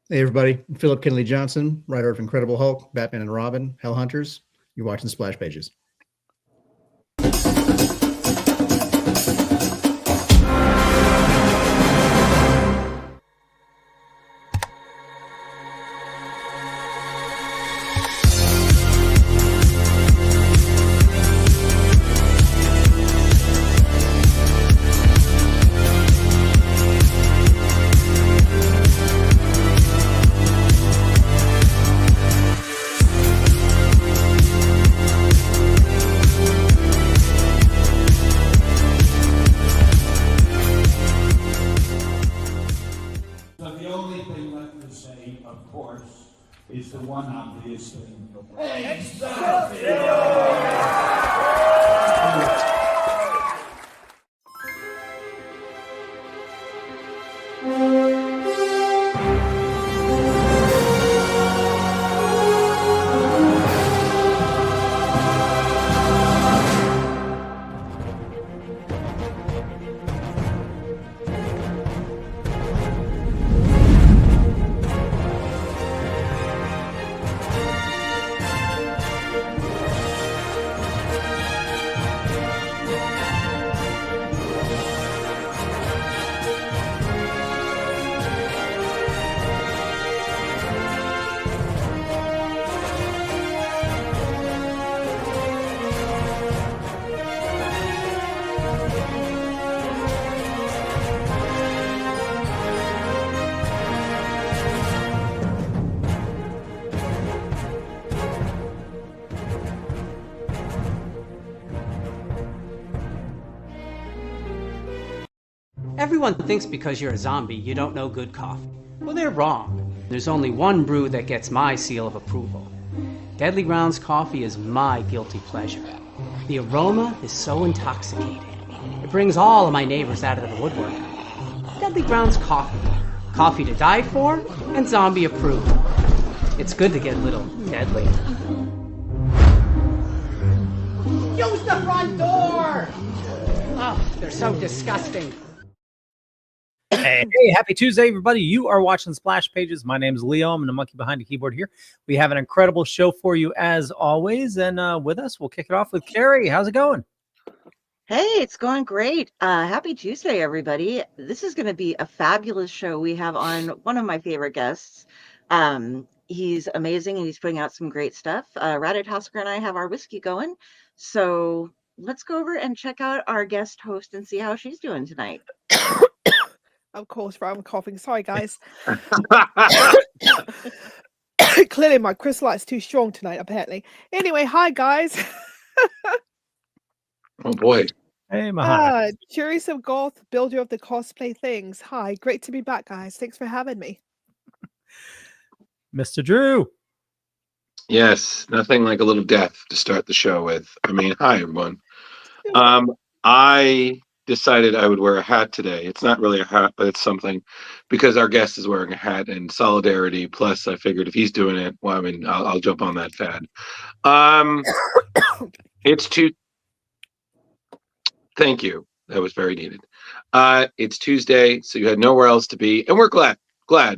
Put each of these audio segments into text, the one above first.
Hey, everybody. I'm Phillip Kennedy Johnson, writer of Incredible Hulk, Batman and Robin, Hell Hunters. You're watching Splash Pages. Is the one obvious thing. Everyone thinks because you're a zombie, you don't know good coffee. Well, they're wrong. There's only one brew that gets my seal of approval. Deadly Grounds coffee is my guilty pleasure. The aroma is so intoxicating. It brings all of my neighbors out of the woodwork. Deadly Grounds coffee. Coffee to die for and zombie approved. It's good to get a little deadly. Use the front door! Oh, they're so disgusting. Hey, happy Tuesday, everybody. You are watching Splash Pages. My name is Leo. I'm the monkey behind the keyboard here. We have an incredible show for you as always. And with us, we'll kick it off with Carrie. How's it going? Hey, it's going great. Happy Tuesday, everybody. This is going to be a fabulous show. We have on one of my favorite guests. He's amazing and he's putting out some great stuff. Radit Hosker and I have our whiskey going. So let's go over and check out our guest host and see how she's doing tonight. Of course, I'm coughing. Sorry, guys. Clearly, my crystalite's too strong tonight, apparently. Anyway, hi, guys. Oh, boy. Hey, Mahana. Curious of Goth, builder of the cosplay things. Hi, great to be back, guys. Thanks for having me. Mr. Drew. Yes, nothing like a little death to start the show with. I mean, hi, everyone. I decided I would wear a hat today. It's not really a hat, but it's something because our guest is wearing a hat in solidarity. Plus, I figured if he's doing it, well, I mean, I'll jump on that fad. It's Thank you. That was very needed. It's Tuesday, so you had nowhere else to be, and we're glad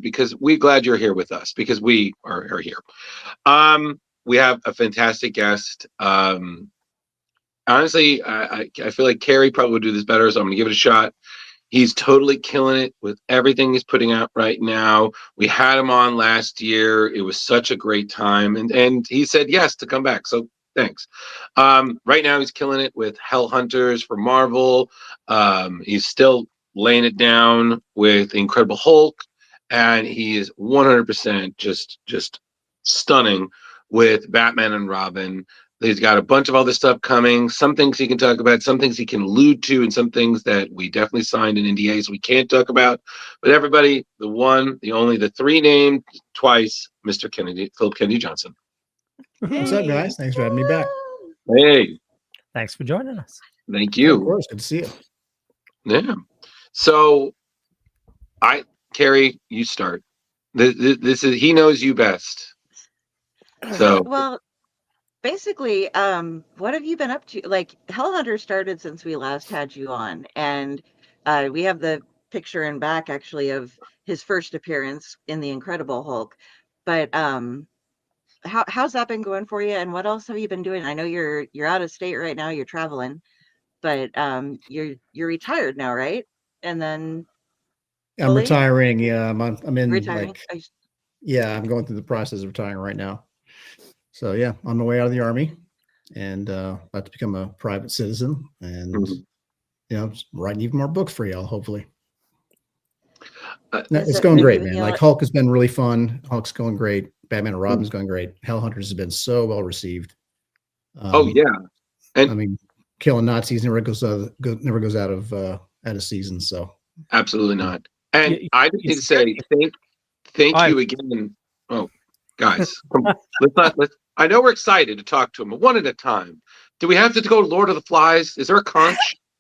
because we're glad you're here with us because we are here. We have a fantastic guest. Honestly, I feel like Carrie probably would do this better, so I'm going to give it a shot. He's totally killing it with everything he's putting out right now. We had him on last year. It was such a great time, and he said yes to come back, so thanks. Right now, he's killing it with Hell Hunters for Marvel. He's still laying it down with Incredible Hulk, and he is 100% just stunning with Batman and Robin. He's got a bunch of other stuff coming. Some things he can talk about, some things he can allude to, and some things that we definitely signed in NDAs we can't talk about. But everybody, the one, the only, the three named twice, Mr. Phillip Kennedy Johnson. What's up, guys? Thanks for having me back. Hey. Thanks for joining us. Thank you. Of course. Good to see you. Yeah. So, Carrie, you start. This is, he knows you best. So. Well, basically, what have you been up to? Like, Hellhunter started since we last had you on, and we have the picture in back actually of his first appearance in the Incredible Hulk. But how's that been going for you, and what else have you been doing? I know you're out of state right now, you're traveling, but you're retired now, right? And then I'm fully retiring. Yeah, I'm in retiring. like, yeah, I'm going through the process of retiring right now. So yeah, on my way out of the army, and about to become a private citizen, and just writing even more books for y'all, hopefully. No, it's going great, man. Like Hulk has been really fun. Hulk's going great. Batman and Robin's going great. Hellhunters has been so well received. Oh yeah, and I mean, killing Nazis never goes out of season. So absolutely not. And I just need to say thank you again. Oh, guys, let's. I know we're excited to talk to them, but one at a time. Do we have to go to Lord of the Flies? Is there a conch?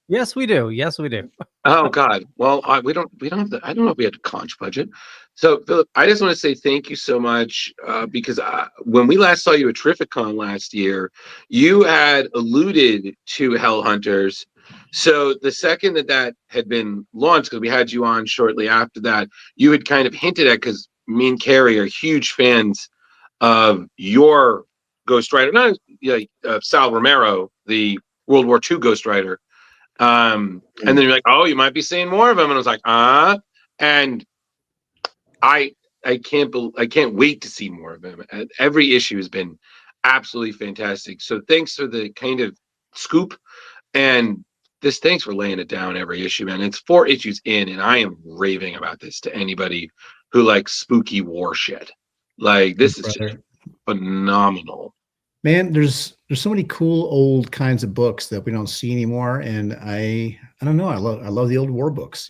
Yes, we do. Yes, we do. Oh God. Well, we don't have the. I don't know if we had a conch budget. So Philip, I just want to say thank you so much because when we last saw you at Terrificon last year, you had alluded to Hellhunters. So the second that had been launched, because we had you on shortly after that, you had kind of hinted at, because me and Carrie are huge fans of your Ghost Rider, not Sal Romero, the World War II Ghost Rider. And then you're like, oh, you might be seeing more of him. And I was like, and I can't wait to see more of him. Every issue has been absolutely fantastic. So thanks for the kind of scoop, and thanks for laying it down every issue, man. It's 4 issues in, and I am raving about this to anybody who likes spooky war shit. Like, this is just phenomenal. Man, there's so many cool old kinds of books that we don't see anymore, and I don't know. I love the old war books.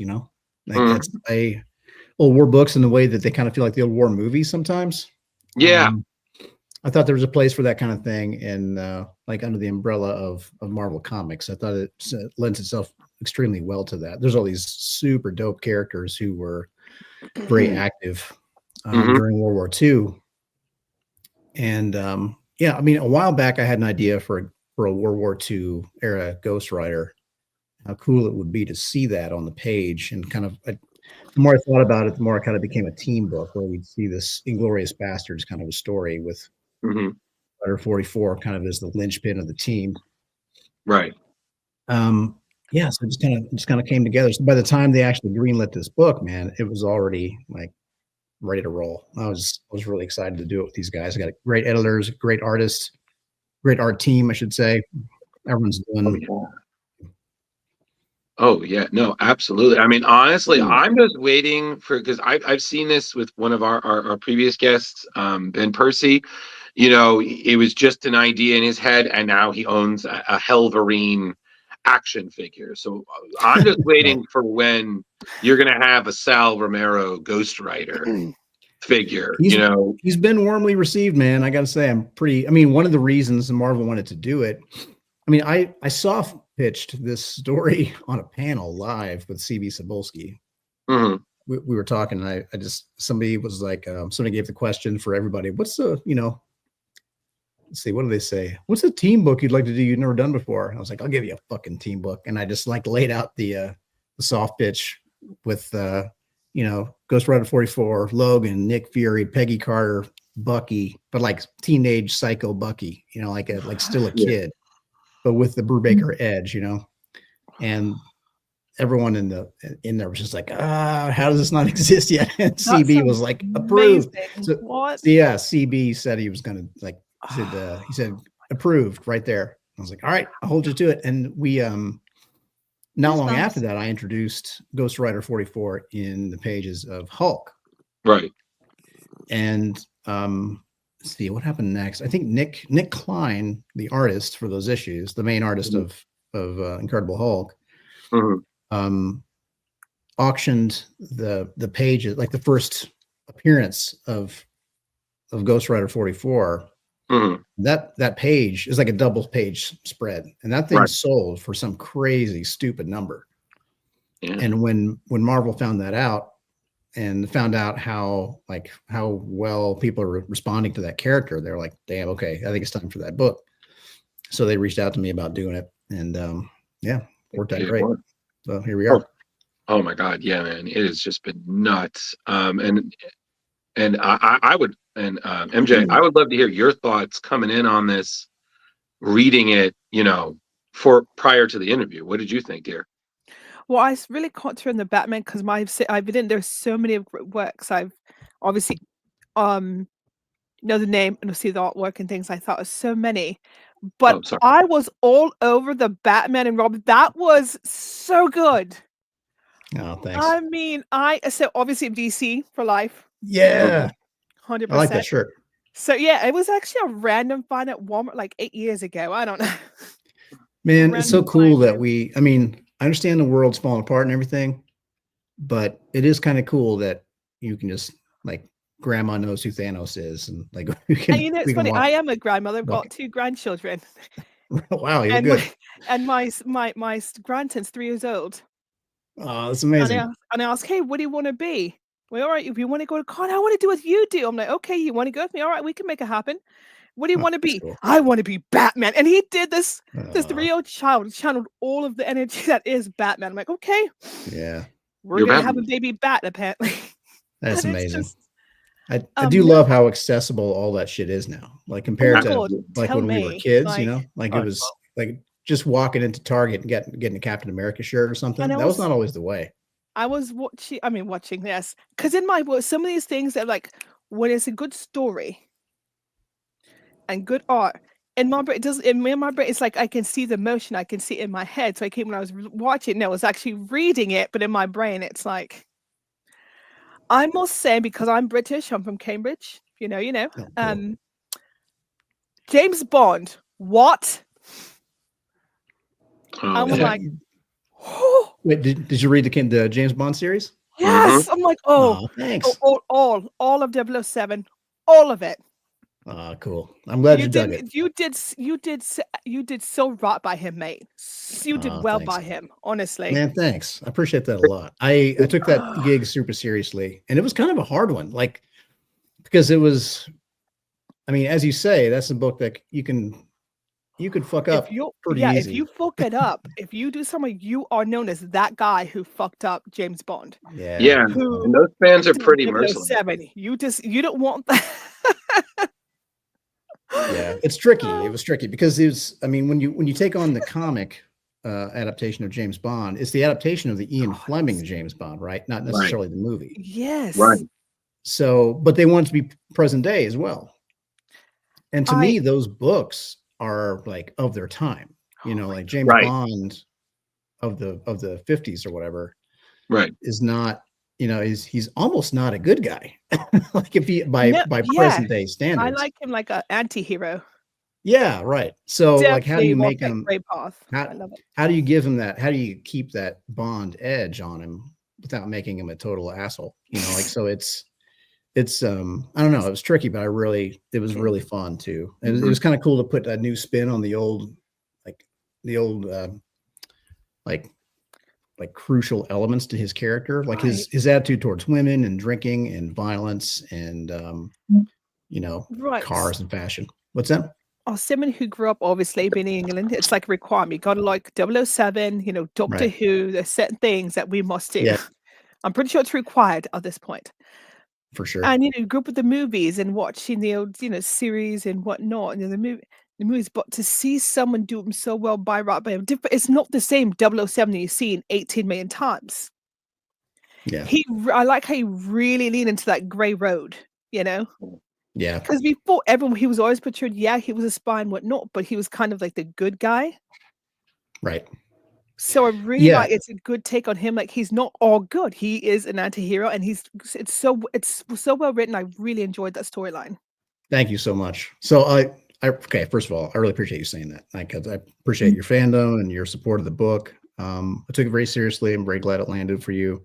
Like old war books in the way that they kind of feel like the old war movies sometimes. Yeah, I thought there was a place for that kind of thing, and like under the umbrella of Marvel Comics, I thought it lends itself extremely well to that. There's all these super dope characters who were very active during World War II, and yeah, I mean, a while back I had an idea for a World War II era Ghost Rider. How cool it would be to see that on the page, and kind of the more I thought about it, the more it kind of became a team book where we'd see this Inglorious Bastards kind of a story with Rider 44 kind of as the linchpin of the team. Right. Yeah, so it just kind of came together. So by the time they actually greenlit this book, man, it was already like ready to roll. I was really excited to do it with these guys. I got great editors, great artists, great art team, I should say. Everyone's doing. Oh yeah, no, absolutely. I mean, honestly, I'm just waiting because I've seen this with one of our previous guests, Ben Percy. It was just an idea in his head, and now he owns a Helverine action figure. So I'm just waiting for when you're going to have a Sal Romero Ghost Rider figure. He's been warmly received, man. I got to say, one of the reasons Marvel wanted to do it, I mean, I soft pitched this story on a panel live with C.B. Cebulski. We were talking, and I just, somebody was like, somebody gave the question for everybody. What's the, let's see, what do they say? What's a team book you'd like to do you've never done before? I was like, I'll give you a fucking team book. And I just like laid out the soft pitch with, Ghost Rider 44, Logan, Nick Fury, Peggy Carter, Bucky, but like teenage psycho Bucky, like still a kid, but with the Brubaker edge, and everyone in there was just like, how does this not exist yet? And CB was like, approved. So, what? Yeah, CB said he was gonna he said approved right there. I was like, all right, I'll hold you to it. And we not long after that, I introduced Ghost Rider 44 in the pages of Hulk. Right. And let's see what happened next. I think Nick Klein, the artist for those issues, the main artist of Incredible Hulk, auctioned the pages, like the first appearance of Ghost Rider 44. That page is like a double page spread, and that thing sold for some crazy stupid number. And when Marvel found that out, and found out how well people are responding to that character, they're like, damn, okay, I think it's time for that book. So they reached out to me about doing it, and worked out great. So here we are. Oh my God, yeah, man, it has just been nuts. And I would, and MJ, I would love to hear your thoughts coming in on this, reading it, for prior to the interview. What did you think, dear? Well, I really caught her in the Batman because I've been in. There's so many works I've obviously know the name and see the artwork and things. I thought of so many, but Oh, sorry. I was all over the Batman and Robin. That was so good. Oh, thanks. I mean, so obviously DC for life. Yeah, 100%. I like that shirt. So yeah, it was actually a random find at Walmart like 8 years ago. I don't know. Man, it's so Random cool find. that I mean, I understand the world's falling apart and everything, but it is kind of cool that you can just like grandma knows who Thanos is, and like we And can it's we can funny. I walk. am a grandmother. I've got Okay. 2 grandchildren, Wow, you're and good. my grandson's 3 years old. Oh, that's And amazing. I ask, hey, what do you want to be? Well, all right, if you want to go to college, I want to do what you do. I'm like, okay, you want to go with me? All right, we can make it happen. What do you Oh, want to that's be? cool. I want to be Batman. And he did this. This Aw, 3-year-old child channeled all of the energy that is Batman. I'm like, okay, yeah, we're You're gonna have Batman. a baby bat, apparently. that's And it's amazing. just I do no, love how accessible all that shit is now. Like oh my compared to God, like tell when we were me. kids, Like, like Oh, it was like just walking into Target and getting a Captain America shirt or something. and That was not always the way. I was watching this because in my work, some of these things that like when it's a good story and good art. In my brain, in my brain, it's like I can see the motion, I can see it in my head. So I came when I was watching, no, I was actually reading it, but in my brain, it's like I must say, because I'm British, I'm from Cambridge, you know, Oh, cool. James Bond, what? Oh, I'm Is yeah. like, oh, Wait, did you read the James Bond series? yes. I'm like, oh, Oh, thanks. all of 007, all of it. Oh, cool. I'm glad you dug it. You did so right by him, mate. You did Oh, well thanks. by him, honestly. Man, thanks. I appreciate that a lot. I took that gig super seriously, and it was kind of a hard one, like because it was. I mean, as you say, that's a book that you could fuck up pretty If easy. you fuck it up, if you do something, you are known as that guy who fucked up James Bond. Yeah. Yeah, Who and those fans are did pretty merciless. 007. You don't want that. Yeah, it's tricky. It was tricky because I mean, when you take on the comic adaptation of James Bond, it's the adaptation of the Ian Fleming James Bond, right? Not Right. necessarily the movie. Yes. Right. So, but they want it to be present day as well. And to me, those books are like of their time. Like James Right. Bond of the 50s or whatever Right. is not, he's almost not a good guy. Like if he by Yeah. present day I standards. like him like an anti-hero. Yeah, right. So like how do Definitely you walk make that him gray path. I love it. how do you give him that? How do you keep that Bond edge on him without making him a total asshole? So it's I don't know, it was tricky, but it was really fun too. And it was kind of cool to put a new spin on the old like crucial elements to his character, like his attitude towards women and drinking and violence and Right. cars and fashion. What's that? Someone who grew up obviously being in England, it's like a requirement. You gotta like 007, Doctor Right. Who, there's certain things that we must do. Yeah. I'm pretty sure it's required at this point. For sure. And you grew up with the movies and watching the old, series and whatnot, and the movies, but to see someone do them so well by him, it's not the same 007 that you've seen 18 million times. Yeah. I like how he really leaned into that grey road, Yeah. because before everyone, he was always portrayed, he was a spy and whatnot, but he was kind of like the good guy. Right. So I really like it's a good take on him. Like he's not all good. He is an anti-hero, and it's so well written. I really enjoyed that storyline. Thank you so much. So okay, first of all, I really appreciate you saying that. I appreciate your fandom and your support of the book. I took it very seriously. I'm very glad it landed for you.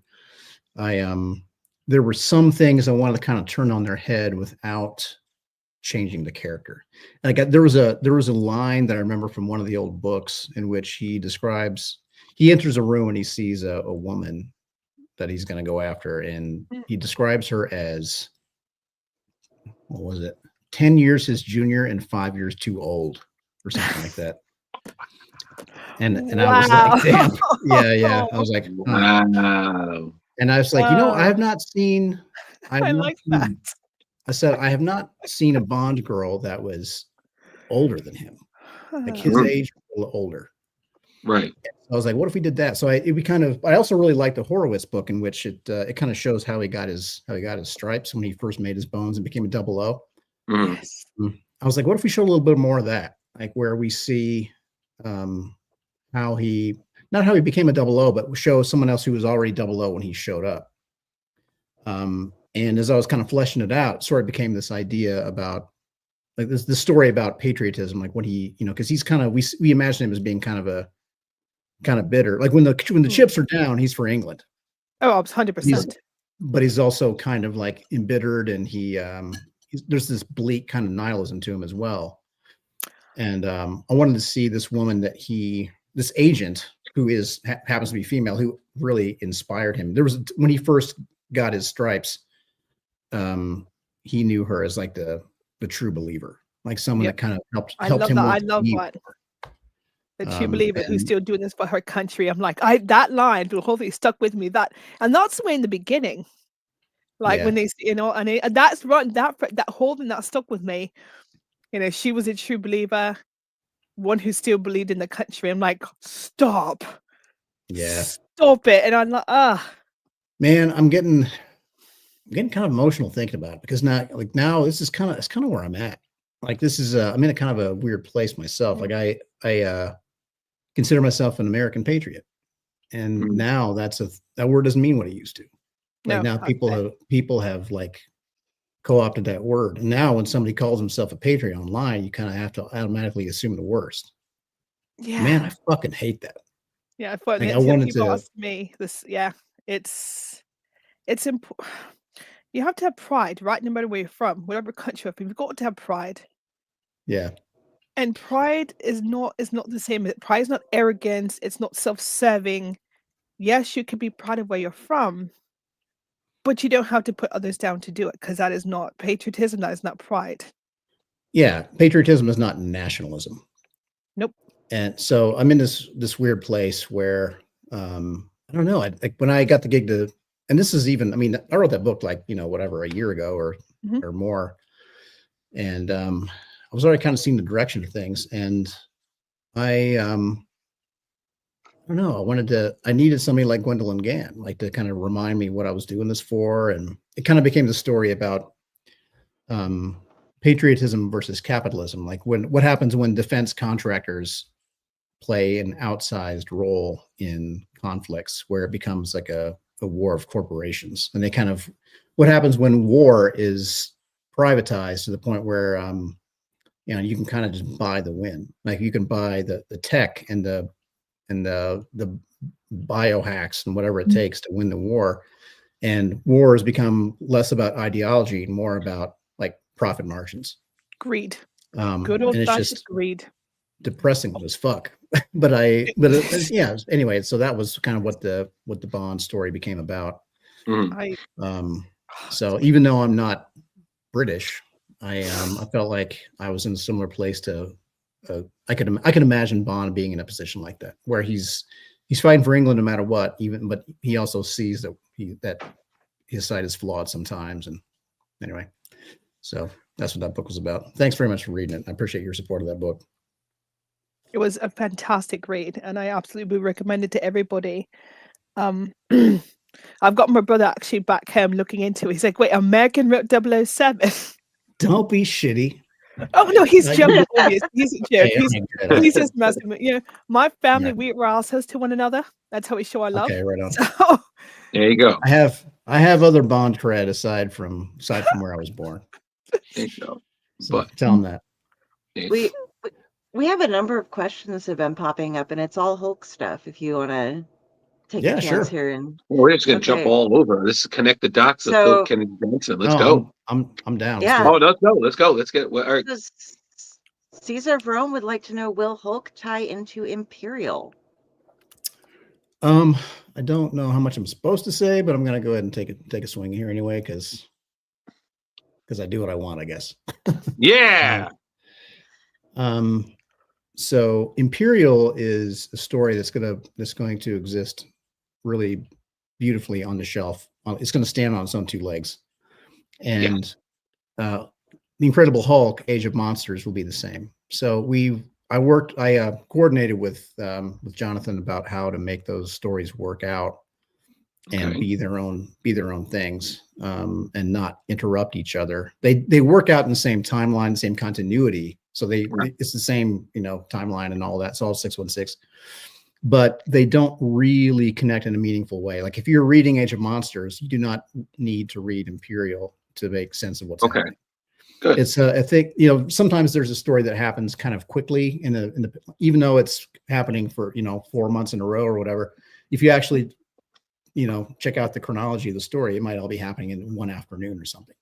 There were some things I wanted to kind of turn on their head without changing the character. Like there was a line that I remember from one of the old books in which he enters a room and he sees a woman that he's going to go after, and he describes her as, what was it, 10 years his junior and 5 years too old or something like that. And I was like, damn, yeah. I Wow. was like, Wow. and I was like, I have not seen. I like that. I said I have not seen a Bond girl that was older than him, like his Mhm. age, or a little older. Right. I was like, what if we did that? So I also really liked the Horowitz book, in which it kind of shows how he got his stripes when he first made his bones and became a 00. Mhm. Yes. I was like, what if we show a little bit more of that, like where we see how he not how he became a 00, but show someone else who was already 00 when he showed up. And as I was kind of fleshing it out, it sort of became this idea about like this story about patriotism, like when he, because he's kind of we imagine him as being kind of bitter. Like when the chips are down, he's for England. Oh, 100%. But he's also kind of like embittered, and there's this bleak kind of nihilism to him as well. And I wanted to see this woman this agent who happens to be female, who really inspired him. There was when he first got his stripes, he knew her as like the true believer, like someone that kind of helped I love him. that. I love that. The true believer who's still doing this for her country. I'm like, that line, the whole thing stuck with me. And that's the way in the beginning, like when they, and that's right. That whole thing that stuck with me. She was a true believer, one who still believed in the country. I'm like, stop it. And I'm like, man, I'm getting kind of emotional thinking about it, because now this is kind of where I'm at. Like this is I'm in a kind of a weird place myself. Like I consider myself an American patriot, and now that word doesn't mean what it used to. Like now people have like co-opted that word, and now when somebody calls himself a patriot online, you kind of have to automatically assume the worst. yeah, Man, I fucking hate that. yeah. I thought I wanted people to. asked me this. Yeah, it's important. You have to have pride, right? No matter where you're from, whatever country you're from, you've got to have pride. Yeah. And pride is not the same. Pride is not arrogance. It's not self-serving. Yes, you can be proud of where you're from, but you don't have to put others down to do it, because that is not patriotism. That is not pride. Yeah, patriotism is not nationalism. Nope. And so I'm in this weird place where I don't know. Like when I got the gig and this is even, I wrote that book like whatever, a year ago or more, and I was already kind of seeing the direction of things, and I don't know. I needed somebody like Gwendolyn Gann, like to kind of remind me what I was doing this for. And it kind of became the story about patriotism versus capitalism. Like what happens when defense contractors play an outsized role in conflicts where it becomes like a war of corporations. And what happens when war is privatized to the point where, you can kind of just buy the win. Like you can buy the tech and the biohacks and whatever it takes to win the war. And war has become less about ideology and more about like profit margins. Greed. Good old fashioned greed. Depressing as fuck. Anyway, so that was kind of what the Bond story became about. So even though I'm not British, I felt like I was in a similar place to I could imagine Bond being in a position like that, where he's fighting for England no matter what, but he also sees that his side is flawed sometimes. And anyway, so that's what that book was about. Thanks very much for reading it. I appreciate your support of that book. It was a fantastic read, and I absolutely recommend it to everybody. I've got my brother actually back home looking into it. He's like, wait, American wrote 007? Don't be shitty. Oh no, he's joking. He's a joke. He's just messing with my family. We were assholes to one another. That's how we show our love. Okay, right on. So, there you go. I have other Bond cred aside from where I was born. There you go. So but tell them that. We have a number of questions that have been popping up, and it's all Hulk stuff. If you want to take a chance here, and we're just gonna jump all over. This is connect the dots of Phillip Kennedy Johnson. Let's go. I'm down. Yeah. Let's go. Let's get. All right. Caesar of Rome would like to know: will Hulk tie into Imperial? I don't know how much I'm supposed to say, but I'm gonna go ahead and take a swing here anyway, because I do what I want, I guess. Yeah. So Imperial is a story that's going to exist really beautifully on the shelf. It's going to stand on its own two legs, and the Incredible Hulk, Age of Monsters, will be the same. So I coordinated with Jonathan about how to make those stories work out and be their own things, and not interrupt each other. They work out in the same timeline, the same continuity. So it's the same, timeline and all that. It's all 616, but they don't really connect in a meaningful way. Like if you're reading Age of Monsters, you do not need to read Imperial to make sense of what's happening. Good. It's I think sometimes there's a story that happens kind of quickly in the even though it's happening for 4 months in a row or whatever. If you actually check out the chronology of the story, it might all be happening in one afternoon or something.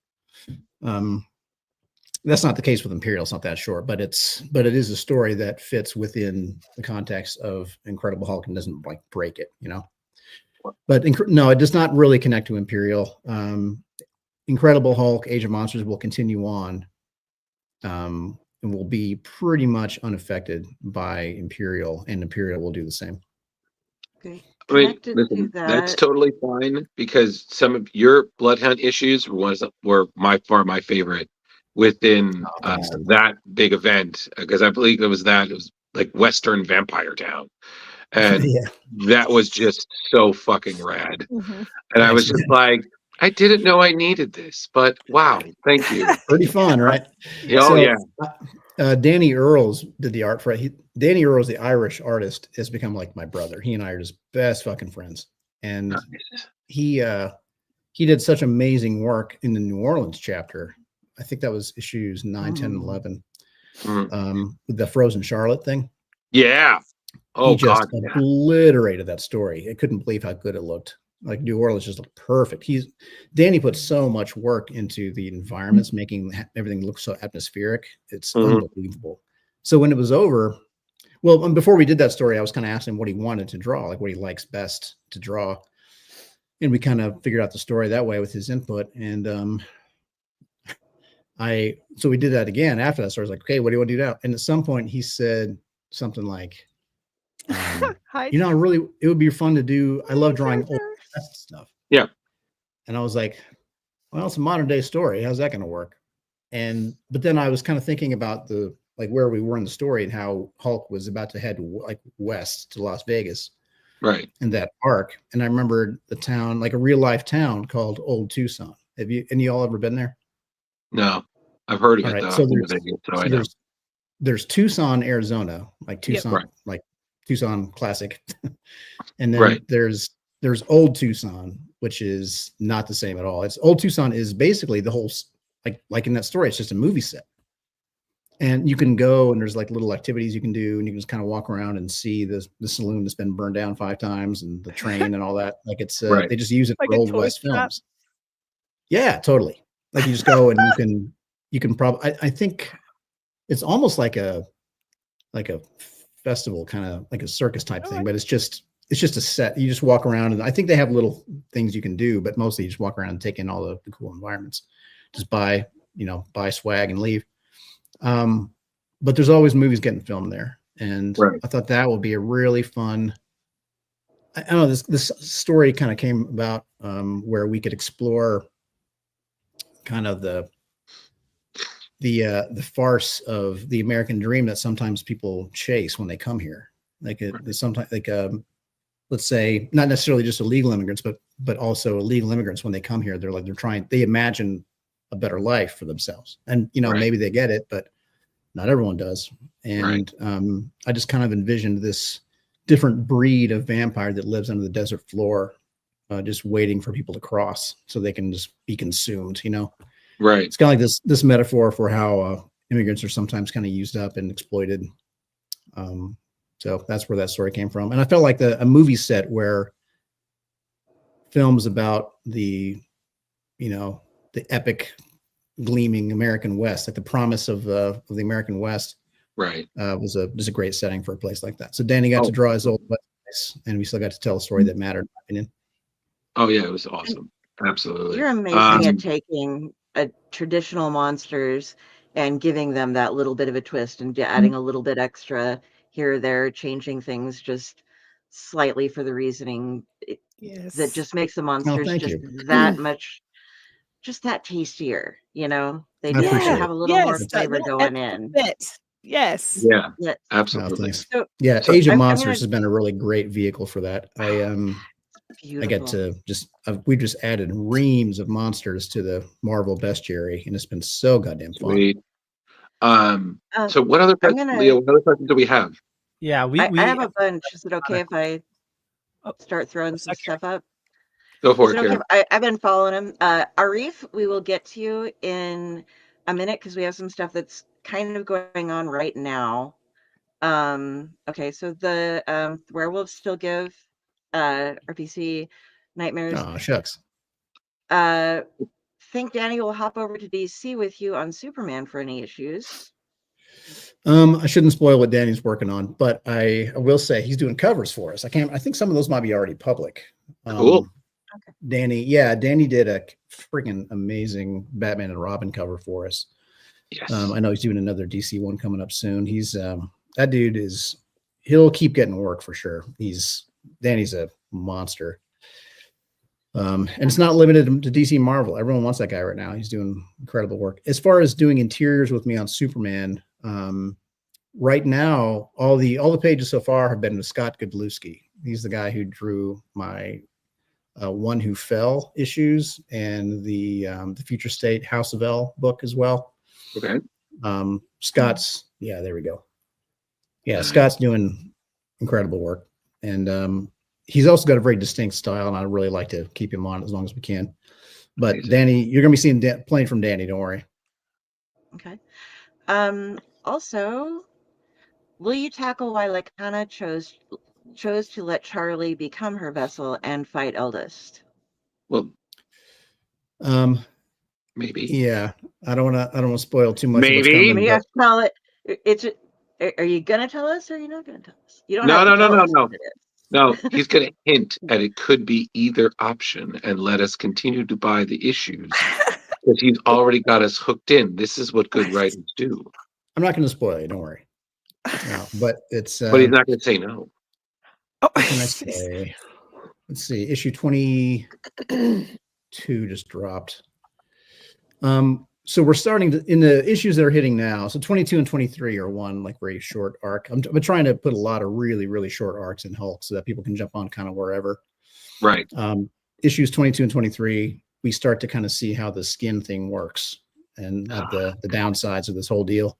That's not the case with Imperial. It's not that short, but it is a story that fits within the context of Incredible Hulk and doesn't like break it, But no, it does not really connect to Imperial. Incredible Hulk, Age of Monsters will continue on, and will be pretty much unaffected by Imperial, and Imperial will do the same. Okay. I mean, Connected listen, to that's that, totally fine because some of your Bloodhound issues were my favorite within Thanks. that big event, because I believe it was like Western Vampire Town, and Yeah. that was just so fucking rad. Mhm. And I was Thanks, just like, I didn't know I needed this, but wow, thank you. Pretty fun, right? Oh yeah, Danny Earls did the art for it. Danny Earls, the Irish artist, has become like my brother. He and I are just best fucking friends. And nice. he did such amazing work in the New Orleans chapter. I think that was issues 9, 10, and 11. With the Frozen Charlotte thing. Yeah. Oh He just God. obliterated that story. I couldn't believe how good it looked. Like New Orleans just looked perfect. Danny put so much work into the environments, making everything look so atmospheric. It's unbelievable. So when it was over, well, before we did that story, I was kind of asking what he wanted to draw, like what he likes best to draw. And we kind of figured out the story that way with his input. And so we did that again after that story. I was like, okay, what do you want to do now? And at some point he said something like, it would be fun to do. I love drawing old stuff. Yeah. And I was like, well, it's a modern day story. How's that going to work? But then I was kind of thinking about where we were in the story and how Hulk was about to head west to Las Vegas. Right. In that arc. And I remembered the town, like a real life town called Old Tucson. Have you all ever been there? No, I've heard of it. Right. Though. There's Tucson, Arizona, like Tucson, Yep. like Tucson Classic. And then there's Old Tucson, which is not the same at all. Old Tucson is basically the whole, like in that story, it's just a movie set. And you can go and there's like little activities you can do, and you can just kind of walk around and see the saloon that's been burned down 5 times and the train and all that. Like it's they just use it Like for a Old West tourist trap? films. Yeah, totally. Like you just go and you can probably I think it's almost like a festival, kind of like a circus type thing, but it's just a set. You just walk around, and I think they have little things you can do, but mostly you just walk around and take in all the cool environments. Just buy swag and leave. But there's always movies getting filmed there, and I thought that would be a really fun. I don't know, this story kind of came about where we could explore kind of the farce of the American dream that sometimes people chase when they come here. Sometimes let's say not necessarily just illegal immigrants, but also illegal immigrants when they come here, they imagine a better life for themselves, and maybe they get it, but not everyone does. And I just kind of envisioned this different breed of vampire that lives under the desert floor, just waiting for people to cross so they can just be consumed. Right. It's kind of like this metaphor for how immigrants are sometimes kind of used up and exploited. So that's where that story came from. And I felt like a movie set where films about the epic gleaming American West, like the promise of the American West, was a great setting for a place like that. So Danny got to draw his old West, and we still got to tell a story that mattered, in my opinion. Oh yeah, it was awesome. Absolutely. You're amazing at taking traditional monsters and giving them that little bit of a twist and adding a little bit extra here or there, changing things just slightly for the reasoning that Yes. just makes the Oh, monsters thank just you. that much, just that tastier, you know? They I just appreciate have it. a little more Yes, that flavor little going extra in. bit. Yes. Yeah, Yes. Oh, absolutely. thanks. So Yeah, So- Age of I'm Monsters gonna has been a really great vehicle for that. I get beautiful. to we've just added reams of monsters to the Marvel bestiary, and it's been so goddamn fun. Sweet. Uh, So what other I'm questions, gonna. Leo? What other questions do we have? Yeah, I have a bunch. Is it okay if I Oh, start throwing a some second. stuff up? Go for Is it, it okay? Karen. I've been following him. Arif, we will get to you in a minute because we have some stuff that's kind of going on right now. Okay, so the werewolves still give RPC nightmares. Oh, shucks. Think Danny will hop over to DC with you on Superman for any issues. I shouldn't spoil what Danny's working on, but I will say he's doing covers for us. I think some of those might be already public. Cool. Okay. Danny did a freaking amazing Batman and Robin cover for us. Yes. I know he's doing another DC one coming up soon. He's that dude he'll keep getting work for sure. Danny's a monster. And it's not limited to DC Marvel. Everyone wants that guy right now. He's doing incredible work. As far as doing interiors with me on Superman, right now, all the pages so far have been with Scott Godlewski. He's the guy who drew my One Who Fell issues and the Future State House of L book as well. Okay. Scott's, yeah, there we go. Yeah, Scott's doing incredible work. And he's also got a very distinct style, and I really like to keep him on as long as we can. But Amazing. Danny, you're going to be seeing playing from Danny, don't worry. Okay. Also, will you tackle why Lacana chose to let Charlie become her vessel and fight Eldest? Well, maybe. Yeah, I don't want to spoil too much. Maybe. Of what's I coming, mean, you but have to tell it. Are you gonna tell us, or are you not gonna tell us? You don't No, have no, to no, tell no, us no. what it is. No, he's going to hint at it could be either option and let us continue to buy the issues because he's already got us hooked in. This is what good writers do. I'm not going to spoil you. Don't worry. No, but it's. But he's not going to say no. Oh, What can I say? Let's see. Issue 22 just dropped. So we're starting to in the issues that are hitting now. So 22 and 23 are one like very short arc. I'm trying to put a lot of really, really short arcs in Hulk so that people can jump on kind of wherever. Right. Issues 22 and 23, we start to kind of see how the skin thing works and the downsides of this whole deal.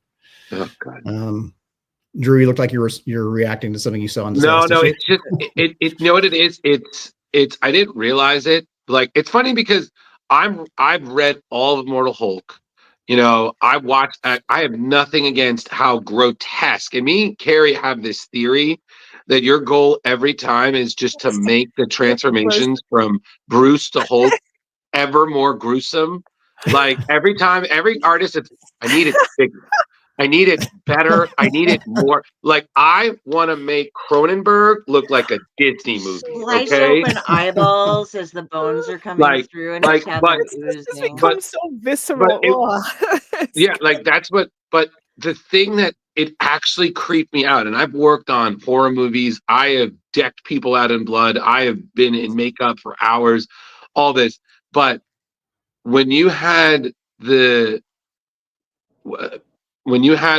Oh, God. Drew, you look like you're reacting to something you saw on this No, last no, issue. it's just it you know what it is? It's I didn't realize it. Like it's funny because I've read all of Immortal Hulk. You know, I have nothing against how grotesque. And me and Carrie have this theory that your goal every time is just to make the transformations from Bruce to Hulk ever more gruesome. Like every time, every artist, I need it bigger. I need it better. I need it more. Like I want to make Cronenberg look like a Disney movie. Slice Okay, open eyeballs as the bones are coming Like- through and like, just have but- them This oozing. becomes so visceral. yeah, like that's what. But the thing that it actually creeped me out, and I've worked on horror movies. I have decked people out in blood. I have been in makeup for hours. All this, but when you had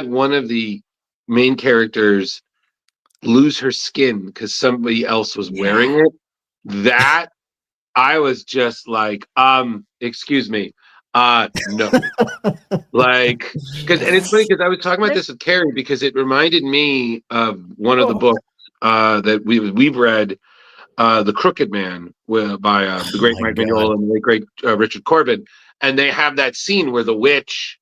one of the main characters lose her skin because somebody else was wearing it, that I was just like, excuse me, no. Like, and it's funny because I was talking about this with Carrie because it reminded me of one of the books that we've read, The Crooked Man, by the great my Mike God. Mignola and the great Richard Corbin, and they have that scene where the witch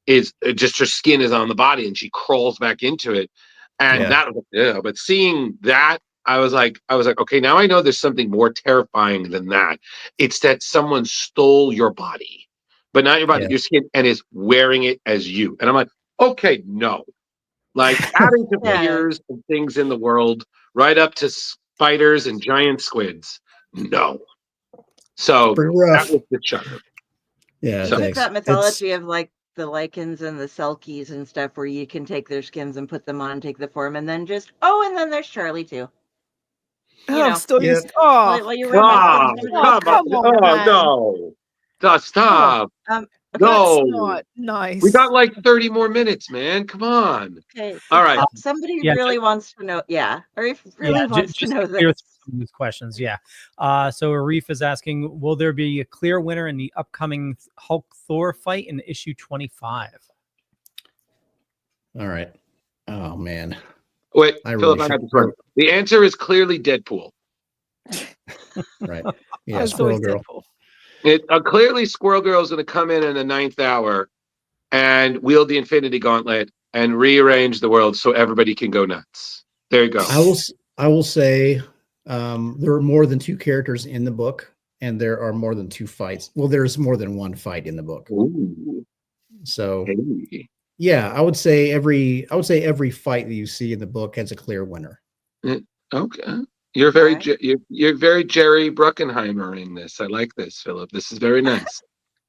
is just her skin is on the body and she crawls back into it, and Yeah. that was but seeing that. I was like, okay, now I know there's something more terrifying than that. It's that someone stole your body, but not your body, Yeah. your skin, and is wearing it as you. And I'm like, okay, no. Like adding to Yeah. fears and things in the world, right up to spiders and giant squids. No. So Pretty rough. that was the shocker. Yeah, So- With thanks. that mythology of like the lichens and the selkies and stuff where you can take their skins and put them on, take the form, and then just and then there's Charlie too. Stories. Yeah. Oh, While you're Oh, reminiscing. come on. Oh, man. no. Stop. Okay, That's No. not nice. We got like 30 more minutes, man. Come on. okay. All right. Somebody yeah, really wants to know. Yeah, Arif really wants to just know clear this. some of these questions. Yeah. So Arif is asking, will there be a clear winner in the upcoming Hulk Thor fight in issue 25? All right. Oh man. Wait, I Philip, really I got should- this one. The answer is clearly Deadpool. Right. Yeah, It's Squirrel always Girl. Deadpool. Clearly Squirrel Girl is going to come in the 9th hour and wield the Infinity Gauntlet and rearrange the world so everybody can go nuts. There you go. I will say there are more than 2 characters in the book, and there are more than 2 fights. Well, there's more than 1 fight in the book. Ooh. So Hey. yeah, I would say every fight that you see in the book has a clear winner. Okay. You're very Okay. you're very Jerry Bruckheimer-ing this. I like this, Philip. This is very nice.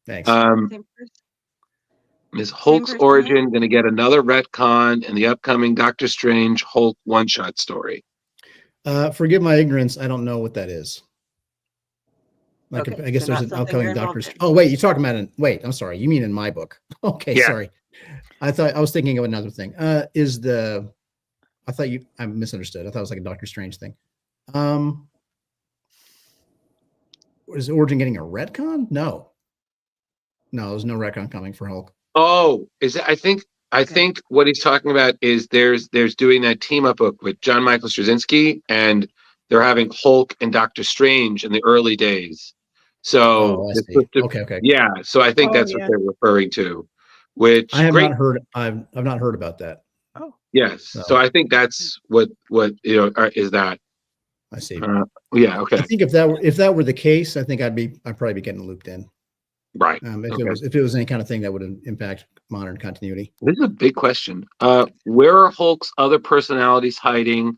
Thanks. Um, Same person. Is Hulk's person, yeah. origin going to get another retcon in the upcoming Doctor Strange Hulk one-shot story? Forgive my ignorance. I don't know what that is. Like, Okay, I guess so there's not an something upcoming you're Doctor. involved in. Oh wait, you're talking about wait. I'm sorry. You mean in my book? Okay, Yeah. sorry. I was thinking of another thing. I misunderstood. I thought it was like a Doctor Strange thing. Is Origin getting a retcon? No, there's no retcon coming for Hulk. Oh, is it? I think what he's talking about is there's doing that team up book with John Michael Straczynski, and they're having Hulk and Doctor Strange in the early days. So I it's see. supposed to- Okay. yeah, so I think Oh, that's yeah. what they're referring to. Which I have great, not heard. I've not heard about that. yes. No. So I think that's what is that. I see. Yeah. Okay. I think if that were the case, I think I'd probably be getting looped in. Right. If it was any kind of thing that would impact modern continuity. This is a big question. Where are Hulk's other personalities hiding?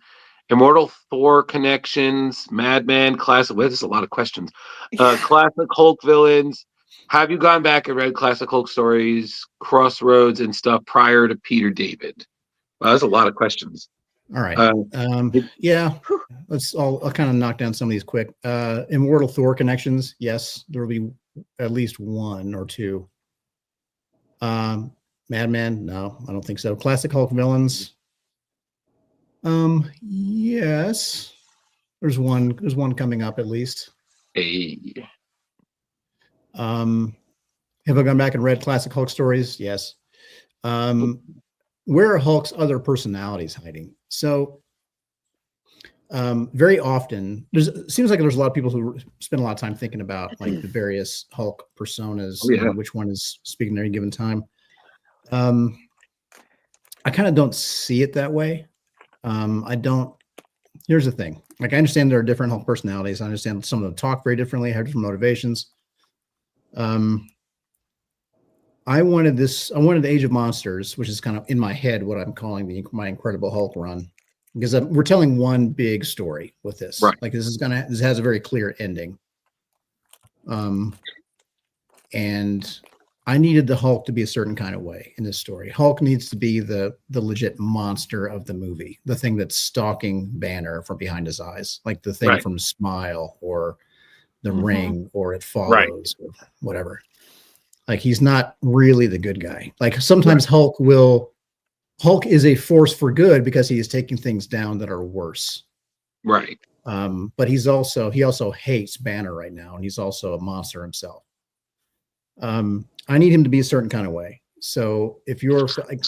Immortal Thor connections, Madman, classic. Well, there's a lot of questions. Classic Hulk villains. Have you gone back and read classic Hulk stories, Crossroads, and stuff prior to Peter David? Well, that's a lot of questions. All right. Yeah. I'll kind of knock down some of these quick. Immortal Thor connections. Yes, there will be at least 1 or 2. Madman. No, I don't think so. Classic Hulk villains. Yes. There's one coming up at least. Hey. Have I gone back and read classic Hulk stories? Yes. Where are Hulk's other personalities hiding? So very often seems like there's a lot of people who spend a lot of time thinking about like the various Hulk personas and which one is speaking at any given time. I kind of don't see it that way. Here's the thing. Like, I understand there are different Hulk personalities. I understand some of them talk very differently, have different motivations. I wanted the Age of Monsters, which is kind of in my head what I'm calling my Incredible Hulk run, because we're telling one big story with this. Right. Like, this has a very clear ending. And I needed the Hulk to be a certain kind of way in this story. Hulk needs to be the legit monster of the movie, the thing that's stalking Banner from behind his eyes, like the thing from Smile or The Ring or It Follows or whatever. Like, he's not really the good guy. Like, sometimes Hulk is a force for good because he is taking things down that are worse. Right. But he also hates Banner right now, and he's also a monster himself. I need him to be a certain kind of way. So if you're like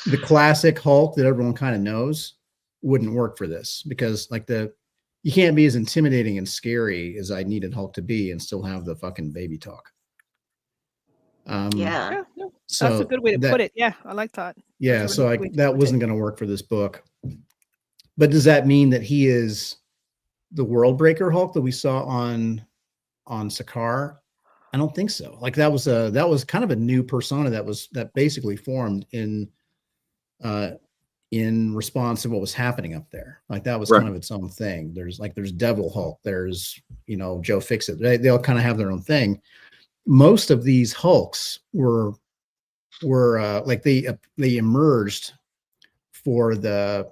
the classic Hulk that everyone kind of knows, wouldn't work for this, because like you can't be as intimidating and scary as I needed Hulk to be and still have the fucking baby talk. Yeah. So that's a good way to put it. Yeah, I like that. Yeah, That's a so really good way to that put wasn't going to work for this book. But does that mean that he is the world breaker Hulk that we saw on Sakaar? I don't think so. Like, that was kind of a new persona that basically formed in response to what was happening up there. Like, that was kind of its own thing. There's Devil Hulk. There's, Joe Fixit. They all kind of have their own thing. Most of these Hulks were were like they emerged for the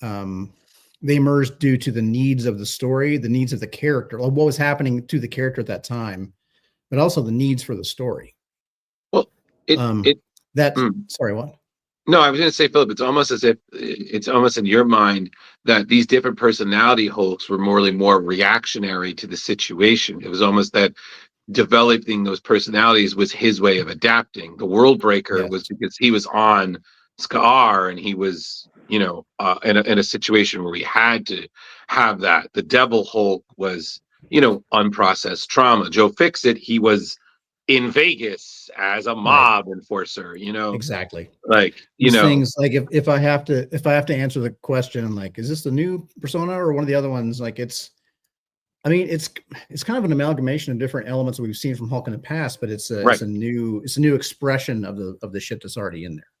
they emerged due to the needs of the story, the needs of the character, like what was happening to the character at that time, but also the needs for the story. Well, sorry, what? No, I was going to say, Philip, it's almost as if it's almost in your mind that these different personality Hulks were more reactionary to the situation. It was almost that developing those personalities was his way of adapting. The World Breaker Yes. was because he was on Skaar and he was, in a situation where we had to have that. The Devil Hulk was, unprocessed trauma. Joe Fixit, he was in Vegas as a mob enforcer, Exactly. like, These things, like if I have to answer the question, like, is this the new persona or one of the other ones? Like it's kind of an amalgamation of different elements that we've seen from Hulk in the past, but it's a new expression of the shit that's already in there.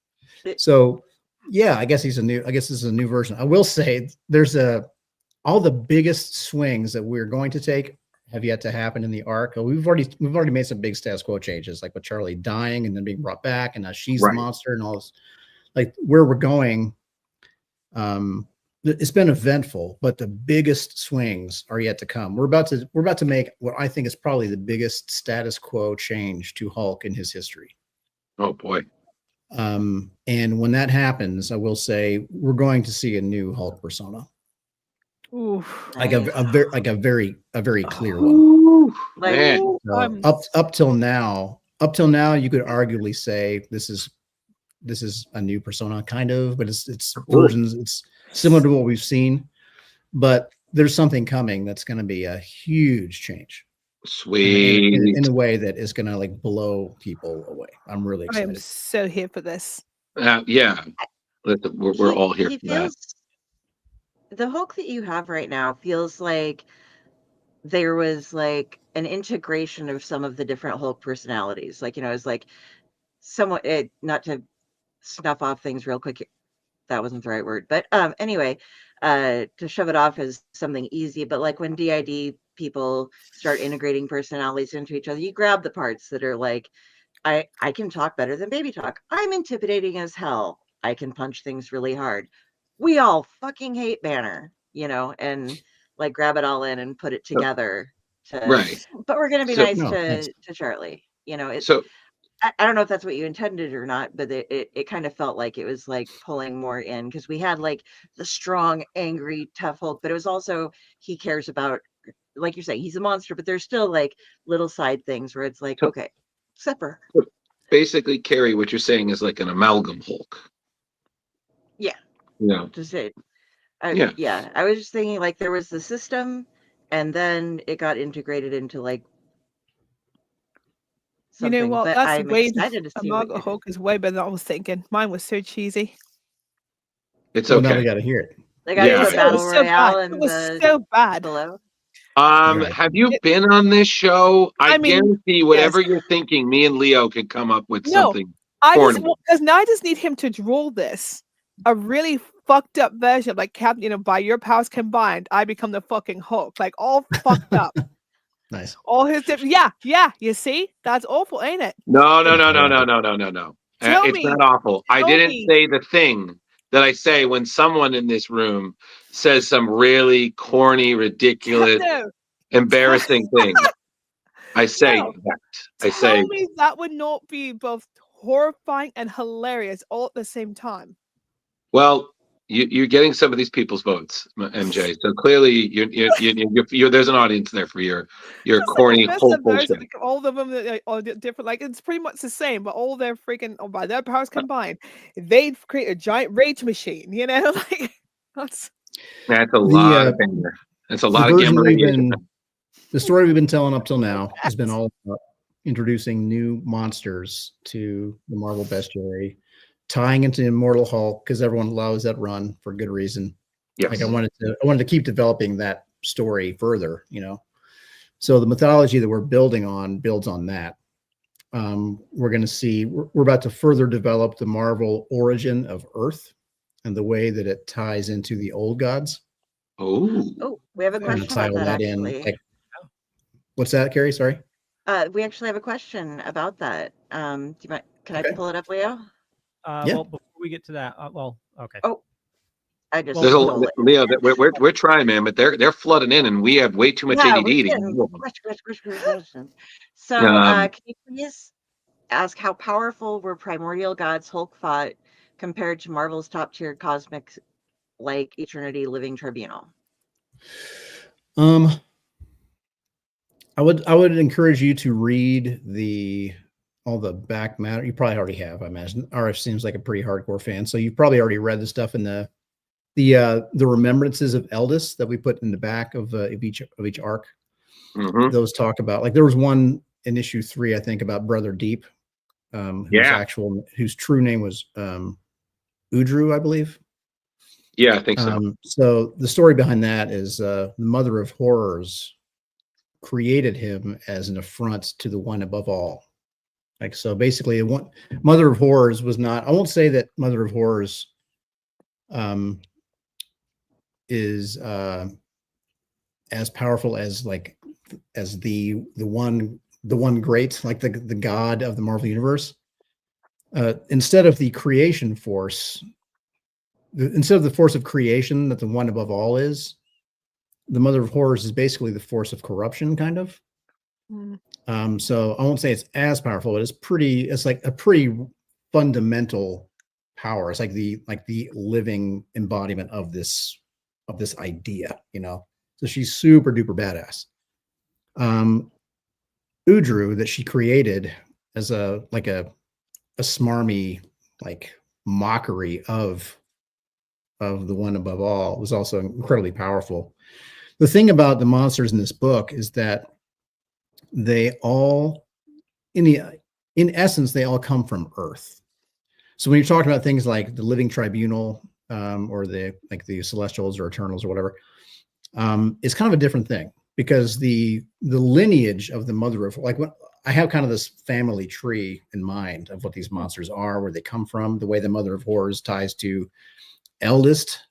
So yeah, I guess this is a new version. I will say there's all the biggest swings that we're going to take have yet to happen in the arc. We've already made some big status quo changes, like with Charlie dying and then being brought back, and now she's the monster and all this. Like where we're going, it's been eventful, but the biggest swings are yet to come. We're about to make what I think is probably the biggest status quo change to Hulk in his history. Oh boy. And when that happens, I will say we're going to see a new Hulk persona. Ooh, like a very clear one. Like, Up till now, you could arguably say this is a new persona, kind of, but it's versions. It's similar to what we've seen, but there's something coming that's going to be a huge change. Sweet. In a way that is going to like blow people away. I'm really excited. I'm so here for this. Yeah, we're all here for that. The Hulk that you have right now feels like there was like an integration of some of the different Hulk personalities. Like, it's like somewhat, not to snuff off things real quick, that wasn't the right word, but anyway, to shove it off as something easy, but like when DID people start integrating personalities into each other, you grab the parts that are like, I can talk better than baby talk. I'm intimidating as hell. I can punch things really hard. We all fucking hate Banner, and like grab it all in and put it together. But we're going to be nice to Charlie. I don't know if that's what you intended or not, but it kind of felt like it was like pulling more in, because we had like the strong, angry, tough Hulk, but it was also, he cares about, like you're saying, he's a monster, but there's still like little side things where it's like, okay, separate. Basically, Carrie, what you're saying is like an amalgam Hulk. Yeah. Just it. Yeah. I was just thinking like there was the system, and then it got integrated into like something. You know what? But That's I'm way excited to see Amalgam Hulk is way better than I was thinking. Mine was so cheesy. It's okay. Now we got to hear it. They got to do a battle royale and it was so bad. below. Have you been on this show? I guarantee whatever you're thinking, me and Leo could come up with something. Because now I just need him to draw this. A really fucked up version of like Captain, by your powers combined, I become the fucking Hulk. Like all fucked up. Nice. All his different. Yeah. You see? That's awful, ain't it? No. It's not awful. I didn't say the thing that I say when someone in this room says some really corny, ridiculous, embarrassing thing. I say that. Tell me that would not be both horrifying and hilarious all at the same time. Well, you're getting some of these people's votes, MJ. So clearly, you're there's an audience there for your corny Hulk bullshit. All of them are different. Like it's pretty much the same, but all their freaking by their powers combined, they'd create a giant rage machine. Like that's a lot of anger. That's a lot of gamma radiation. The story we've been telling up till now has been all about introducing new monsters to the Marvel bestiary, tying into Immortal Hulk, because everyone loves that run for good reason. Yes. Like I wanted to keep developing that story further, So the mythology that we're building on builds on that. We're going to see, we're about to further develop the Marvel origin of Earth and the way that it ties into the old gods. Oh, we have a question about that actually. What's that, Carrie? Sorry. We actually have a question about that. Do you mind? Can Okay. I pull it up, Leo? Yeah. Well, before we get to that, okay. Oh, I just There's stole it. Leo, we're trying, man, but they're flooding in, and we have way too much Yeah, ADD we're to getting handle them. questions. So, Um, can you please ask how powerful were primordial gods Hulk fought compared to Marvel's top-tier cosmic, like Eternity Living Tribunal? I would encourage you to read all the back matter. You probably already have, I imagine. RF seems like a pretty hardcore fan, so you've probably already read the stuff in the remembrances of Eldis that we put in the back of each arc. mhm. Those talk about, like, there was one in issue 3, I think, about Brother Deep, whose true name was Udru, I believe. Yeah, I think so. So the story behind that is the Mother of Horrors created him as an affront to the one above all. Like, so basically, Mother of Horrors was not. I won't say that Mother of Horrors is as powerful as the one great, like the god of the Marvel universe. Instead of the creation force, instead of the force of creation that the one above all is, the Mother of Horrors is basically the force of corruption, kind of. So I won't say it's as powerful, but it's like a pretty fundamental power. It's like the living embodiment of this idea, you know. So she's super duper badass. Udru, that she created as a smarmy, like, mockery of the one above all, was also incredibly powerful. The thing about the monsters in this book is that they all, in essence, they all come from Earth. So when you're talking about things like the Living Tribunal, or the Celestials or Eternals or whatever, it's kind of a different thing, because the lineage of the Mother of, like, when I have kind of this family tree in mind of what these monsters are, where they come from, the way the Mother of Horrors ties to Eldest,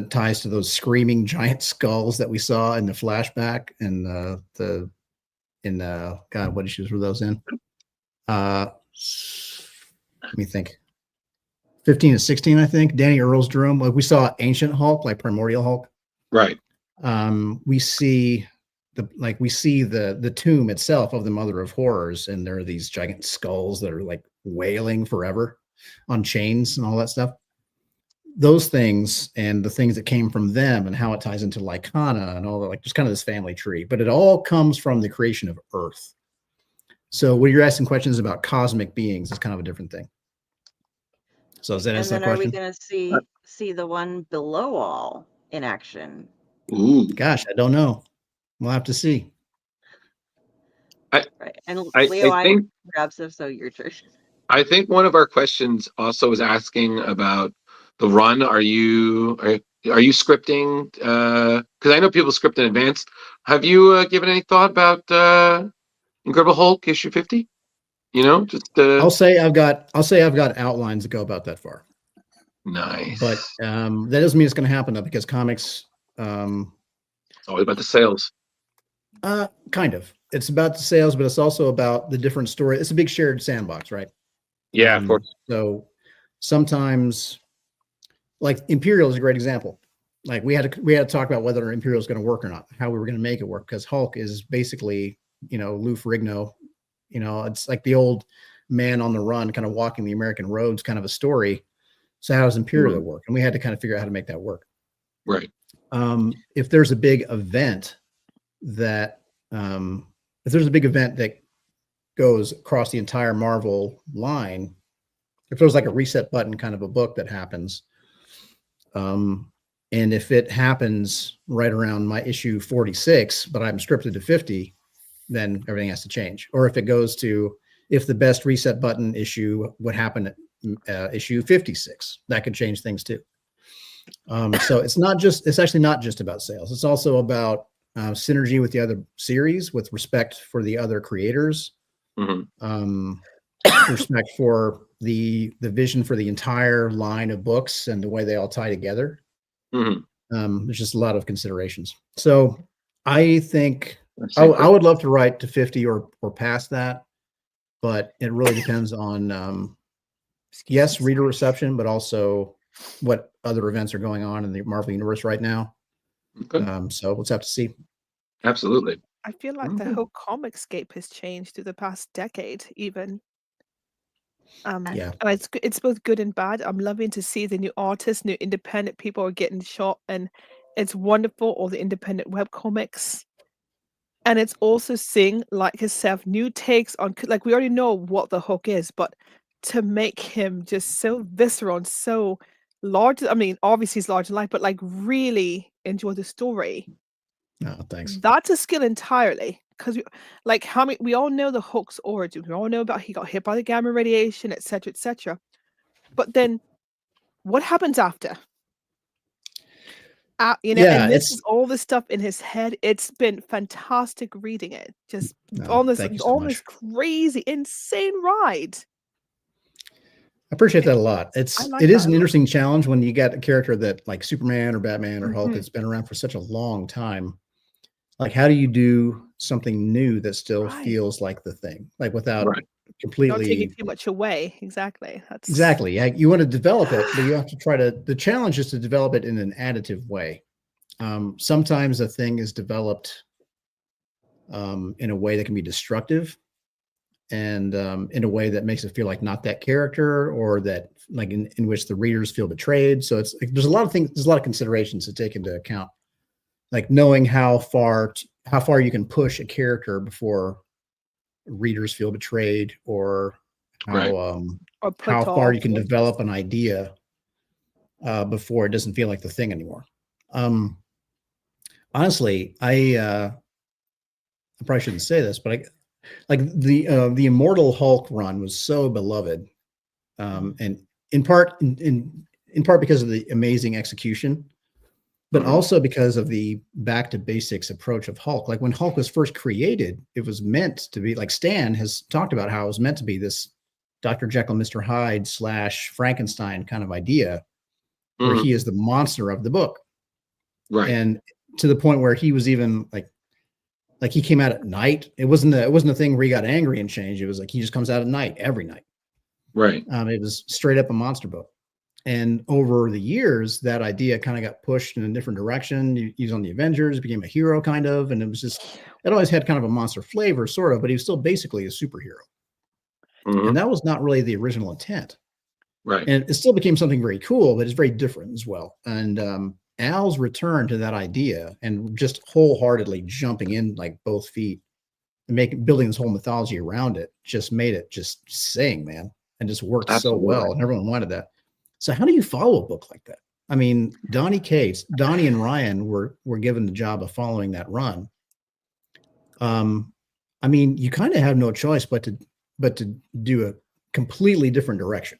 ties to those screaming giant skulls that we saw in the flashback, and God, what issues were those in? Let me think. 15 and 16, I think. Danny Earls drew them. Like, we saw Ancient Hulk, like Primordial Hulk. Right. We see the tomb itself of the Mother of Horrors, and there are these giant skulls that are like wailing forever on chains and all that stuff. Those things and the things that came from them, and how it ties into Lycana and all that, like, just kind of this family tree, but it all comes from the creation of Earth. So when you're asking questions about cosmic beings, it's kind of a different thing. So does that answer that And then, are we question? going to see the one below all in action? Ooh. Gosh, I don't know. We'll have to see. Right. And I Leo, I think grab stuff, so your turn. I think one of our questions also was asking about the run. Are you scripting? Because I know people script in advance. Have you given any thought about Incredible Hulk issue 50? You know, just I'll say I've got outlines that go about that far. nice. But that doesn't mean it's going to happen, though, because comics, It's always about the sales. kind of. It's about the sales, but it's also about the different story. It's a big shared sandbox, right? Yeah, of course. So sometimes, like, Imperial is a great example. Like, we had to talk about whether Imperial is going to work or not, how we were going to make it work, because Hulk is basically, Lou Ferrigno. It's like the old man on the run, kind of walking the American roads, kind of a story. So how does Imperial work? And we had to kind of figure out how to make that work. Right. If there's a big event that goes across the entire Marvel line, if there's like a reset button kind of a book that happens, and if it happens right around my issue 46, but I'm scripted to 50, then everything has to change. Or if the best reset button issue would happen at issue 56, that could change things too. So it's actually not just about sales. It's also about synergy with the other series, with respect for the other creators, respect for the vision for the entire line of books and the way they all tie together. There's just a lot of considerations. So I think I would love to write to 50 or past that. but it really depends on yes, reader reception, but also what other events are going on in the Marvel universe right now. Okay. So we'll just have to see. Absolutely. I feel like the whole comic scape has changed through the past decade, even. Yeah. And it's both good and bad. I'm loving to see the new artists, new independent people are getting shot, and it's wonderful. All the independent web comics, and it's also seeing, like yourself, new takes on like we already know what the Hulk is, but to make him just so visceral and so large. I mean, obviously he's large in life, but like really enjoy the story. No, thanks. That's a skill entirely. Because like how many we all know the Hulk's origin. We all know about he got hit by the gamma radiation, etc., etc. But then what happens after? Yeah, and this it's is all the stuff in his head. It's been fantastic reading it. Just no, thank you so on much. this crazy, insane ride. I appreciate that a lot. I It like is that a an lot. interesting challenge when you get a character that like Superman or Batman or Hulk Mhm. that's been around for such a long time. Like, how do you do something new that still Right. feels like the thing, like without Right. Not completely taking too much away. Exactly. That's exactly. Yeah, you want to develop it, but you have to try to. The challenge is to develop it in an additive way. Sometimes a thing is developed in a way that can be destructive, and in a way that makes it feel like not that character, or that like in which the readers feel betrayed. So it's like there's a lot of things, there's a lot of considerations to take into account, like knowing how far you can push a character before readers feel betrayed, or how Right. or put how far off. you can develop an idea before it doesn't feel like the thing anymore. Honestly, I probably shouldn't say this, but like the Immortal Hulk run was so beloved, and in part because of the amazing execution, but also because of the back to basics approach of Hulk. Like when Hulk was first created, it was meant to be like Stan has talked about how it was meant to be this Dr. Jekyll, Mr. Hyde / Frankenstein kind of idea, where he is the monster of the book. Right. And to the point where he was even like he came out at night. It wasn't a thing where he got angry and changed. It was like he just comes out at night every night. Right. It was straight up a monster book. And over the years, that idea kind of got pushed in a different direction. He was on the Avengers, became a hero kind of, and it was just, it always had kind of a monster flavor, sort of, but he was still basically a superhero. And that was not really the original intent. Right. And it still became something very cool, but it's very different as well. And Al's return to that idea and just wholeheartedly jumping in like both feet and building this whole mythology around it just made it just sing, man, and just worked so well, and everyone wanted that. So how do you follow a book like that? I mean, Donnie and Ryan were given the job of following that run. I mean, you kind of have no choice but to do a completely different direction.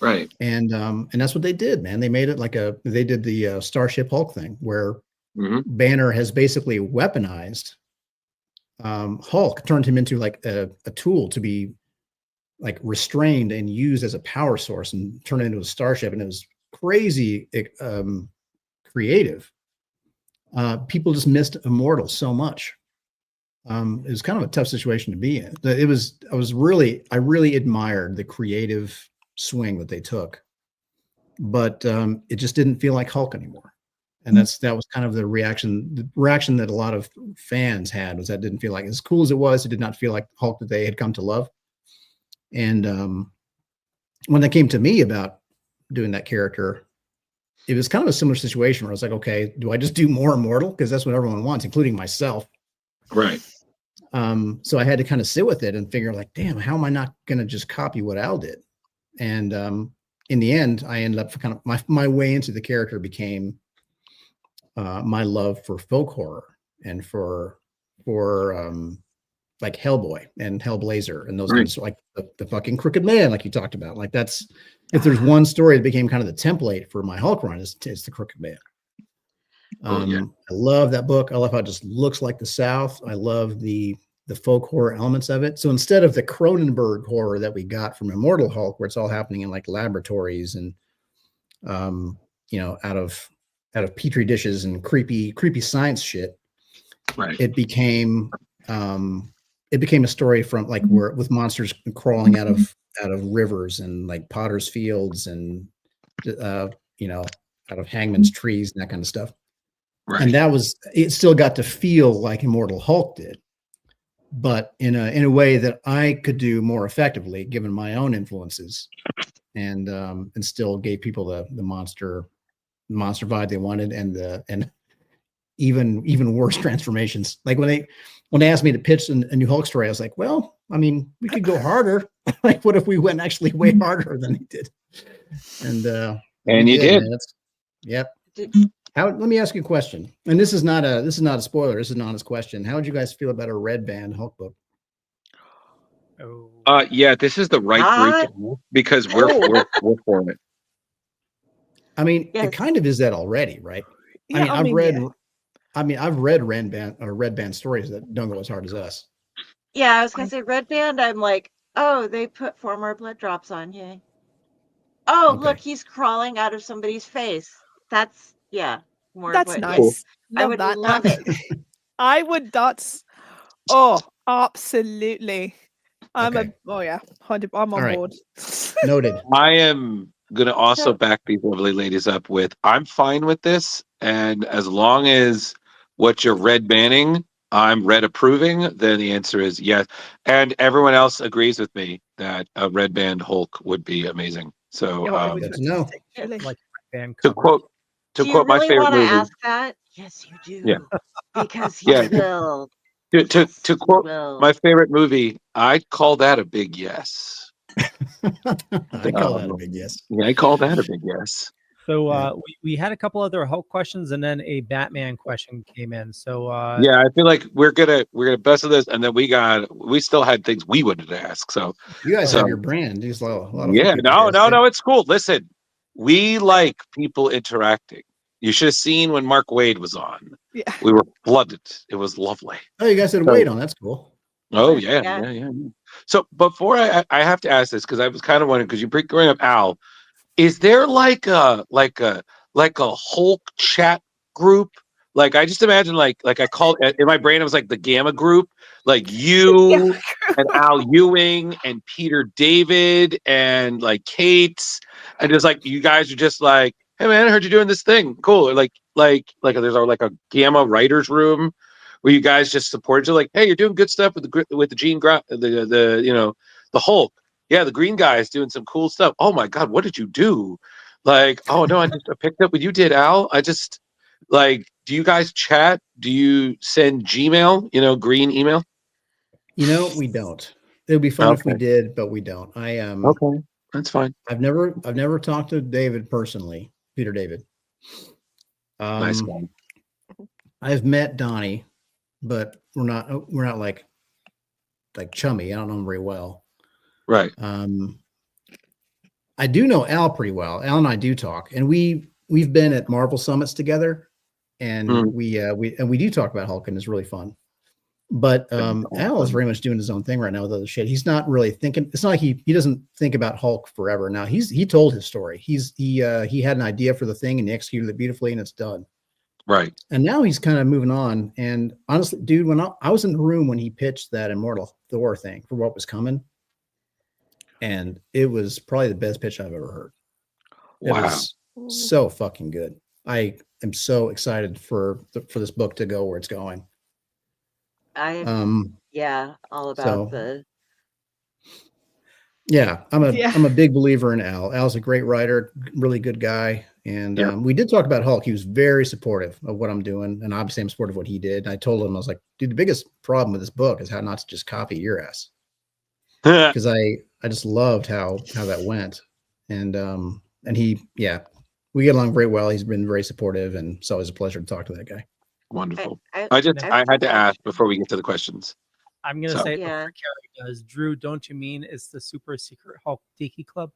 Right. And that's what they did, man. They made it like they did the Starship Hulk thing, where Banner has basically weaponized Hulk, turned him into like a tool to be like restrained and used as a power source, and turned it into a starship. And it was crazy creative. People just missed Immortal so much. It was kind of a tough situation to be in. I really admired the creative swing that they took, but it just didn't feel like Hulk anymore. And that was kind of the reaction that a lot of fans had, was that didn't feel like, as cool as it was, it did not feel like Hulk that they had come to love. And when they came to me about doing that character, it was kind of a similar situation where I was like, okay, do I just do more Immortal? Because that's what everyone wants, including myself. Right. So I had to kind of sit with it and figure like, damn, how am I not going to just copy what Al did? And in the end, I ended up kind of my way into the character became my love for folk horror and for like Hellboy and Hellblazer and those kinds of, like the fucking Crooked Man, like you talked about. Like that's, if there's one story that became kind of the template for my Hulk run, is the Crooked Man. I love that book. I love how it just looks like the South. I love the folk horror elements of it. So instead of the Cronenberg horror that we got from Immortal Hulk, where it's all happening in like laboratories and out of petri dishes and creepy science shit, right, it became it became a story from like where with monsters crawling out of rivers and like potter's fields and out of hangman's trees and that kind of stuff. Right. And that was, it still got to feel like Immortal Hulk did, but in a way that I could do more effectively given my own influences, and still gave people the monster vibe they wanted, and even worse transformations. Like when they asked me to pitch a new Hulk story, I was like, well, I mean, we could go harder. Like, what if we went actually way harder than he did? And you did. Yep. Let me ask you a question. And this is not a spoiler. This is an honest question. How would you guys feel about a red band Hulk book? Yeah, this is the right group because we're for it. I mean, Yes. it kind of is that already, right? Yeah, I've read red band stories that don't go as hard as us. Yeah, I was gonna say red band. I'm like, oh, they put 4 more blood drops on you. Oh, Okay. look, he's crawling out of somebody's face. That's more. That's what, nice. I Love would that. love it. I would. That's. Oh, absolutely. I'm Okay. I'm on All right. board. Noted. I am gonna also So- back these lovely ladies up with I'm fine with this, and as long as what you're red banning, I'm red approving, then the answer is yes. And everyone else agrees with me that a red band Hulk would be amazing. So Good to know. Really. Like band to cover. quote Do you my really favorite want to movie. ask that? Yes, you do. Yeah. Because he Yeah. will. To Yes, he quote will. my favorite movie, I'd call that a big yes. I call that a big yes. Yeah, I call that a big yes. So we had a couple other Hulk questions, and then a Batman question came in. So Yeah, I feel like we're gonna best of this, and then we still had things we wanted to ask. So You guys So- have your brand. There's a lot of yeah, people no, guys. it's cool. Listen, we like people interacting. You should have seen when Mark Wade was on. Yeah. We were flooded. It was lovely. Oh, you guys had So- wait on. That's cool. Oh Yeah. yeah. So before I have to ask this because I was kind of wondering because you bring up Al, is there like a Hulk chat group? Like I just imagine like I call in my brain it was like the Gamma group, like you and Al Ewing and Peter David and like Kate's, and just like you guys are just like, hey man, I heard you're doing this thing, cool. Or like there's like a Gamma writers room where you guys just support each other, like, hey, you're doing good stuff with the Gene the Hulk. Yeah, the green guy is doing some cool stuff. Oh my God, what did you do? Like, oh no, I picked up what you did, Al. I just like, do you guys chat? Do you send Gmail? Green email? We don't. It would be fun if we Okay. did, but we don't. Okay, that's fine. I've never talked to David personally, Peter David. Nice guy. I've met Donnie, but we're not like chummy. I don't know him very well. Right. I do know Al pretty well. Al and I do talk, and we've been at Marvel summits together, and we do talk about Hulk, and it's really fun. But Al is very much doing his own thing right now with other shit. He's not really thinking. It's not like he doesn't think about Hulk forever. Now he told his story. He had an idea for the thing and he executed it beautifully, and it's done. Right. And now he's kind of moving on. And honestly, dude, when I was in the room when he pitched that Immortal Thor thing for what was coming, and it was probably the best pitch I've ever heard. It Wow. was so fucking good. I am so excited for this book to go where it's going. All about the. Yeah, I'm a big believer in Al. Al's a great writer, really good guy. And we did talk about Hulk. He was very supportive of what I'm doing. And obviously I'm supportive of what he did. And I told him, I was like, dude, the biggest problem with this book is how not to just copy your ass. Because I just loved how that went. And he, we get along very well. He's been very supportive, and it's always a pleasure to talk to that guy. Wonderful. I I had to ask before we get to the questions. I'm gonna So- say it Yeah. before Carrie does. Drew, don't you mean it's the super secret Hulk Tiki Club?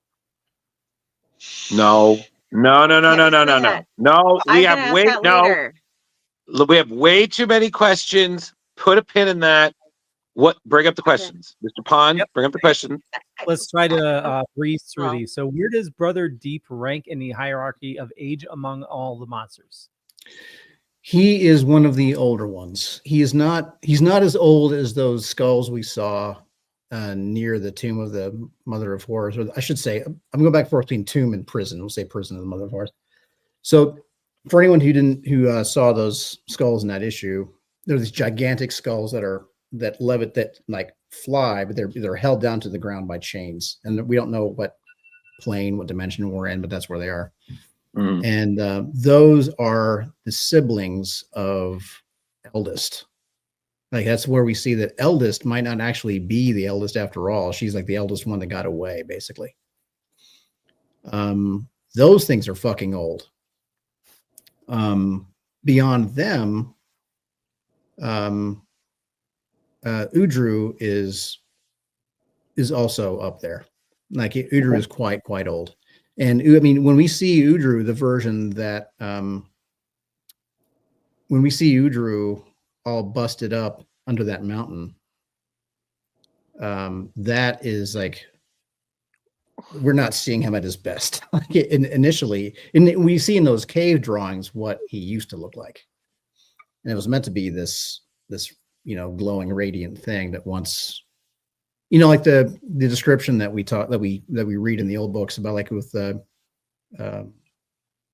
No. No. Can't say that. No, I'm we gonna have ask way that later. we have way too many questions. Put a pin in that. Bring up the questions. Mr. Pond, Yep. bring up the question. Let's try to breeze through Well. these. So, where does Brother Deep rank in the hierarchy of age among all the monsters? He is one of the older ones. He's not as old as those skulls we saw near the tomb of the Mother of Horrors, or I should say, I'm going back and forth between tomb and prison. We'll say prison of the Mother of Horrors. So for anyone who saw those skulls in that issue, there are these gigantic skulls that like fly, but they're held down to the ground by chains, and we don't know what plane, what dimension we're in, but that's where they are. And those are the siblings of Eldest. Like that's where we see that Eldest might not actually be the eldest after all. She's like the eldest one that got away, basically. Those things are fucking old. Beyond them, Udru is also up there. Like Udru is quite old. And I mean, when we see Udru, the version that when we see Udru all busted up under that mountain, that is like, we're not seeing him at his best. Like initially, and we see in those cave drawings what he used to look like, and it was meant to be this glowing, radiant thing that once. Like the description that we read in the old books about, like with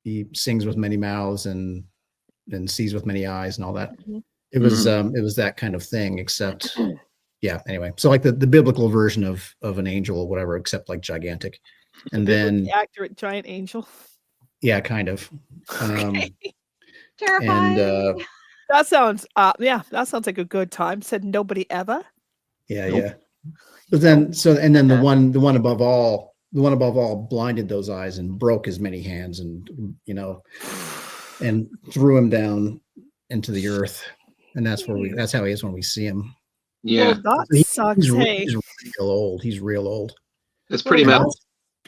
he sings with many mouths and sees with many eyes and all that. It was that kind of thing, except anyway. So like the biblical version of an angel or whatever, except like gigantic. And then accurate giant angel. Yeah, kind of. Terrifying. And that sounds that sounds like a good time. Said nobody ever. Yeah. But then, the one above all blinded those eyes and broke his many hands, and and threw him down into the earth, and that's how he is when we see him. Yeah, well, that sucks. He's real old. He's real old. That's pretty metal.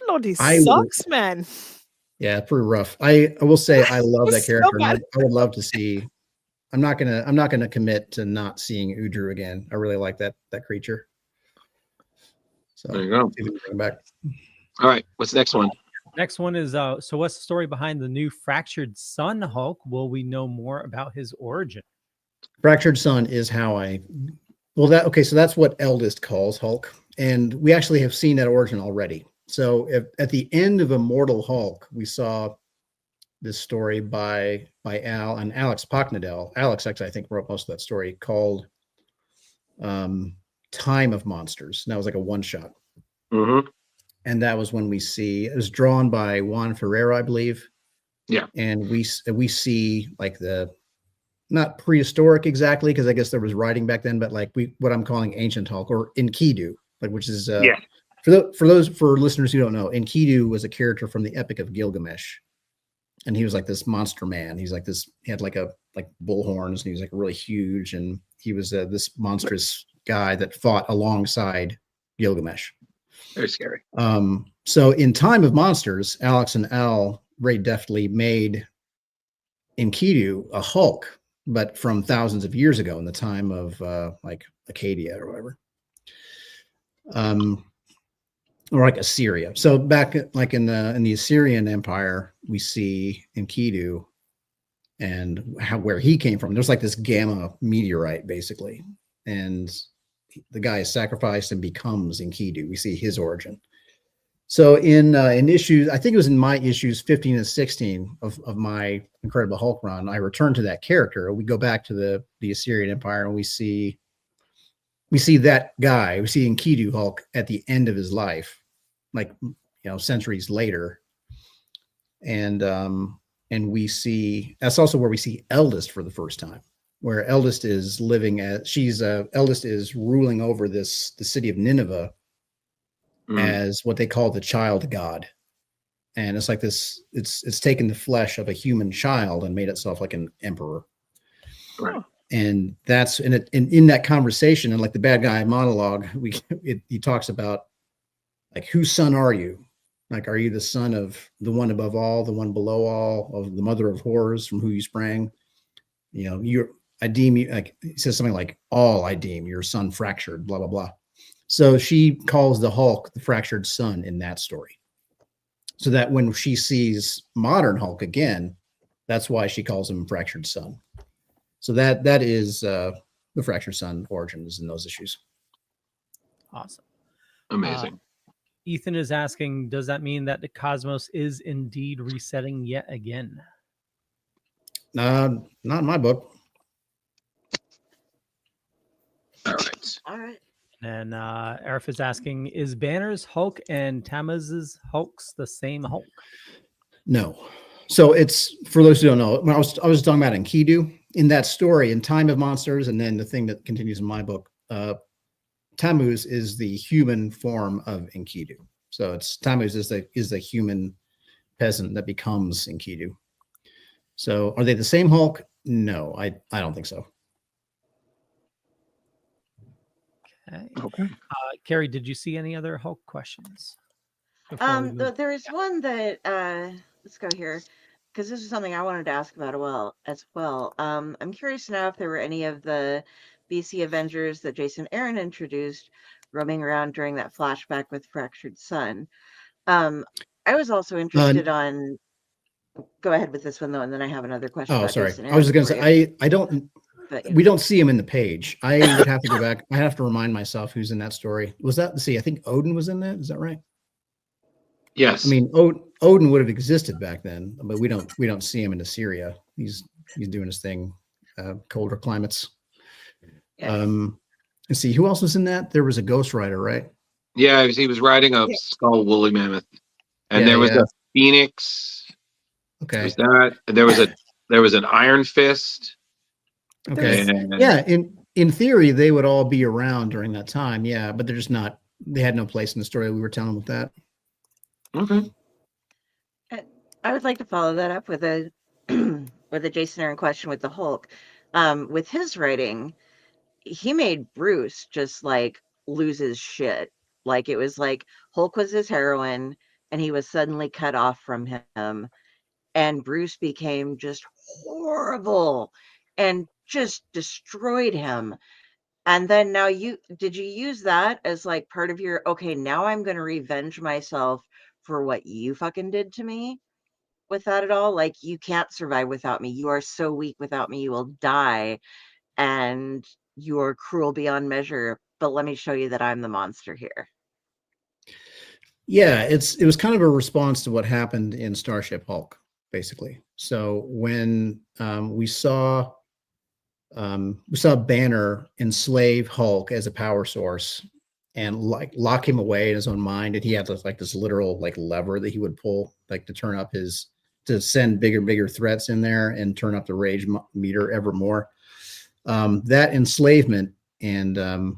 Bloody sucks, man. Yeah, pretty rough. I will say I love that character. And I would love to see. I'm not gonna commit to not seeing Udru again. I really like that creature. So there you go. Bring back. All right, what's the next one? Next one is so what's the story behind the new Fractured Sun Hulk? Will we know more about his origin? Fractured Sun is how so that's what Eldest calls Hulk, and we actually have seen that origin already. So at the end of Immortal Hulk, we saw this story by Al and Alex Pocknadell. Alex actually, I think, wrote most of that story, called Time of Monsters. And that was like a one-shot. And that was when it was drawn by Juan Ferreira, I believe. Yeah. And we see like not prehistoric exactly, because I guess there was writing back then, but like what I'm calling Ancient Hulk, or Enkidu, like, which is for listeners who don't know, Enkidu was a character from the Epic of Gilgamesh. And he was like this monster man. He's like this, he had like bull horns, and he was like really huge. And he was this monstrous guy that fought alongside Gilgamesh. Very scary. So in Time of Monsters, Alex and Al very deftly made Enkidu a Hulk, but from thousands of years ago, in the time of like Acadia or whatever. Or like Assyria. So back like in the Assyrian Empire, we see Enkidu and where he came from. There's like this gamma meteorite, basically, and the guy is sacrificed and becomes Enkidu. We see his origin. So in issues, I think it was in my issues 15 and 16 of my Incredible Hulk run, I returned to that character. We go back to the Assyrian Empire, and we see that guy. We see Enkidu Hulk at the end of his life, like centuries later, and we see, that's also where we see Eldest for the first time, where Eldest is living Eldest is ruling over the city of Nineveh as what they call the child god, and it's like this. It's taken the flesh of a human child and made itself like an emperor, right? And that's in that conversation, and like the bad guy monologue, he talks about, like, whose son are you? Like, are you the son of the one above all, the one below all, of the mother of horrors from who you sprang? I deem you, like, he says something like, all I deem your son fractured, blah, blah, blah. So she calls the Hulk the fractured son in that story. So that when she sees modern Hulk again, that's why she calls him fractured son. So that is the Fractured Sun origins in those issues. Awesome. Amazing. Ethan is asking, does that mean that the cosmos is indeed resetting yet again? Not in my book. All right. All right. And Arif is asking, is Banner's Hulk and Tammuz's Hulks the same Hulk? No. So it's, for those who don't know, when I was talking about Enkidu in that story in Time of Monsters, and then the thing that continues in my book, Tammuz is the human form of Enkidu. So it's Tammuz is the human peasant that becomes Enkidu. So are they the same Hulk? No, I don't think so. Okay. Carrie, did you see any other Hulk questions? before we move? There is one that let's go here, because this is something I wanted to ask about as well. I'm curious to know if there were any of the BC Avengers that Jason Aaron introduced roaming around during that flashback with Fractured Sun. I was also interested on. Go ahead with this one though, and then I have another question. Oh, about sorry. Jason I was just Aaron going to for you. say, I don't, But, yeah. we don't see him in the page. I would have to go back. I have to remind myself who's in that story. Was that, let's see, I think Odin was in that. Is that right? Yes. I mean, Odin would have existed back then, but we don't see him in Assyria. He's doing his thing, colder climates. Yeah. Let's see, who else was in that? There was a Ghost Rider, right? Yeah, he was riding a skull woolly mammoth, and Yeah, there was yeah. a phoenix. Okay. Was that? There was an Iron Fist. Okay. And Yeah. In theory, they would all be around during that time. Yeah, but they're just not. They had no place in the story we were telling with that. Okay. I would like to follow that up with a with a Jason Aaron question with the Hulk. With his writing, he made Bruce just like lose his shit. Like it was like Hulk was his heroine, and he was suddenly cut off from him, and Bruce became just horrible and just destroyed him. And then now did you use that as like part of your, okay, now I'm going to revenge myself for what you fucking did to me with that at all? Like, you can't survive without me. You are so weak without me. You will die. And you are cruel beyond measure. But let me show you that I'm the monster here. Yeah, it was kind of a response to what happened in Starship Hulk, basically. So when we saw Banner enslave Hulk as a power source and like lock him away in his own mind, and he had this literal like lever that he would pull like to turn up to send bigger and bigger threats in there and turn up the rage meter ever more. That enslavement and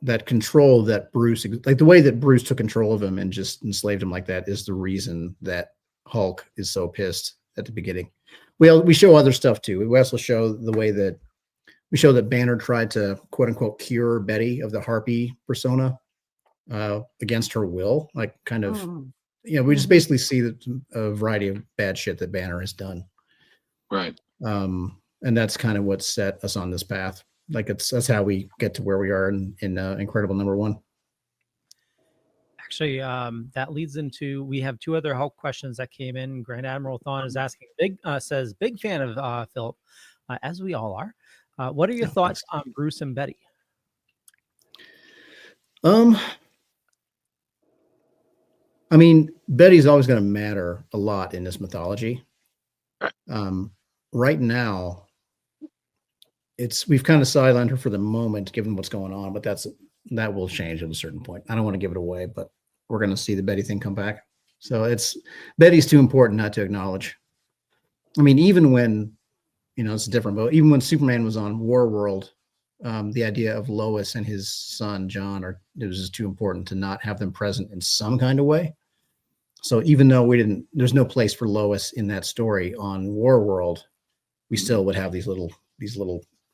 that control that Bruce, like the way that Bruce took control of him and just enslaved him like that, is the reason that Hulk is so pissed at the beginning. We show other stuff too. We also show the way that Banner tried to quote unquote cure Betty of the Harpy persona against her will, like kind of, we just basically see a variety of bad shit that Banner has done. Right. And that's kind of what set us on this path. Like that's how we get to where we are in Incredible #1. Actually, that leads into, we have two other Hulk questions that came in. Grand Admiral Thawne is asking, says, big fan of Philip, as we all are. What are your thoughts on Bruce and Betty? I mean, Betty's always going to matter a lot in this mythology. Right now, we've kind of sidelined her for the moment, given what's going on, but that will change at a certain point. I don't want to give it away, but we're going to see the Betty thing come back. So Betty's too important not to acknowledge. I mean, even when, it's different, but even when Superman was on Warworld, the idea of Lois and his son, John, it was just too important to not have them present in some kind of way. So even though there's no place for Lois in that story on Warworld, we still would have these little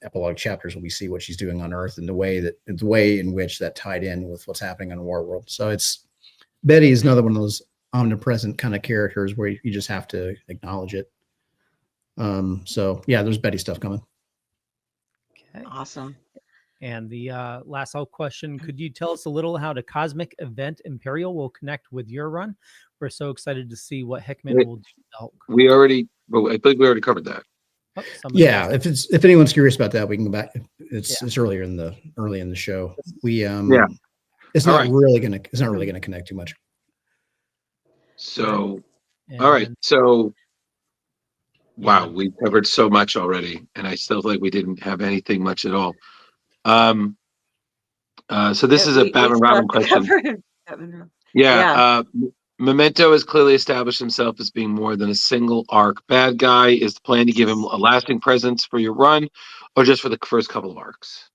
epilogue chapters where we see what she's doing on Earth and the way in which that tied in with what's happening on Warworld. So Betty is another one of those omnipresent kind of characters where you just have to acknowledge it. So yeah, there's Betty stuff coming. Okay. Awesome. And the last Hulk question, could you tell us a little how the Cosmic Event Imperial will connect with your run? We're so excited to see what Hickman will do to Hulk. I think we already covered that. Oh, somebody Yeah, else. if anyone's curious about that, we can go back. It's early in the show. We it's All not right. really gonna connect too much. So, And all right. So, wow, Yeah. we covered so much already, and I still think we didn't have anything much at all. So this is a We Batman still Robin have to question. cover Batman. Yeah. Memento has clearly established himself as being more than a single arc bad guy. Is the plan to give him a lasting presence for your run, or just for the first couple of arcs?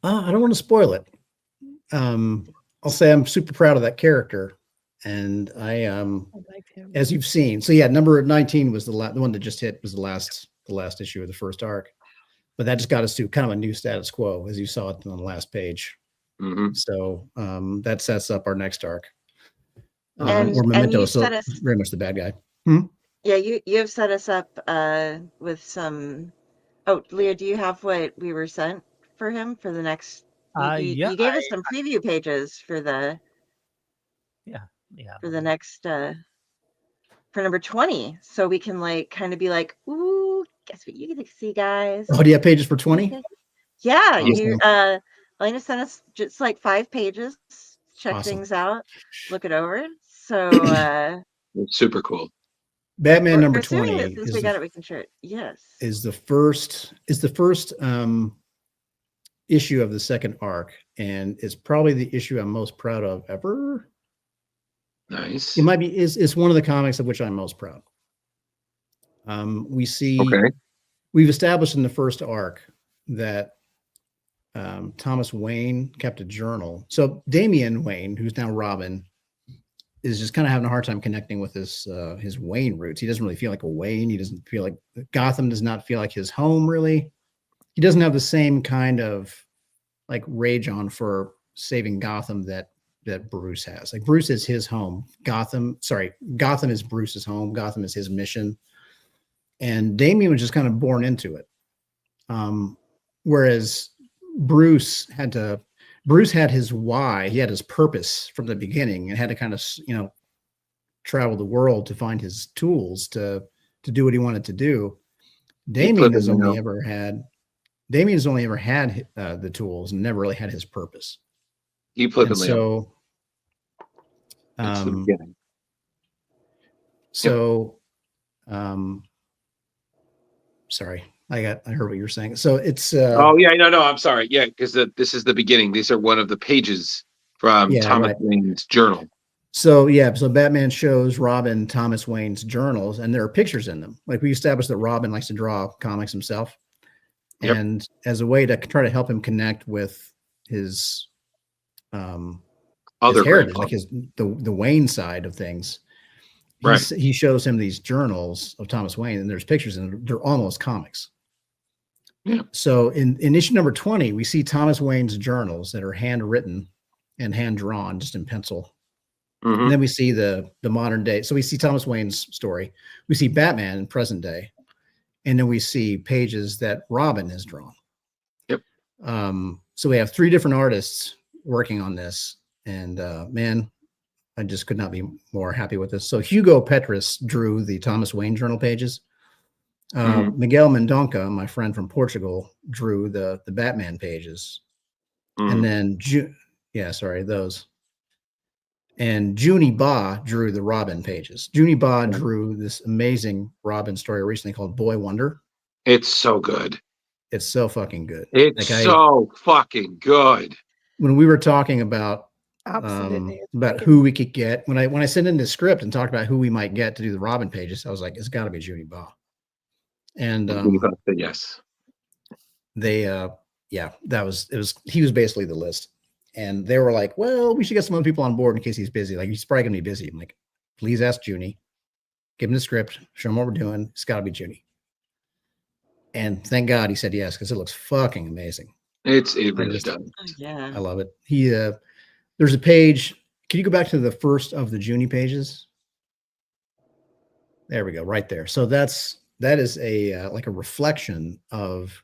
I don't want to spoil it. I'll say I'm super proud of that character, and I like him. as you've seen. So yeah, number 19 was the one that just hit was the last issue of the first arc, but that just got us to kind of a new status quo, as you saw it on the last page. Mm-hmm. So that sets up our next arc. And where Memento you is so set us very much the bad guy. Yeah, you have set us up with some. Oh, Leah, do you have what we were sent for him for the next? You gave us some preview pages for the next for number 20, so we can like kind of be like, ooh, guess what you get to see, guys. Oh, do you have pages for 20? Yeah, Awesome. you Elena sent us just like 5 pages. Check Awesome. things out, look it over. So It's super cool. Batman number we're assuming 20 that since we got it, we can share it. Yes. Is the first issue of the second arc, and it's probably the issue I'm most proud of ever. Nice. It might be is one of the comics of which I'm most proud. We see we've established in the first arc that Thomas Wayne kept a journal. So Damian Wayne, who's now Robin, is just kind of having a hard time connecting with his Wayne roots. He doesn't really feel like a Wayne. He doesn't feel like Gotham does not feel like his home, really. He doesn't have the same kind of like rage on for saving Gotham that Bruce has. Like Bruce is his home. Gotham is Bruce's home. Gotham is his mission. And Damian was just kind of born into it. Whereas Bruce had his why, he had his purpose from the beginning and had to kind of, travel the world to find his tools to do what he wanted to do. Damian has only ever had the tools and never really had his purpose. You flip it, so, it's the beginning. So, sorry, I heard what you were saying. So it's. Oh yeah, no, I'm sorry. Yeah, because this is the beginning. These are one of the pages from Thomas Wayne's journal. So Batman shows Robin Thomas Wayne's journals, and there are pictures in them. Like we established that Robin likes to draw comics himself, and as a way to try to help him connect with his other heritage, like the Wayne side of things. He shows him these journals of Thomas Wayne, and there's pictures, and they're almost comics. Yeah. So in issue number 20, we see Thomas Wayne's journals that are handwritten and hand drawn, just in pencil. Mm-hmm. And then we see the modern day. So we see Thomas Wayne's story. We see Batman in present day, and then we see pages that Robin has drawn. Yep. So we have 3 different artists working on this, and man, I just could not be more happy with this. So Hugo Petrus drew the Thomas Wayne journal pages. Miguel Mendonca, my friend from Portugal, drew the Batman pages. And then those. And Junie Ba drew the Robin pages. Junie Ba drew this amazing Robin story recently called Boy Wonder. It's so good. It's so fucking good. It's so fucking good. When we were talking about Absolutely. about who we could get, when I sent in the script and talked about who we might get to do the Robin pages, I was like, it's got to be Junie Ba. And yes, they he was basically the list. And they were like, well, we should get some other people on board in case he's busy. Like, he's probably gonna be busy. I'm like, please ask Junie, give him the script, show him what we're doing. It's got to be Junie. And thank God he said yes, because it looks fucking amazing. It really does. Yeah, I love it. There's a page. Can you go back to the first of the Junie pages? There we go, right there. So that is a like a reflection of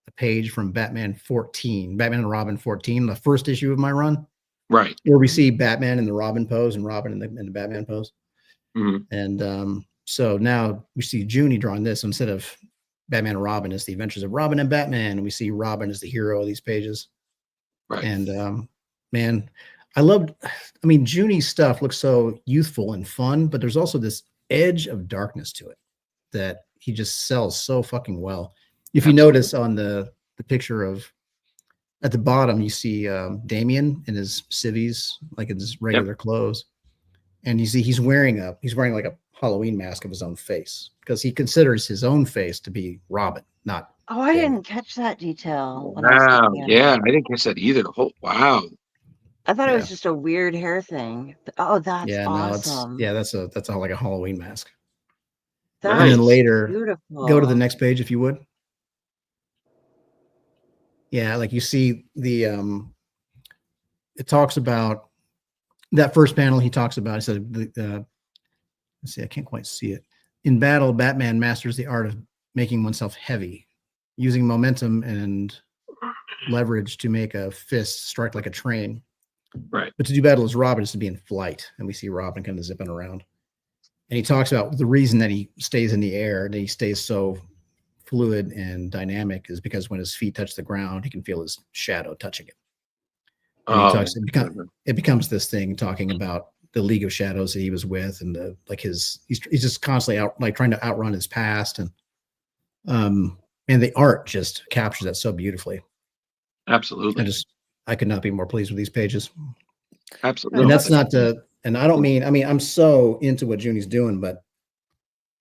a page from Batman and Robin 14, the first issue of my run. Right. Where we see Batman in the Robin pose and Robin in the Batman pose. Mm-hmm. And so now we see Junie drawing this instead of Batman and Robin is the Adventures of Robin and Batman, and we see Robin as the hero of these pages. Right. And man, I mean, Junie's stuff looks so youthful and fun, but there's also this edge of darkness to it that he just sells so fucking well. If you notice on the picture of at the bottom, you see Damien in his civvies, like in his regular clothes, and you see he's wearing like a Halloween mask of his own face because he considers his own face to be Robin, not. Oh, I didn't catch that detail. Wow. Yeah, I didn't catch that either. Oh, wow. I thought it was just a weird hair thing. But, that's awesome. That's all like a Halloween mask. That's and then later, beautiful. Go to the next page if you would. Yeah, like you see the it talks about that first panel. He talks about. He said, let's see, I can't quite see it. In battle, Batman masters the art of making oneself heavy, using momentum and leverage to make a fist strike like a train. Right. But to do battle as Robin is to be in flight, and we see Robin kind of zipping around. And he talks about the reason that he stays in the air, that he stays so fluid and dynamic, is because when his feet touch the ground, he can feel his shadow touching it. And it becomes this thing talking about the League of Shadows that he was with, and he's just constantly trying to outrun his past, and the art just captures that so beautifully. Absolutely. I could not be more pleased with these pages. Absolutely. And that's not and I don't mean, I'm so into what Junie's doing, but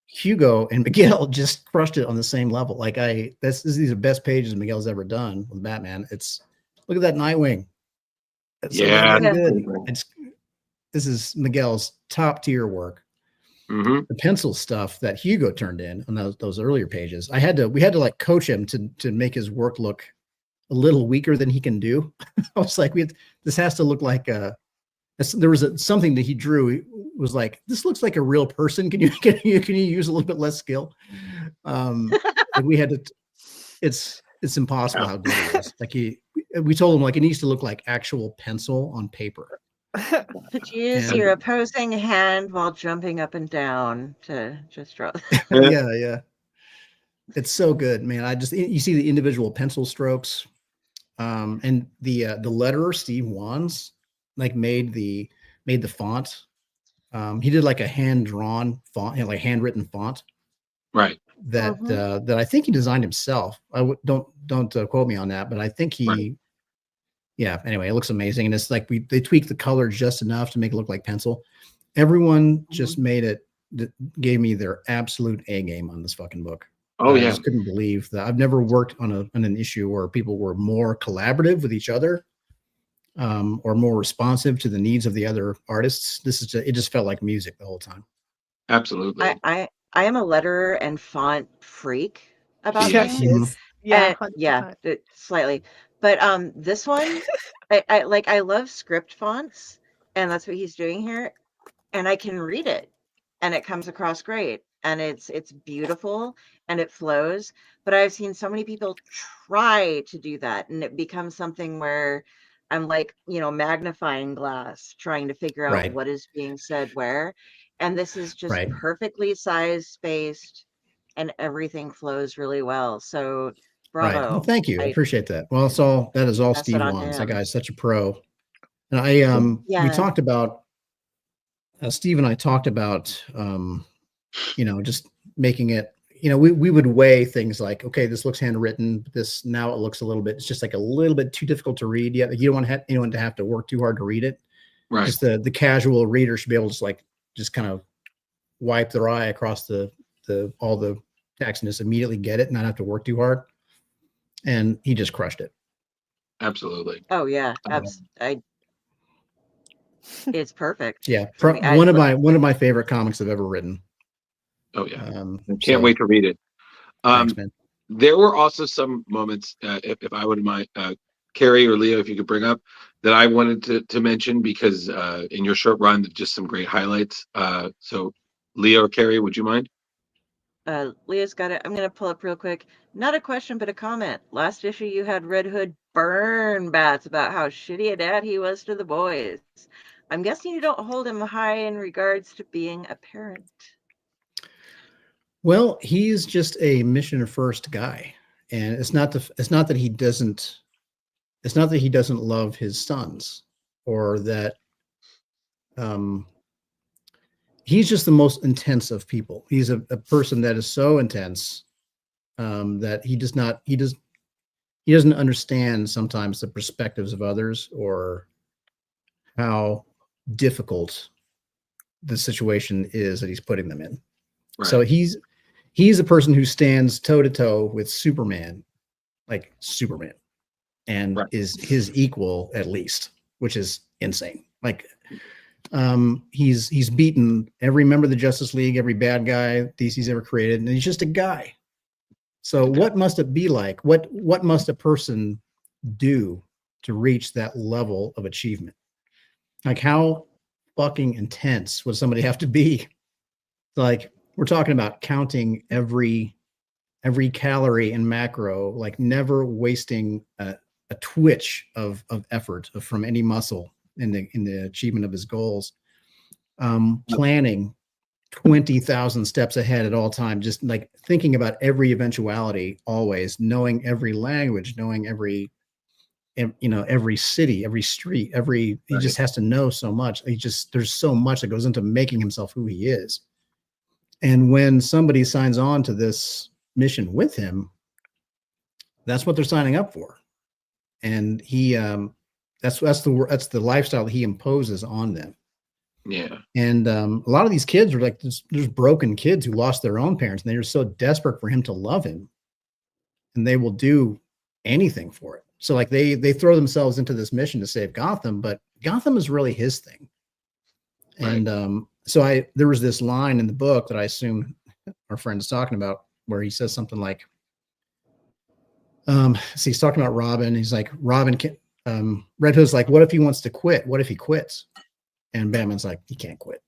Hugo and Miguel just crushed it on the same level. These are the best pages Miguel's ever done with Batman. Look at that Nightwing. That's good. This is Miguel's top tier work. Mm-hmm. The pencil stuff that Hugo turned in on those earlier pages, we had to like coach him to make his work look a little weaker than he can do. I was like, this has to look like there was something that he drew. It was like, this looks like a real person. Can you use a little bit less skill? And we had to. It's impossible how good it is. Like we told him like it needs to look like actual pencil on paper. Could you use your opposing hand while jumping up and down to just draw? Yeah. It's so good, man. You see the individual pencil strokes, and the letterer Steve Wands made the font. He did like a hand-drawn font, like handwritten font, right? That I think he designed himself. Don't quote me on that, but I think he. Right. Yeah. Anyway, it looks amazing, and it's like they tweaked the color just enough to make it look like pencil. Everyone just gave me their absolute A game on this fucking book. Oh, yeah. I just couldn't believe that. I've never worked on an issue where people were more collaborative with each other, or more responsive to the needs of the other artists. It just felt like music the whole time. Absolutely. I am a letterer and font freak about things. Yeah, slightly. But this one, I love script fonts, and that's what he's doing here. And I can read it, and it comes across great, and it's beautiful, and it flows. But I've seen so many people try to do that, and it becomes something where I'm like, magnifying glass, trying to figure out what is being said where. And this is just perfectly sized, spaced, and everything flows really well. So bravo. Right. Well, thank you. I appreciate that. Well, that is all Steve Wands. That guy's such a pro. And we talked about, Steve and I talked about, just making it, we would weigh things like, okay, this looks handwritten. Now it looks it's just like a little bit too difficult to read. Yeah. You don't want anyone to have to work too hard to read it. Right. Just the casual reader should be able to just kind of wipe their eye across all the text and just immediately get it and not have to work too hard. And he just crushed it. Absolutely. Oh yeah. It's perfect. Yeah. One of my favorite comics I've ever written. Oh yeah. Can't wait to read it. Thanks, man. There were also some moments, if I wouldn't mind, Carrie or Leo, if you could bring up, that I wanted to mention, because in your short run, just some great highlights. So Leo or Carrie, would you mind? Leah's got it. I'm going to pull up real quick. Not a question, but a comment. Last issue, you had Red Hood burn Bats about how shitty a dad he was to the boys. I'm guessing you don't hold him high in regards to being a parent. Well, he's just a mission first guy, and it's not that he doesn't love his sons, or that he's just the most intense of people. He's a person that is so intense that he doesn't understand sometimes the perspectives of others, or how difficult the situation is that he's putting them in. Right. So he's a person who stands toe to toe with Superman, like Superman, and Right. is his equal at least, which is insane. Like, he's beaten every member of the Justice League, every bad guy DC's ever created, and he's just a guy. So what must it be like? What must a person do to reach that level of achievement? Like, how fucking intense would somebody have to be? Like, we're talking about counting every calorie and macro, like never wasting a twitch of effort from any muscle in the achievement of his goals. Planning 20,000 steps ahead at all time, just like thinking about every eventuality, always knowing every language, knowing every city, every street, he just has to know so much. There's so much that goes into making himself who he is. And when somebody signs on to this mission with him, that's what they're signing up for. And he that's the lifestyle that he imposes on them. Yeah. And a lot of these kids are like, there's broken kids who lost their own parents, and they're so desperate for him to love him, and they will do anything for it. So like they throw themselves into this mission to save Gotham, but Gotham is really his thing. Right. And so there was this line in the book that I assume our friend is talking about, where he says something like, so he's talking about Robin. He's like, Robin can, Red Hood's like, what if he wants to quit? What if he quits? And Batman's like, he can't quit.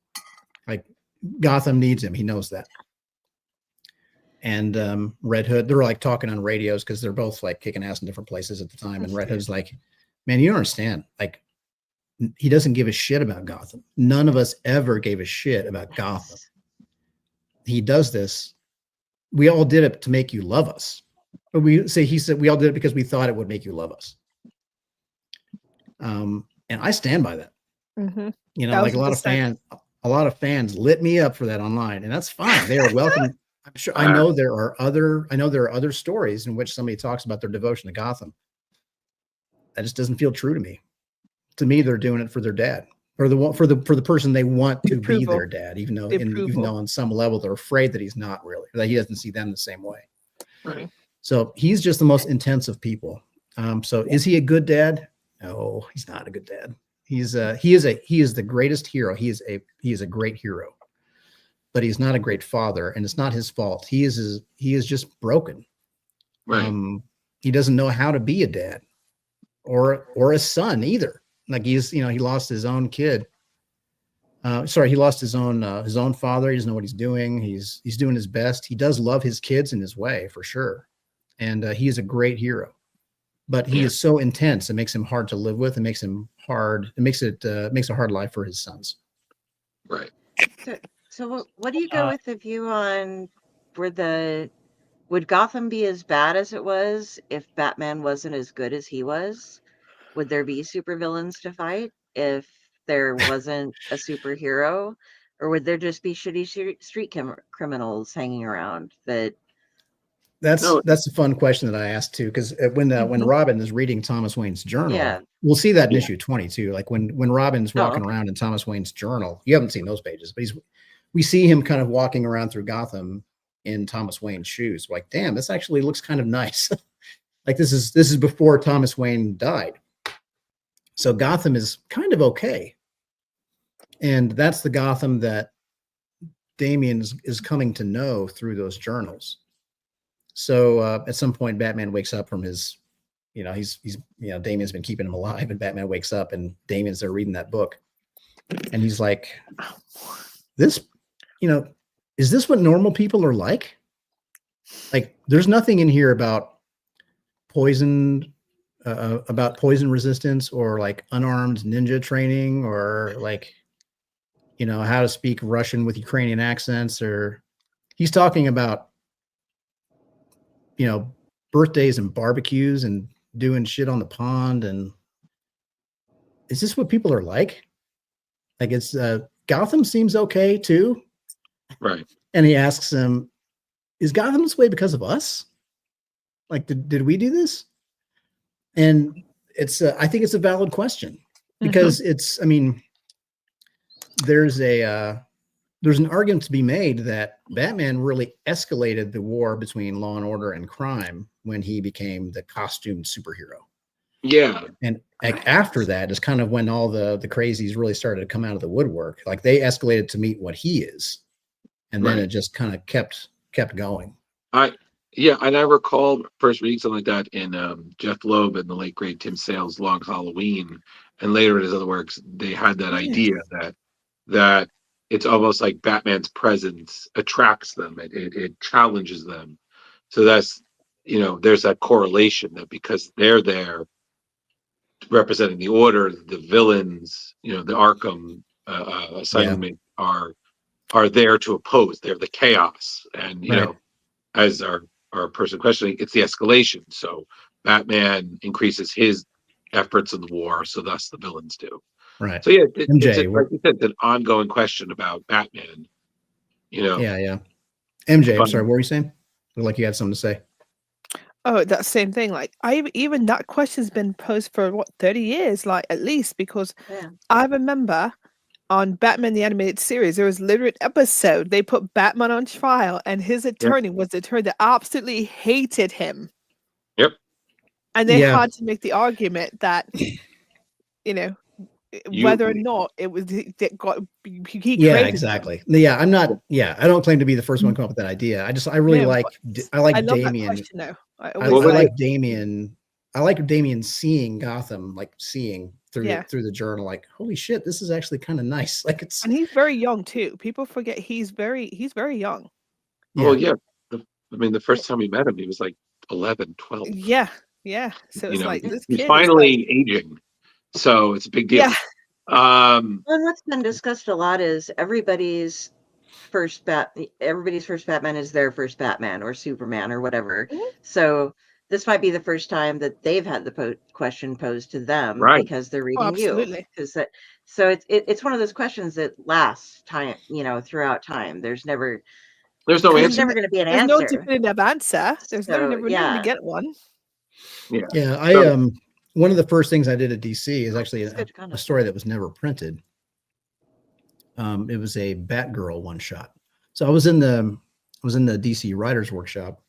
Like, Gotham needs him. He knows that. And Red Hood, they're like talking on radios because they're both like kicking ass in different places at the time. And Red Hood's like, man, you don't understand. Like, he doesn't give a shit about Gotham. None of us ever gave a shit about Gotham. He does this. We all did it to make you love us. But he said we all did it because we thought it would make you love us. And I stand by that. Mm-hmm. You know, like a lot of fans lit me up for that online, and that's fine. They are welcome. I'm sure. I know there are other stories in which somebody talks about their devotion to Gotham. That just doesn't feel true to me. To me, they're doing it for their dad, or for the person they want to be their dad, even though on some level they're afraid that he's not really, that he doesn't see them the same way. Right. So he's just the most intense of people. So is he a good dad? No, he's not a good dad. He is the greatest hero. He is a great hero, but he's not a great father, and it's not his fault. He is just broken. Right. He doesn't know how to be a dad or a son either. Like he lost his own kid. He lost his own father. He doesn't know what he's doing. He's doing his best. He does love his kids in his way, for sure. And he is a great hero, but he is so intense. It makes him hard to live with. It makes him hard. It makes a hard life for his sons. Right. So what do you go with the view on would Gotham be as bad as it was if Batman wasn't as good as he was? Would there be supervillains to fight if there wasn't a superhero? Or would there just be shitty street criminals hanging around? That's a fun question that I asked too, because when Robin is reading Thomas Wayne's journal, we'll see that in issue 22. Like when Robin's walking around in Thomas Wayne's journal, you haven't seen those pages, but we see him kind of walking around through Gotham in Thomas Wayne's shoes. We're like, damn, this actually looks kind of nice. Like this is before Thomas Wayne died. So Gotham is kind of okay. And that's the Gotham that Damian is coming to know through those journals. So at some point, Batman wakes up from his, Damian's been keeping him alive, and Batman wakes up and Damian's there reading that book. And he's like, this, is this what normal people are like? Like, there's nothing in here about poison resistance, or like unarmed ninja training, or like, how to speak Russian with Ukrainian accents, or he's talking about, birthdays and barbecues and doing shit on the pond. And is this what people are like? Like, it's Gotham seems okay too. Right. And he asks him, is Gotham this way because of us? Like, did we do this? And it's I think it's a valid question, because there's an argument to be made that Batman really escalated the war between law and order and crime when he became the costumed superhero. Yeah. And after that is kind of when all the crazies really started to come out of the woodwork. Like, they escalated to meet what he is. And then it just kind of kept going. And I recall first reading something like that in Jeff Loeb and the late great Tim Sale's Long Halloween, and later in his other works, they had that idea that it's almost like Batman's presence attracts them. It challenges them. So that's, there's that correlation that because they're there representing the order, the villains, the Arkham assignment are there to oppose. They're the chaos. And, as our person questioning, it's the escalation. So Batman increases his efforts in the war, so thus the villains do. Right. So yeah, MJ, like you said, it's an ongoing question about Batman. Yeah. MJ, I'm sorry, what were you saying? Looked like you had something to say. Oh, that same thing. Like, even that question's been posed for 30 years, like, at least, because I remember on Batman the Animated Series, there was literally an episode they put Batman on trial, and his attorney was the attorney that absolutely hated him. Yep. And they had to make the argument that, whether or not it was that got he created exactly. Yeah, I don't claim to be the first one to come up with that idea. I really like Damian. I like Damian. I like Damian seeing Gotham, like seeing through the journal, like, holy shit, this is actually kind of nice. Like, and he's very young too. People forget he's very young. Well, the first time we met him, he was like 11, 12. Yeah. So it's like this he's kid finally aging, so it's a big deal. And what's been discussed a lot is everybody's first Batman is their first Batman or Superman or whatever. So this might be the first time that they've had the question posed to them, because they're reading you. So it's one of those questions that lasts time, throughout time. There's no answer. There's never going to be an answer. No definitive answer. There's never going to get one. Yeah. One of the first things I did at DC is actually a story that was never printed. It was a Batgirl one shot. So I was in the DC Writers Workshop.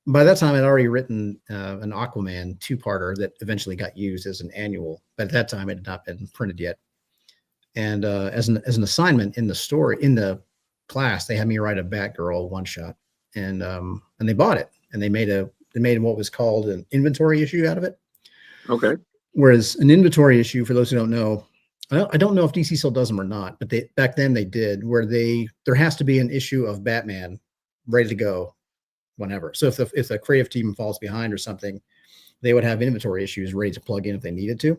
By that time, I'd already written an Aquaman two-parter that eventually got used as an annual. But at that time, it had not been printed yet. And as an assignment in the class, they had me write a Batgirl one shot, and they bought it, and they made what was called an inventory issue out of it. Okay. Whereas an inventory issue, for those who don't know, I don't know if DC still does them or not, but back then they did, where there has to be an issue of Batman ready to go whenever. So if the creative team falls behind or something, they would have inventory issues ready to plug in if they needed to.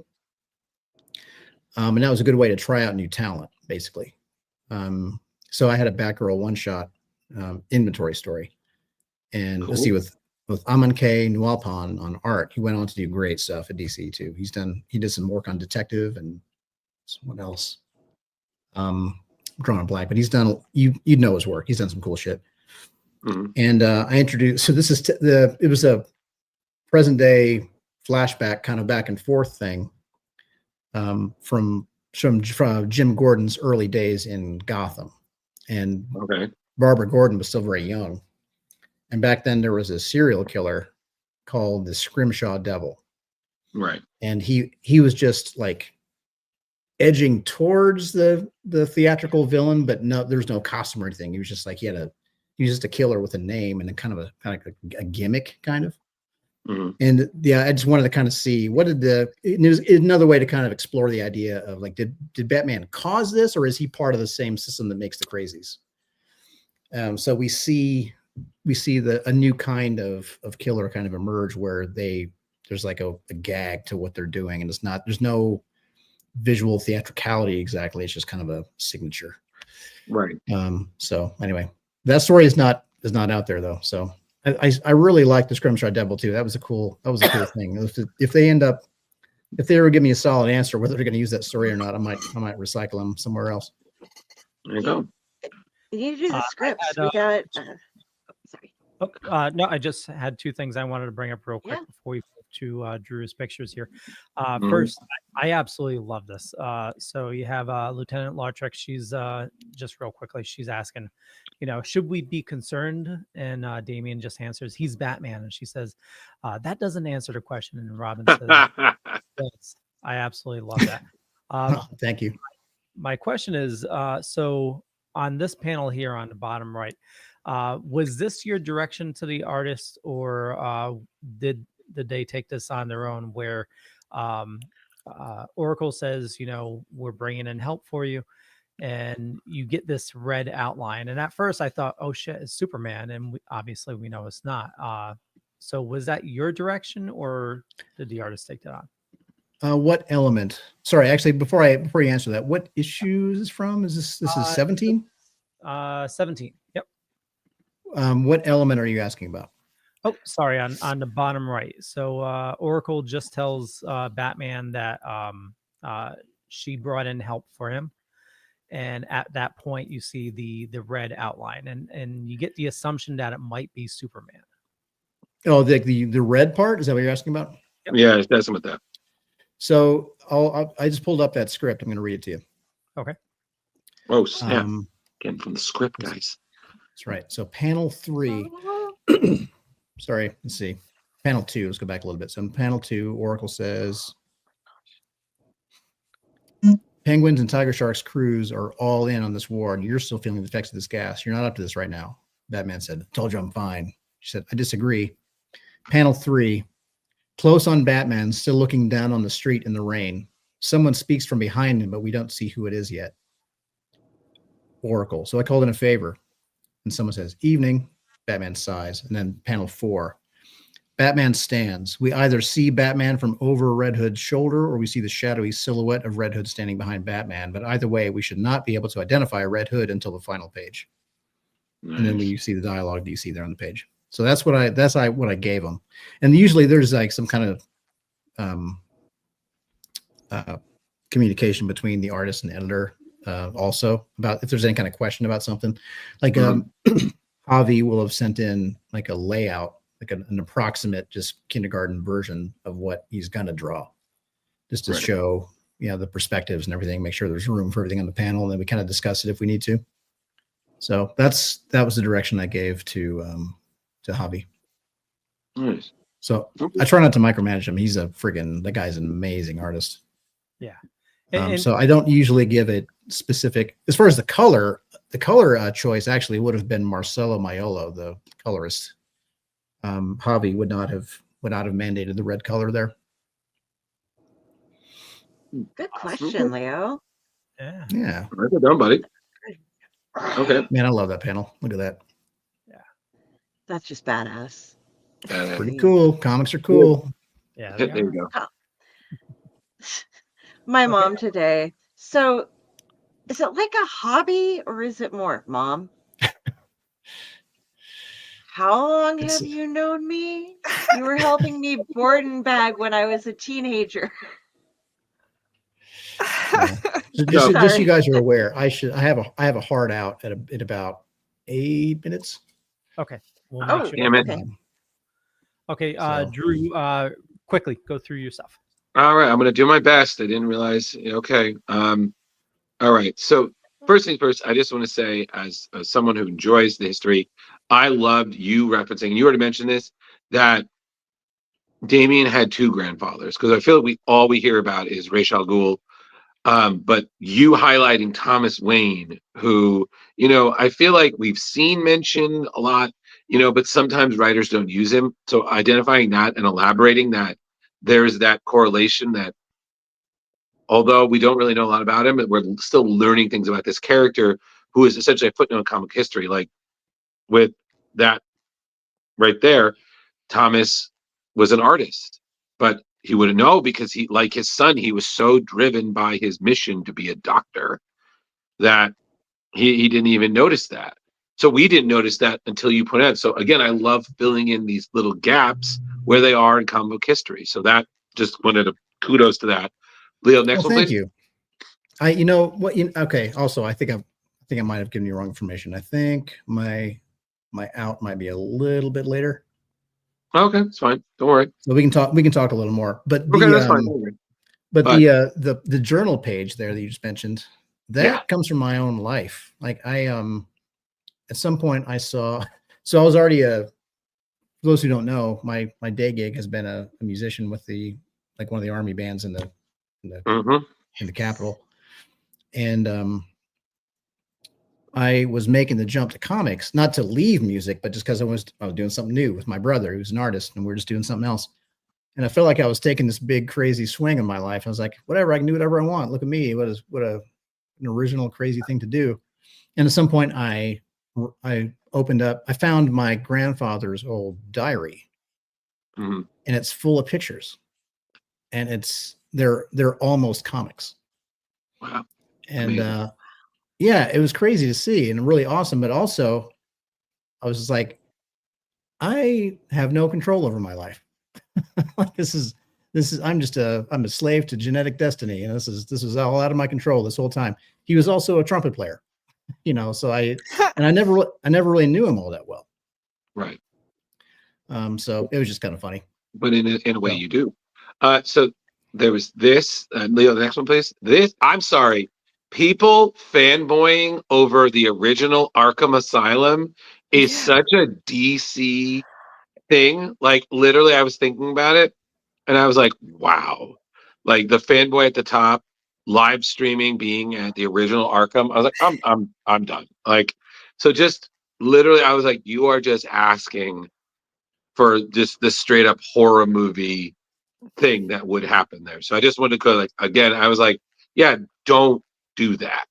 And that was a good way to try out new talent, basically. So I had a Batgirl one shot inventory story, and let's see, with Aman K. Nualpan on art, he went on to do great stuff at DC too. He did some work on Detective and what else? Drawing a blank, but he's done. You'd know his work. He's done some cool shit. Mm-hmm. And I introduced. So this is it was a present day flashback, kind of back and forth thing, from Jim Gordon's early days in Gotham, and Barbara Gordon was still very young. And back then there was a serial killer called the Scrimshaw Devil. Right. And he was just like edging towards the theatrical villain, but there's no costume or anything. He was just like, he was just a killer with a name and kind of a gimmick kind of. Mm-hmm. And I just wanted to kind of see it was another way to kind of explore the idea of like, did Batman cause this, or is he part of the same system that makes the crazies? So we see a new kind of killer kind of emerge, where there's like a gag to what they're doing, and there's no visual theatricality exactly. It's just kind of a signature. Right. So anyway, that story is not out there though. So I really like the Scrimshaw Devil too. That was a cool thing. If they ever give me a solid answer whether they're going to use that story or not, I might recycle them somewhere else. There you go. You need to do the scripts. had, We got. Sorry. No, I just had two things I wanted to bring up real quick Yeah. before we move to Drew's pictures here. Mhm. First, I absolutely love this. So you have Lieutenant Lautrec. She's just real quickly, she's asking, should we be concerned? And Damien just answers, he's Batman. And she says, that doesn't answer the question. And Robin says, yes. I absolutely love that. Oh, thank you. My question is, so on this panel here on the bottom right, was this your direction to the artist, or did they take this on their own, where Oracle says, we're bringing in help for you, and you get this red outline? And at first I thought, oh shit, it's Superman, and obviously we know it's not. So was that your direction, or did the artist take that on? What element? Sorry, actually, before you answer that, what issue is this from? Is this is 17? 17. Yep. What element are you asking about? Oh, sorry, on the bottom right. So Oracle just tells Batman that she brought in help for him. And at that point, you see the red outline, and you get the assumption that it might be Superman. Oh, the red part? Is that what you're asking about? Yep. Yeah, that's with that. So I just pulled up that script. I'm going to read it to you. Okay. Oh, snap. Getting from the script, guys. That's right. So panel 3. Sorry, let's see. Panel 2. Let's go back a little bit. So in panel 2, Oracle says, Penguins and Tiger Shark's crews are all in on this war, and you're still feeling the effects of this gas. You're not up to this right now. Batman said, told you I'm fine. She said, I disagree. Panel 3. Close on Batman, still looking down on the street in the rain. Someone speaks from behind him, but we don't see who it is yet. Oracle. So I called in a favor. And someone says, evening. Batman sighs. And then panel 4. Batman stands. We either see Batman from over Red Hood's shoulder, or we see the shadowy silhouette of Red Hood standing behind Batman. But either way, we should not be able to identify Red Hood until the final page. Nice. And then we see the dialogue that you see there on the page. So that's what I gave them. And usually there's like some kind of communication between the artist and editor also about if there's any kind of question about something. Like Javi will have sent in like a layout, like an approximate just kindergarten version of what he's going to draw, just to show, the perspectives and everything, make sure there's room for everything on the panel. And then we kind of discuss it if we need to. So that was the direction I gave to Javi. Nice. So I try not to micromanage him. He's that guy's an amazing artist. Yeah. So I don't usually give it specific, as far as the color choice actually would have been Marcelo Maiolo, the colorist. Javi would not have mandated the red color there. Good question, Leo. Yeah. Yeah. Right there, buddy. Okay. Man, I love that panel. Look at that. That's just badass. Pretty cool. Comics are cool. Yeah. There you go. My mom today. So is it like a hobby or is it more, Mom? How long have you known me? You were helping me board and bag when I was a teenager. Just so you guys are aware, I have a hard out in about 8 minutes. Okay. We'll make sure. Damn it. Okay. Okay. Drew, quickly go through your stuff. All right, I'm going to do my best. I didn't realize. Okay. All right. So first things first, I just want to say, as someone who enjoys the history, I loved you referencing. You already mentioned this, that Damien had 2 grandfathers, because I feel like all we hear about is Ra's al Ghul. But you highlighting Thomas Wayne, who, I feel like we've seen mentioned a lot, but sometimes writers don't use him. So identifying that and elaborating that there's that correlation, that although we don't really know a lot about him, we're still learning things about this character who is essentially a footnote in comic history. Like with that right there, Thomas was an artist, but he wouldn't know, because he, like his son, he was so driven by his mission to be a doctor that he didn't even notice that. So we didn't notice that until you pointed out. So again, I love filling in these little gaps where they are in comic book history. So that just wanted to kudos to that. Leo, next Well, one, thank please. you. You know what? Okay. Also, I think I might have given you wrong information. I think my out might be a little bit later, Okay, it's fine. Don't worry. so we can talk. We can talk a little more. But Okay, that's fine. Don't worry. but But- the journal page there that you just mentioned, that Yeah. comes from my own life. Like I at some point I saw. So I was already for those who don't know, my day gig has been a musician with one of the army bands in the Mhm. in the Capitol. And I was making the jump to comics, not to leave music, but just because I was doing something new with my brother, who's an artist, and we're just doing something else. And I felt like I was taking this big, crazy swing in my life. I was like, whatever, I can do whatever I want. Look at me. What an original, crazy thing to do. And at some point I opened up, I found my grandfather's old diary, Mhm. and it's full of pictures, and they're almost comics. Wow. And Amazing. yeah, it was crazy to see and really awesome. But also, I was just like, I have no control over my life. Like this is I'm a slave to genetic destiny, and this is all out of my control this whole time. He was also a trumpet player, so I never really knew him all that well. Right. So it was just kind of funny. But in a way So- you do. So there was this, Leo, the next one, please. I'm sorry. People fanboying over the original Arkham Asylum is Yeah. such a DC thing. Like literally, I was thinking about it, and I was like, wow. Like the fanboy at the top, live streaming being at the original Arkham. I was like, I'm done. Like, so just literally, I was like, you are just asking for just the straight up horror movie thing that would happen there. So I just wanted to go like again, I was like, yeah, don't do that.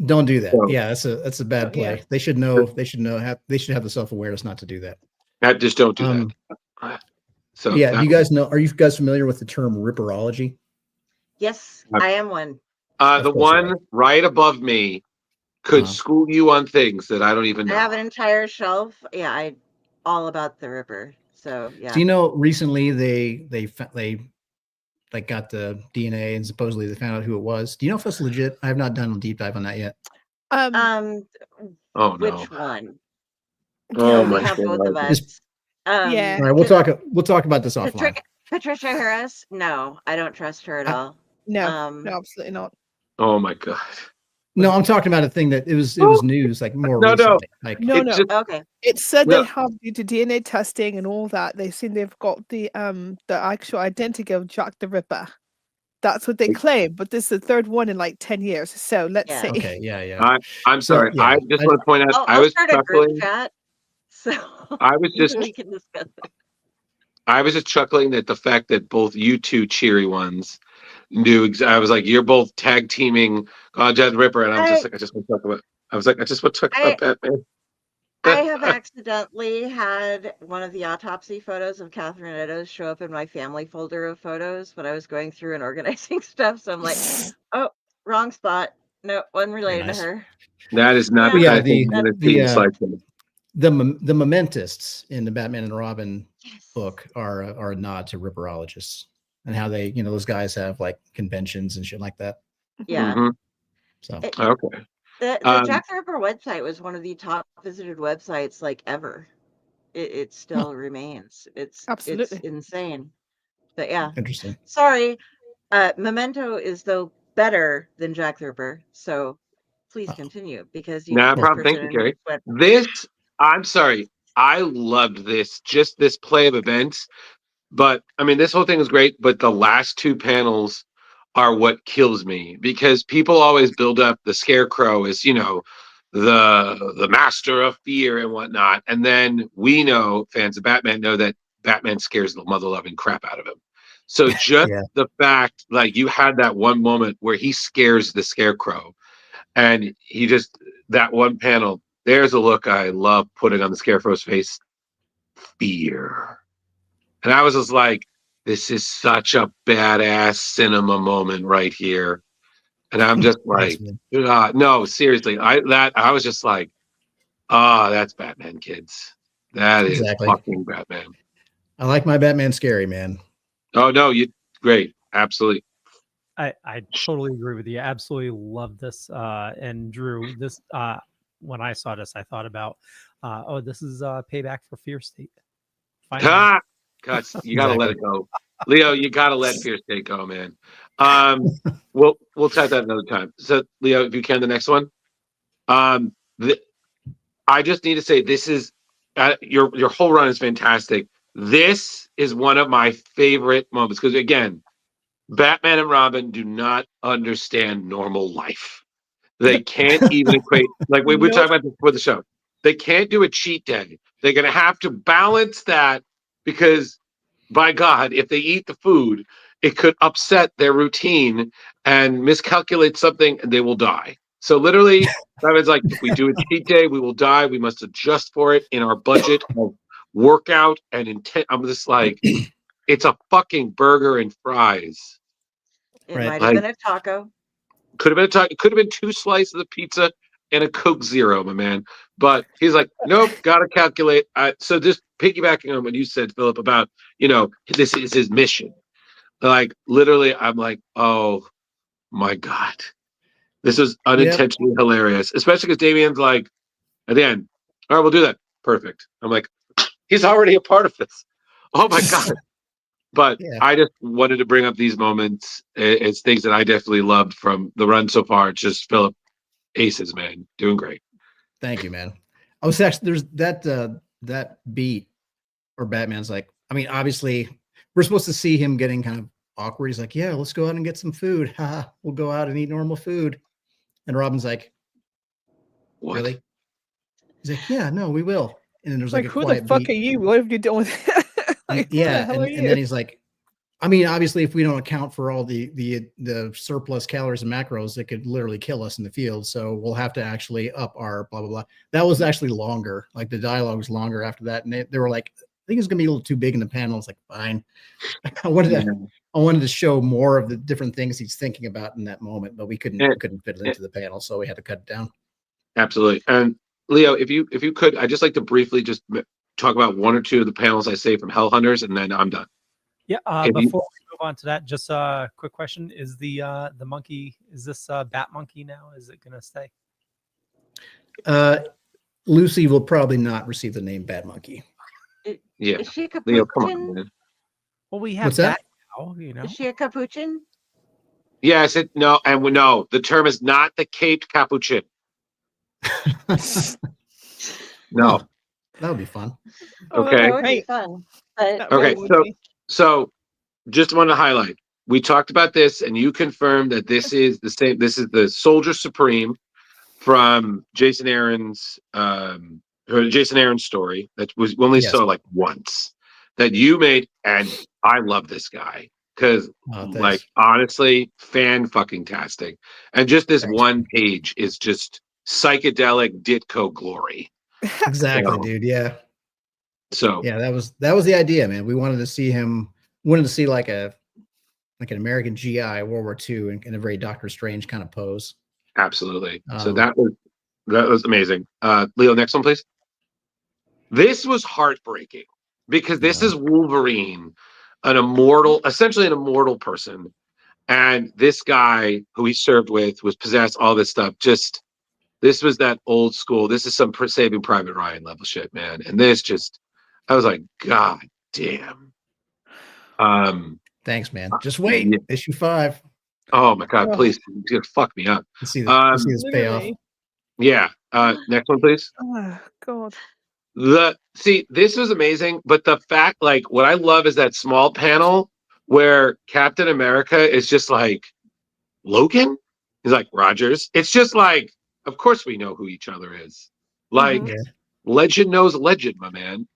Don't do that. So- Yeah, that's a bad play. Yeah. They should know. They should have the self-awareness not to do that. Just don't do Um, that. So yeah. that- Do you guys know? Are you guys familiar with the term ripperology? Yes, Uh, I am one. the Of course you one are. right above me could Uh-huh. school you on things that I don't even I know. have an entire shelf. Yeah, I all about the Ripper. So yeah. Do you know recently they like got the DNA and supposedly they found out who it was? Do you know if that's legit? I have not done a deep dive on that yet. Um, Oh no. which one? Oh We my have both of god. us. Yeah. All right, we'll talk about this offline. Patricia Harris? No, I don't trust her at all. No, no, absolutely not. Oh my god. No, I'm talking about a thing that it was news like more No, no. recently. Like No, It no. just- Okay. It said Well- they have due to DNA testing and all that. They seem they've got the actual identity of Jack the Ripper. That's what they claim, but this is the third one in like 10 years. So let's Yeah. see. okay, yeah. I'm So, sorry. yeah, I just want to point out I I'll was start a group chuckling. chat. So I was just we can discuss it. I was just chuckling at the fact that both you two cheery ones knew. I was like, you're both tag teaming Jack the Ripper, and I'm just like, I just want to talk about. I was like, I just want to talk about Batman. I have accidentally had one of the autopsy photos of Catherine Eddowes show up in my family folder of photos when I was going through and organizing stuff. So I'm like, oh, wrong spot. No, wasn't related nice. to her. That is not Yeah. the Yeah, kind of thing the- that seems the, like. The Momentists in the Batman and Robin Yes. book are a nod to ripperologists and how they, those guys have like conventions and shit like that. Yeah. Mhm. So It- Okay. The Jack the Ripper website was one of the top visited websites like ever. It still remains. It's Absolutely. insane. But yeah. interesting. Sorry. Memento is though better than Jack the Ripper. So please Oh. continue because you No put this problem. Thank person you, in Carrie. web- This, I'm sorry. I loved this. Just this play of events. But I mean, this whole thing is great. But the last two panels are what kills me because people always build up the Scarecrow as the master of fear and whatnot, and then we know, fans of Batman know, that Batman scares the mother loving crap out of him. So just Yeah. the fact, like, you had that one moment where he scares the Scarecrow, and he just, that one panel, there's a look I love putting on the Scarecrow's face: fear. And I was just like, this is such a badass cinema moment right here. And I'm just like, Nice, man. no, seriously. I was just like, Ah, that's Batman, kids. That is Exactly. fucking Batman. I like my Batman scary, man. Oh no, you great, absolutely. I totally agree with you. Absolutely love this. And Drew, this when I saw this, I thought about, oh, this is payback for Fear State. Finally. Ah, God, you gotta let it Exactly. go, Leo. You gotta let Fear State go, man. We'll chat that another time. So, Leo, if you can, the next one. Um, the, I just need to say this is your whole run is fantastic. This is one of my favorite moments because again, Batman and Robin do not understand normal life. They can't even equate like we were Nope. talking about this before the show. They can't do a cheat day. They're gonna have to balance that because by God, if they eat the food, it could upset their routine and miscalculate something and they will die. So literally, that was like if we do a cheat day, we will die. We must adjust for it in our budget of workout and intent. I'm just like, it's a fucking burger and fries. It Right. might have Like, been a taco. could have been it could have been 2 slices of pizza and a Coke Zero, my man. But he's like, nope, gotta calculate. So just piggybacking on what you said, Philip, about this is his mission. Like literally, I'm like, oh my God. This is Yep. unintentionally hilarious. Especially because Damien's like, at the end, all right, we'll do that. Perfect. I'm like, he's already a part of this. Oh my God. But Yeah. I just wanted to bring up these moments. It's things that I definitely loved from the run so far. It's just Philip Aces, man, doing great. Thank you, man. I was actually there's that beat where Batman's like, I mean, obviously we're supposed to see him getting kind of awkward. He's like, yeah, let's go out and get some food. Ha, we'll go out and eat normal food. And Robin's like, What? really? He's like, yeah, no, we will. And then there's like a who the quiet fuck beat. are you? What have you done with it? Like, who the Yeah, hell are and then you? he's like, I mean, obviously, if we don't account for all the surplus calories and macros, it could literally kill us in the field. So we'll have to actually up our blah blah blah. That was actually longer. Like the dialogue was longer after that, and they were like, I think it's gonna be a little too big in the panel. It's like fine. I wanted to show more of the different things he's thinking about in that moment, but we couldn't fit it into the panel, so we had to cut it down. Absolutely. And Leo, if you could, I'd just like to briefly just talk about one or two of the panels I saved from Hell Hunters, and then I'm done. Yeah. If you- Before we move on to that, just a quick question: is the monkey? Is this Bat Monkey now? Is it gonna stay? Lucy will probably not receive the name Bad Monkey. Yeah, Is she a Leo, come on, capuchin? man. Well, we have What's that? now. You know. Is she a capuchin? Yes, no, and we know the term is not the caped capuchin. No. Oh, that would be fun. Okay. That would be Right. fun. But That Okay, really would so be. so just want to highlight. We talked about this, and you confirmed that this is the same. This is the Soldier Supreme from Jason Aaron's story that was we only Yes. saw like once that you made, and I love this guy because Thanks. like honestly, fan fucking tastic, and just this Thanks. one page is just psychedelic Ditko glory. Exactly, So- dude. Yeah. So Yeah, that was the idea, man. We wanted to see like an American GI World War II in a very Doctor Strange kind of pose. absolutely. So Um, that was amazing. Leo, next one, please. This was heartbreaking because this Yeah. is Wolverine, essentially an immortal person. And this guy who he served with was possessed, all this stuff. Just, this was that old school. This is some Saving Private Ryan level shit, man. And I was like, God damn. Thanks, man. Just wait. Yeah. Issue 5. Oh my God, Oh. please, you're gonna fuck me up. Let's see this payoff. Literally. Yeah. Next one, please. Oh, God. This was amazing, but the fact, like, what I love is that small panel where Captain America is just like, Logan? He's like, Rogers. It's just like, of course we know who each other is. Like, Mhm. Yeah. legend knows legend, my man.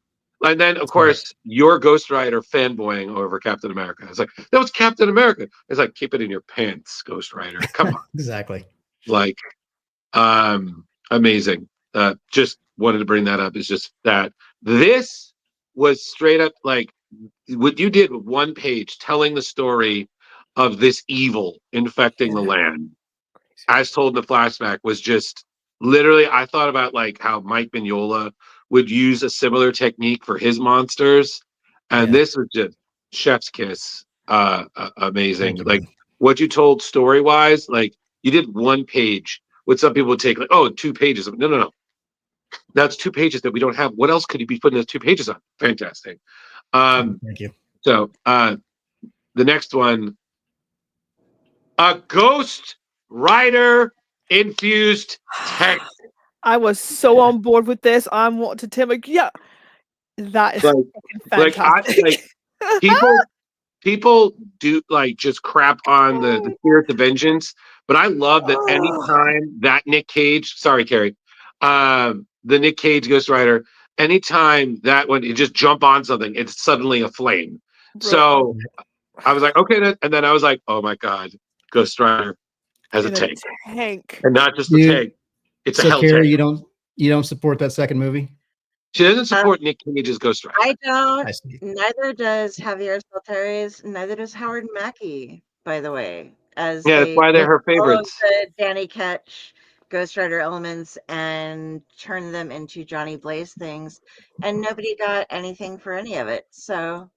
And then, of course, your Ghost Rider fanboying over Captain America. It's like, that was Captain America. It's like, keep it in your pants, Ghost Rider. Come on. Exactly. Like, amazing. Just wanted to bring that up. Is just that this was straight up like what you did with one page telling the story of this evil infecting the land as told in the flashback was just literally, I thought about like how Mike Mignola would use a similar technique for his monsters, and Yeah. this was just chef's kiss. Amazing. Thank you, Like man. what you told story wise, like you did one page. What some people would take like, oh, 2 pages. No, no, no. That's 2 pages that we don't have. What else could he be putting those 2 pages on? Fantastic. Thank you. So the next one, a Ghost Rider infused text. I was so on board with this. I'm what to Tim. Like, yeah, that is Like, fucking fantastic. People do like just crap on the Spirits of Vengeance, but I love that anytime that Nick Cage, sorry, Carrie, the Nick Cage Ghost Rider, anytime that one, you just jump on something, it's suddenly a flame. Bro. So I was like, okay, and then I was like, oh my God, Ghost Rider has a In tank. Tank. And not just a You- tank, it's a So hell Carrie, tank. you don't support that second movie? She doesn't support Nick Cage's Ghost Rider. I don't. I see. Neither does Javier Saltares. Neither does Howard Mackey, by the way. As Yeah, that's they why they're her take all of favorites. the Danny Ketch Ghost Rider elements and turn them into Johnny Blaze things, and nobody got anything for any of it. So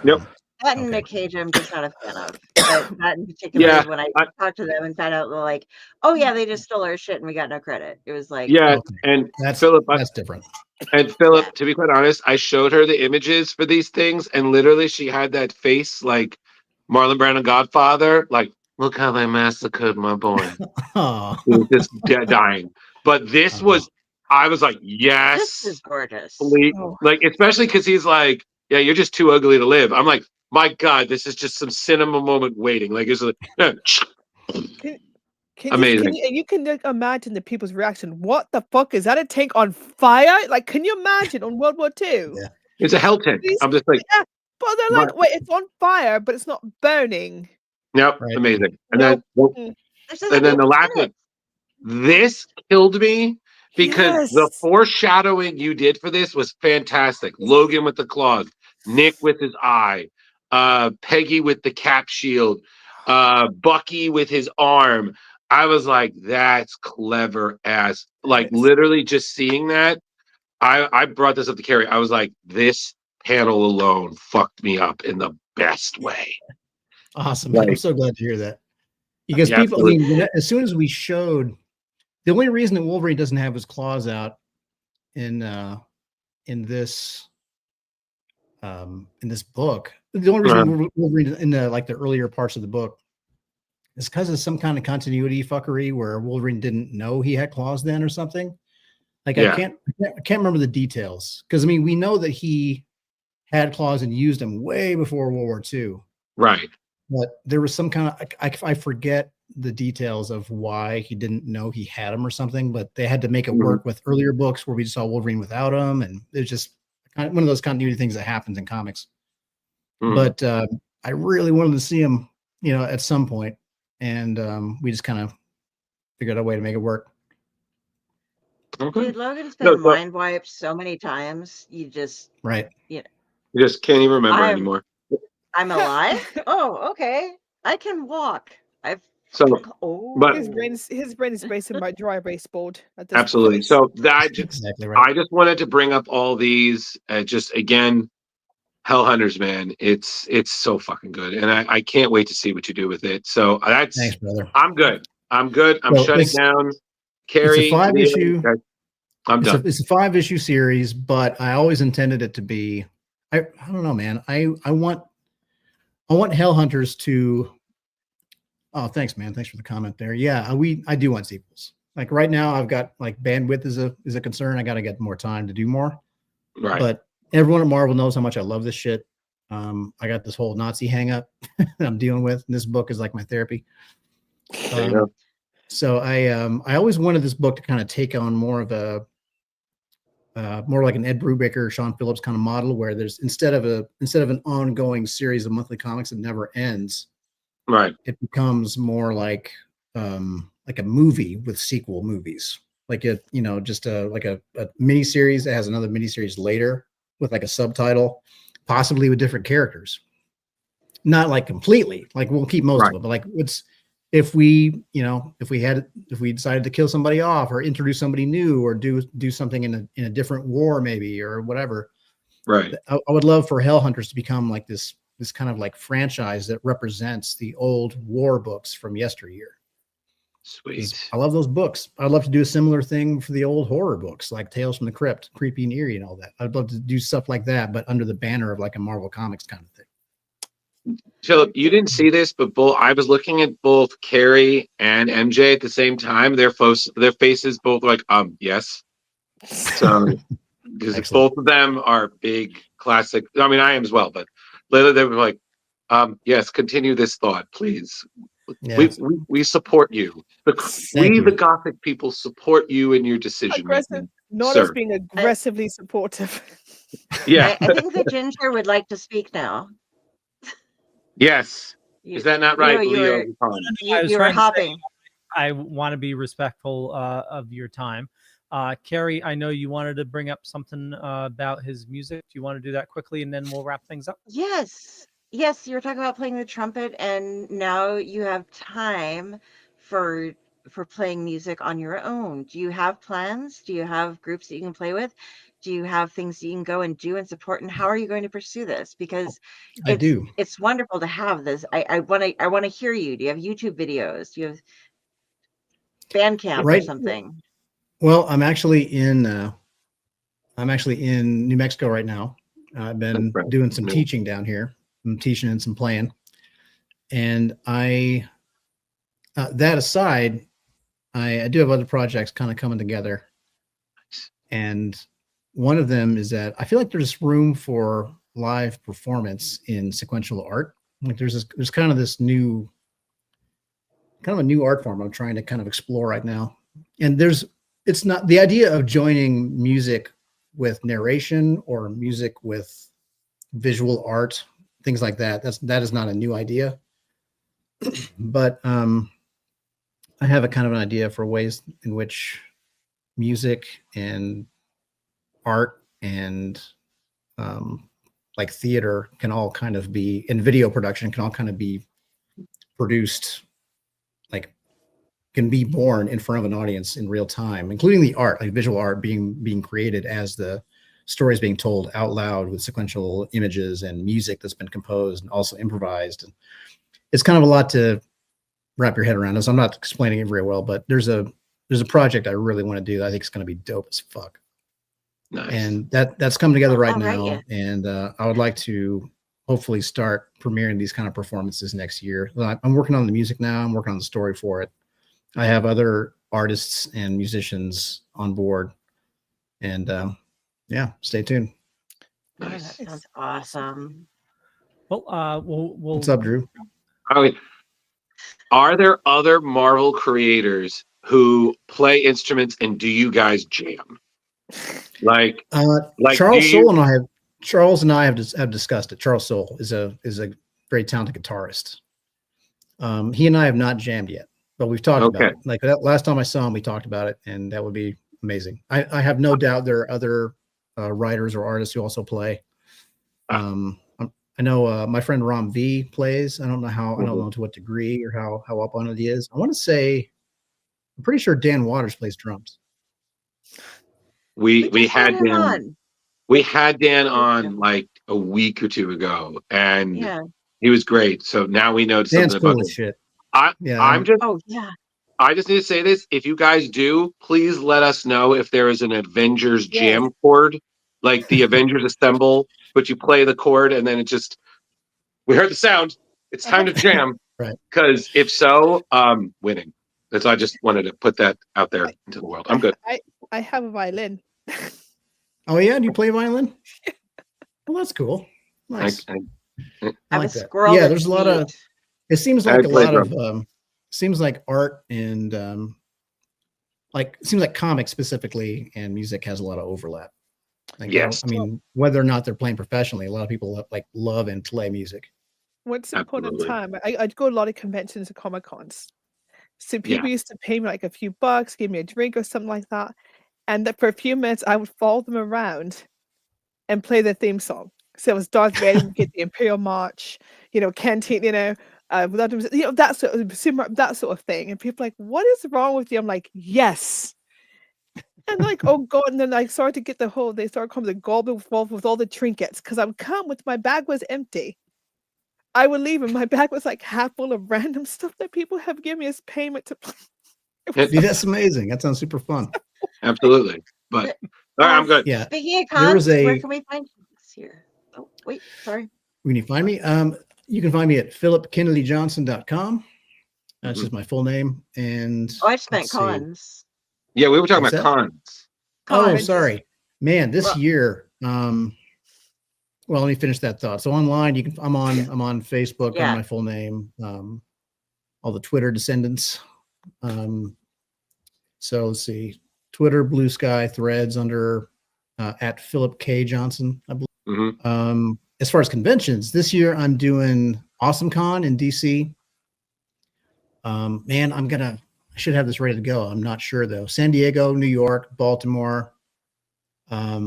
Yep. that and Okay. Nick Cage, I'm just not a fan of. But that in particular, Yeah, when I I- talked to them and found out, they're like, "Oh yeah, they just stole our shit and we got no credit." It was like, Yeah, Okay. and That's Philip, that's different. And Philip, Yeah. to be quite honest, I showed her the images for these things, and literally she had that face like Marlon Brando Godfather, like, look how they massacred my boy. Oh, He was just dying. But this was, I was like, this yes. is gorgeous. Oh. Like, especially because he's like, yeah, you're just too ugly to live. I'm like, my God, this is just some cinema moment waiting. Like, it's like, Amazing. You can like, imagine the people's reaction. What the fuck is that? A tank on fire? Like, can you imagine on World War II? Yeah. it's a hell tank. These- I'm just like, Yeah, but they're like, wait, it's on fire, but it's not burning. yep, Right. amazing. And Nope. then This is and then the a last one, this killed me because the Yes. foreshadowing you did for this was fantastic. Logan with the claws, Nick with his eye, Peggy with the cap shield, Bucky with his arm. I was like, that's clever as like Yes. literally just seeing that. I brought this up to Carrie. I was like, this panel alone fucked me up in the best way. awesome. Man. I'm Right. so glad to hear that. Because Yeah, people, I mean, as soon as we showed, the only reason that Wolverine doesn't have his claws out in this book, the only reason Wolverine in the like the earlier parts of the book is because of some kind of continuity fuckery where Wolverine didn't know he had claws then or something. Like Yeah. I can't remember the details because I mean we know that he had claws and used them way before World War II, Right. but there was some kind of I forget the details of why he didn't know he had them or something. But they had to make it work with earlier books where we saw Wolverine without them, and it's just kind of one of those continuity things that happens in comics. Mhm. But I really wanted to see him, at some point, and we just kind of figured out a way to make it work. Okay. Dude, Logan's No, been mind wiped so many times. You just, Right. You just can't even remember I'm- anymore. I'm alive. Oh, okay. I can walk. I've. So, Oh, but His brain is racing by dry erase board. At this absolutely. point. So that just, Exactly right. I just wanted to bring up all these. Just again, Hellhunters, man, it's so fucking good, and I can't wait to see what you do with it. So that's Thanks, brother. I'm good. I'm So shutting it's- down. Carrie, It's a 5-issue. I'm done. It's a 5-issue series, but I always intended it to be. I don't know, man. I want Hellhunters to. Oh, thanks, man. Thanks for the comment there. Yeah, I do want sequels. Like right now, I've got like bandwidth is a concern. I got to get more time to do more. Right. But everyone at Marvel knows how much I love this shit. I got this whole Nazi hang up that I'm dealing with. And this book is like my therapy. There you go. So I always wanted this book to kind of take on more of a more like an Ed Brubaker, Sean Phillips kind of model, where there's instead of an ongoing series of monthly comics that never ends, Right. it becomes more like a movie with sequel movies, like just like a mini series that has another mini series later with like a subtitle, possibly with different characters. Not like completely, like we'll keep most of it, but like it's if we decided to kill somebody off or introduce somebody new or do something in a different war maybe or whatever, Right. I would love for Hell Hunters to become like this kind of like franchise that represents the old war books from yesteryear. Sweet. I love those books. I'd love to do a similar thing for the old horror books like Tales from the Crypt, Creepy and Eerie and all that. I'd love to do stuff like that, but under the banner of like a Marvel Comics kind of thing. Philip, you didn't see this, but I was looking at both Carrie and MJ at the same time. Their faces both like, yes. So, because both of them are big classic. I mean, I am as well, but later they were like, yes, continue this thought, please. Yes. We support you. The Gothic people support you in your decision making. Not as being aggressively supportive. Yeah. I think the Ginger would like to speak now. Yes. Is that not right, Leo? You were hopping. I want to be respectful of your time. Carrie, I know you wanted to bring up something about his music. Do you want to do that quickly and then we'll wrap things up? Yes. Yes, you were talking about playing the trumpet, and now you have time for playing music on your own. Do you have plans? Do you have groups that you can play with? Do you have things that you can go and do and support? And how are you going to pursue this? Because it's wonderful to have this. I want to hear you. Do you have YouTube videos? Do you have Bandcamp or something? Well, I'm actually in New Mexico right now. I've been doing some teaching down here. I'm teaching and some playing. And that aside, I do have other projects kind of coming together. And one of them is that I feel like there's room for live performance in sequential art. Like there's kind of a new art form I'm trying to kind of explore right now. And it's not the idea of joining music with narration or music with visual art, things like that. That is not a new idea, but I have a kind of an idea for ways in which music and art and like theater can all kind of be, and video production can all kind of be produced, like can be born in front of an audience in real time, including the art, like visual art being created as the stories being told out loud with sequential images and music that's been composed and also improvised. And it's kind of a lot to wrap your head around. So I'm not explaining it very well, but there's a project I really want to do. I think it's going to be dope as fuck. Nice. And that's coming together right now. Right, yeah. And I would like to hopefully start premiering these kind of performances next year. I'm working on the music now. I'm working on the story for it. I have other artists and musicians on board, and yeah, stay tuned. Nice. That sounds awesome. Well, what's up, Drew? Are there other Marvel creators who play instruments, and do you guys jam? Like Charles and I have discussed it. Charles Soule is a very talented guitarist. He and I have not jammed yet, but we've talked about it. Like that last time I saw him, we talked about it, and that would be amazing. I have no doubt there are other writers or artists who also play. I know my friend Rom V plays. I don't know I don't know to what degree or how up on it he is. I want to say, I'm pretty sure Dan Waters plays drums. We had Dan on like a week or two ago, and he was great. So now we know something about this shit. I just need to say this. If you guys do, please let us know if there is an Avengers jam chord, like the Avengers assemble, but you play the chord and then we heard the sound. It's time to jam. Right. Because if so, winning. That's I just wanted to put that out there into the world. I'm good. I have a violin. Oh yeah, do you play violin? Well, that's cool. Nice. I like that. Yeah, there's a lot of. It seems like seems like art and it seems like comics specifically and music has a lot of overlap. Like, yes. I mean, whether or not they're playing professionally, a lot of people love and play music. Once upon a time, I'd go to a lot of conventions and Comic Cons. So people used to pay me like a few bucks, give me a drink or something like that. And that for a few minutes, I would follow them around and play their theme song. So it was Darth Vader, get the Imperial March, Canteen, That sort of thing. And people are like, what is wrong with you? I'm like, yes. And like, oh God, and then I started to get they started coming the goblet with all the trinkets because I would come with my bag was empty. I would leave and my bag was like half full of random stuff that people have given me as payment to. Dude, that's amazing. That sounds super fun. Absolutely. But all right, I'm good. Yeah. Speaking of There was cons, where can we find you this year? Oh, wait, sorry. When you find me, you can find me at phillipkennedyjohnson.com. That's just my full name. And Oh, I just meant let's see. cons. Yeah, we were talking What's about that? cons. Oh, Cons. sorry, man. This Well- year, well, let me finish that thought. So online, I'm on Facebook Yeah. on my full name, all the Twitter descendants. So let's see, Twitter, Blue Sky, Threads under at Phillip K. Johnson, I believe. Mm-hmm. As far as conventions, this year I'm doing AwesomeCon in DC. Man, I should have this ready to go. I'm not sure though. San Diego, New York, Baltimore. I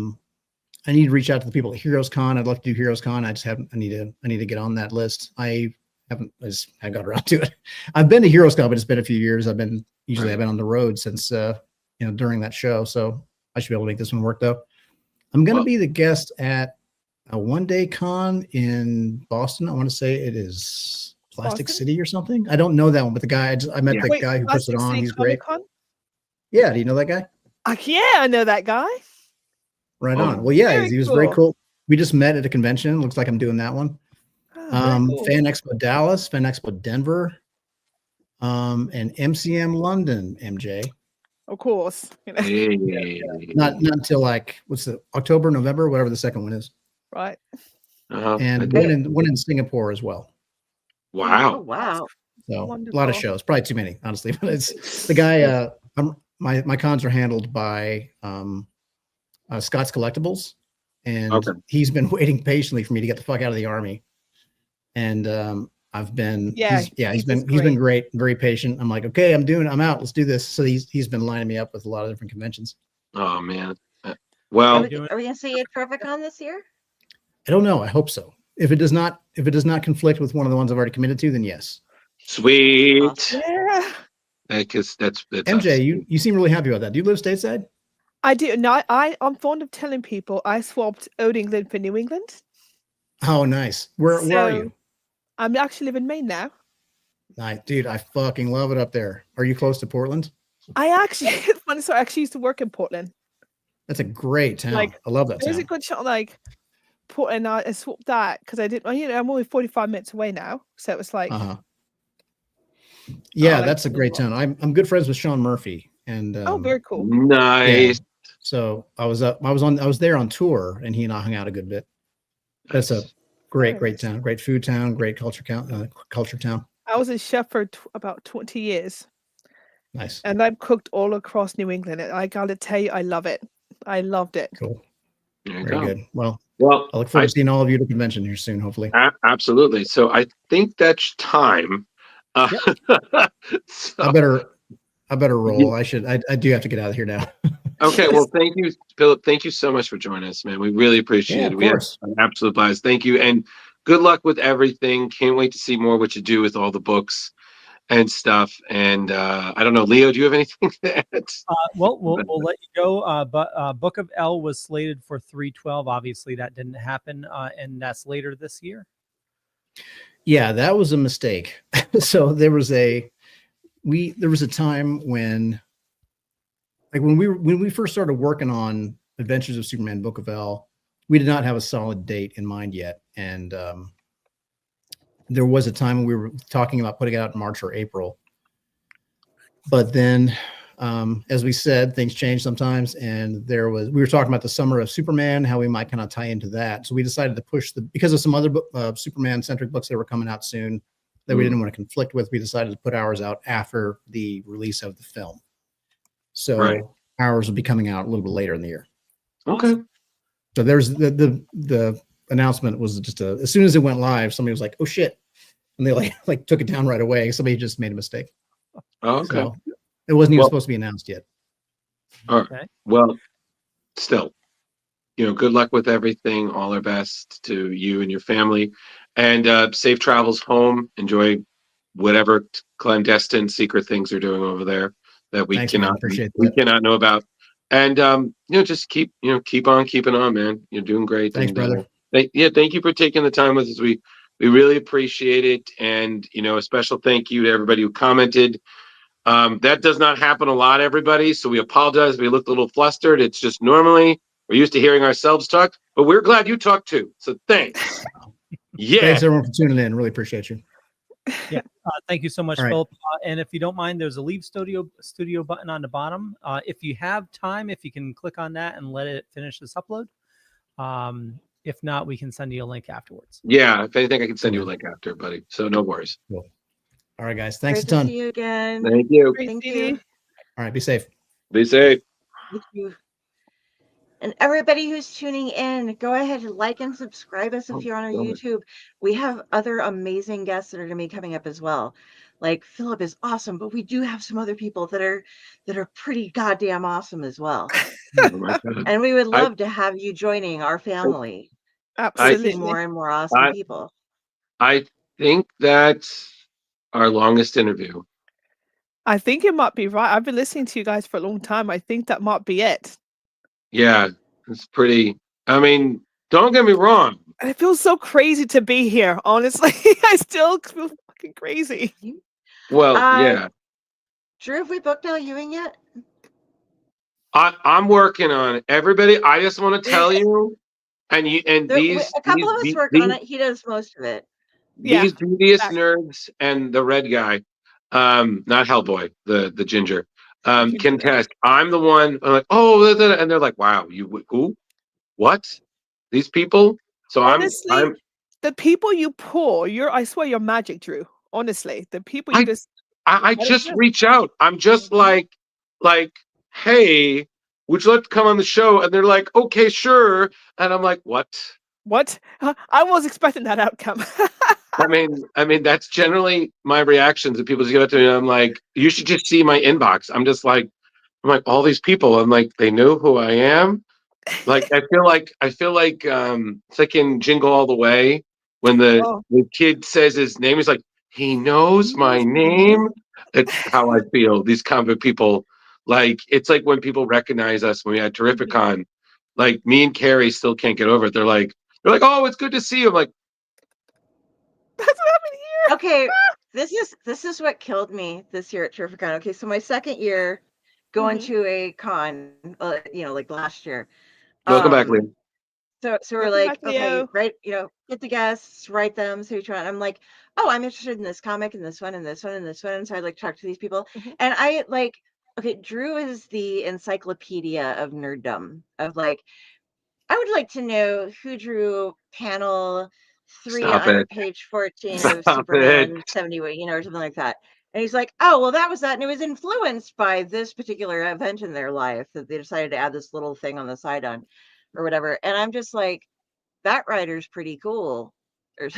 need to reach out to the people at Heroes Con. I'd like to do Heroes Con. I need to get on that list. I haven't got around to it. I've been to Heroes Con, but it's been a few years. I've been on the road since during that show. So I should be able to make this one work though. I'm going to be the guest at a one-day con in Boston. I want to say it is Plastic Boston? City or something. I don't know that one, but the guy I met the guy who puts it Plastic on. City He's great. Comic-Con? Yeah, do you know that guy? Yeah, I know that guy. Right Oh, on. Well, yeah, very he was very cool. cool. We just met at a convention. Looks like I'm doing that one. Oh, very cool. Fan Expo Dallas, Fan Expo Denver, and MCM London, MJ. Of course. Hey. Not until like what's the October, November, whatever the second one is, Right. and one in Singapore as well. Oh, Wow. wow. So a lot Wonderful. of shows, probably too many, honestly. But it's the guy. My cons are handled by Scott's Collectibles, and he's been waiting patiently for me to get the fuck out of the army. And I've been, he's been great, very patient. I'm like, okay, I'm out. Let's do this. So he's been lining me up with a lot of different conventions. Oh man. Are Well, we going to see you at Tropicon this year? I don't know. I hope so. If it does not conflict with one of the ones I've already committed to, then yes. sweet. Yeah. Because that's MJ, you seem really happy about that. Do you live stateside? I do. No, I'm fond of telling people I swapped Old England for New England. Oh, nice. Where are you? I'm actually living in Maine now. Nice, dude. I fucking love it up there. Are you close to Portland? I actually, funny story, I actually used to work in Portland. That's a great town. Like, I love that There's town. a good shot, like Portland. I swapped that because I didn't. I'm only 45 minutes away now, so it was like. Yeah, that's a great town. I'm good friends with Sean Murphy, and very cool. Nice. Yeah. So I was there on tour, and he and I hung out a good bit. That's a great town, great food town, great culture town. I was a chef for about 20 years. Nice. And I've cooked all across New England. And I gotta tell you, I love it. I loved it. Cool. There you Very go. good. Well, Well, I look forward to seeing all of you at the convention here soon, hopefully. Absolutely. So I think that's time. So- I better roll. I do have to get out of here now. Okay. Well, thank you, Phillip. Thank you so much for joining us, man. We really appreciate it. Of We had course. an absolute blast. Thank you. And good luck with everything. Can't wait to see more what you do with all the books and stuff. And I don't know, Leo, do you have anything to add? Well, we'll let you go. But Book of L was slated for 3/12. Obviously, that didn't happen, and that's later this year. Yeah, that was a mistake. So there was a time when, like when we first started working on Adventures of Superman Book of L, we did not have a solid date in mind yet, and there was a time when we were talking about putting it out in March or April. But then, as we said, things change sometimes, and we were talking about the Summer of Superman, how we might kind of tie into that. So we decided to push because of some other Superman-centric books that were coming out soon that we didn't want to conflict with. We decided to put ours out after the release of the film. So ours will be coming out a little bit later in the year. Okay. So there's the announcement was just as soon as it went live, somebody was like, "Oh shit," and they like took it down right away. Somebody just made a mistake. Oh, okay. So it wasn't even supposed to be announced yet. All right. Okay. Well, still, good luck with everything. All our best to you and your family. And safe travels home. Enjoy whatever clandestine secret things they're doing over there that we Thanks, man. cannot Appreciate we that. cannot know about. And just keep on keeping on, man. You're doing great. Thanks, And brother. thank you for taking the time with us. We really appreciate it. And a special thank you to everybody who commented. That does not happen a lot, everybody. So we apologize. We looked a little flustered. It's just normally we're used to hearing ourselves talk, but we're glad you talked too. So thanks. Yeah. Thanks everyone for tuning in. Really appreciate you. Yeah. Thank you so much, All right. Philip. And if you don't mind, there's a leave studio button on the bottom. If you have time, if you can click on that and let it finish this upload. If not, we can send you a link afterwards. Yeah. If anything, I can send you a link after, buddy. So no worries. Cool. All right, guys. Thanks Great a ton. to see you again. Thank you. Thank you. All right. Be safe. Be safe. Thank you. And everybody who's tuning in, go ahead and like and subscribe us if you're on our YouTube. We have other amazing guests that are going to be coming up as well. Like Philip is awesome, but we do have some other people that are pretty goddamn awesome as well. Oh my God. And we would love to have you joining our family. Absolutely. See more and more awesome people. I think that's our longest interview. I think it might be right. I've been listening to you guys for a long time. I think that might be it. Yeah, it's pretty. I mean, don't get me wrong. And it feels so crazy to be here, honestly. I still feel fucking crazy. Well, yeah. Drew, have we booked Al Ewing yet? I'm working on it. Everybody, I just want to tell you, a couple of us work on it. He does most of it. These devious nerds and the red guy, not Hellboy, the ginger, can test. I'm the one. I'm like, and they're like, wow, you who, what? These people. So honestly, I'm the people you pull. I swear, you're magic, Drew. Honestly, the people you I just reach out. I'm just like, hey, would you like to come on the show? And they're like, okay, sure. And I'm like, what? What? I was expecting that outcome. I mean, that's generally my reactions. If people just give it to me, I'm like, you should just see my inbox. I'm like, all these people. I'm like, they know who I am. Like, I feel like it's like in Jingle All the Way when the kid says his name. He's like, he knows my name. That's how I feel. These comic people, like, it's like when people recognize us when we had Terrificon. Like, me and Carrie still can't get over it. They're like, oh, it's good to see you. I'm like, that's what happened here. Okay, this is what killed me this year at Terrificon. Okay, so my second year going to a con, like last year. Welcome back, Liam. So we're like, okay, right, get the guests, write them, so I'm like, oh, I'm interested in this comic and this one and this one and this one. And so I talk to these people. And I okay, Drew is the encyclopedia of nerddom of I would like to know who drew panel 3 on page 14 of Superman 70, or something like that. And he's like, oh, well, that was that. And it was influenced by this particular event in their life that they decided to add this little thing on the side on or whatever. And I'm just like, that writer's pretty cool. Or,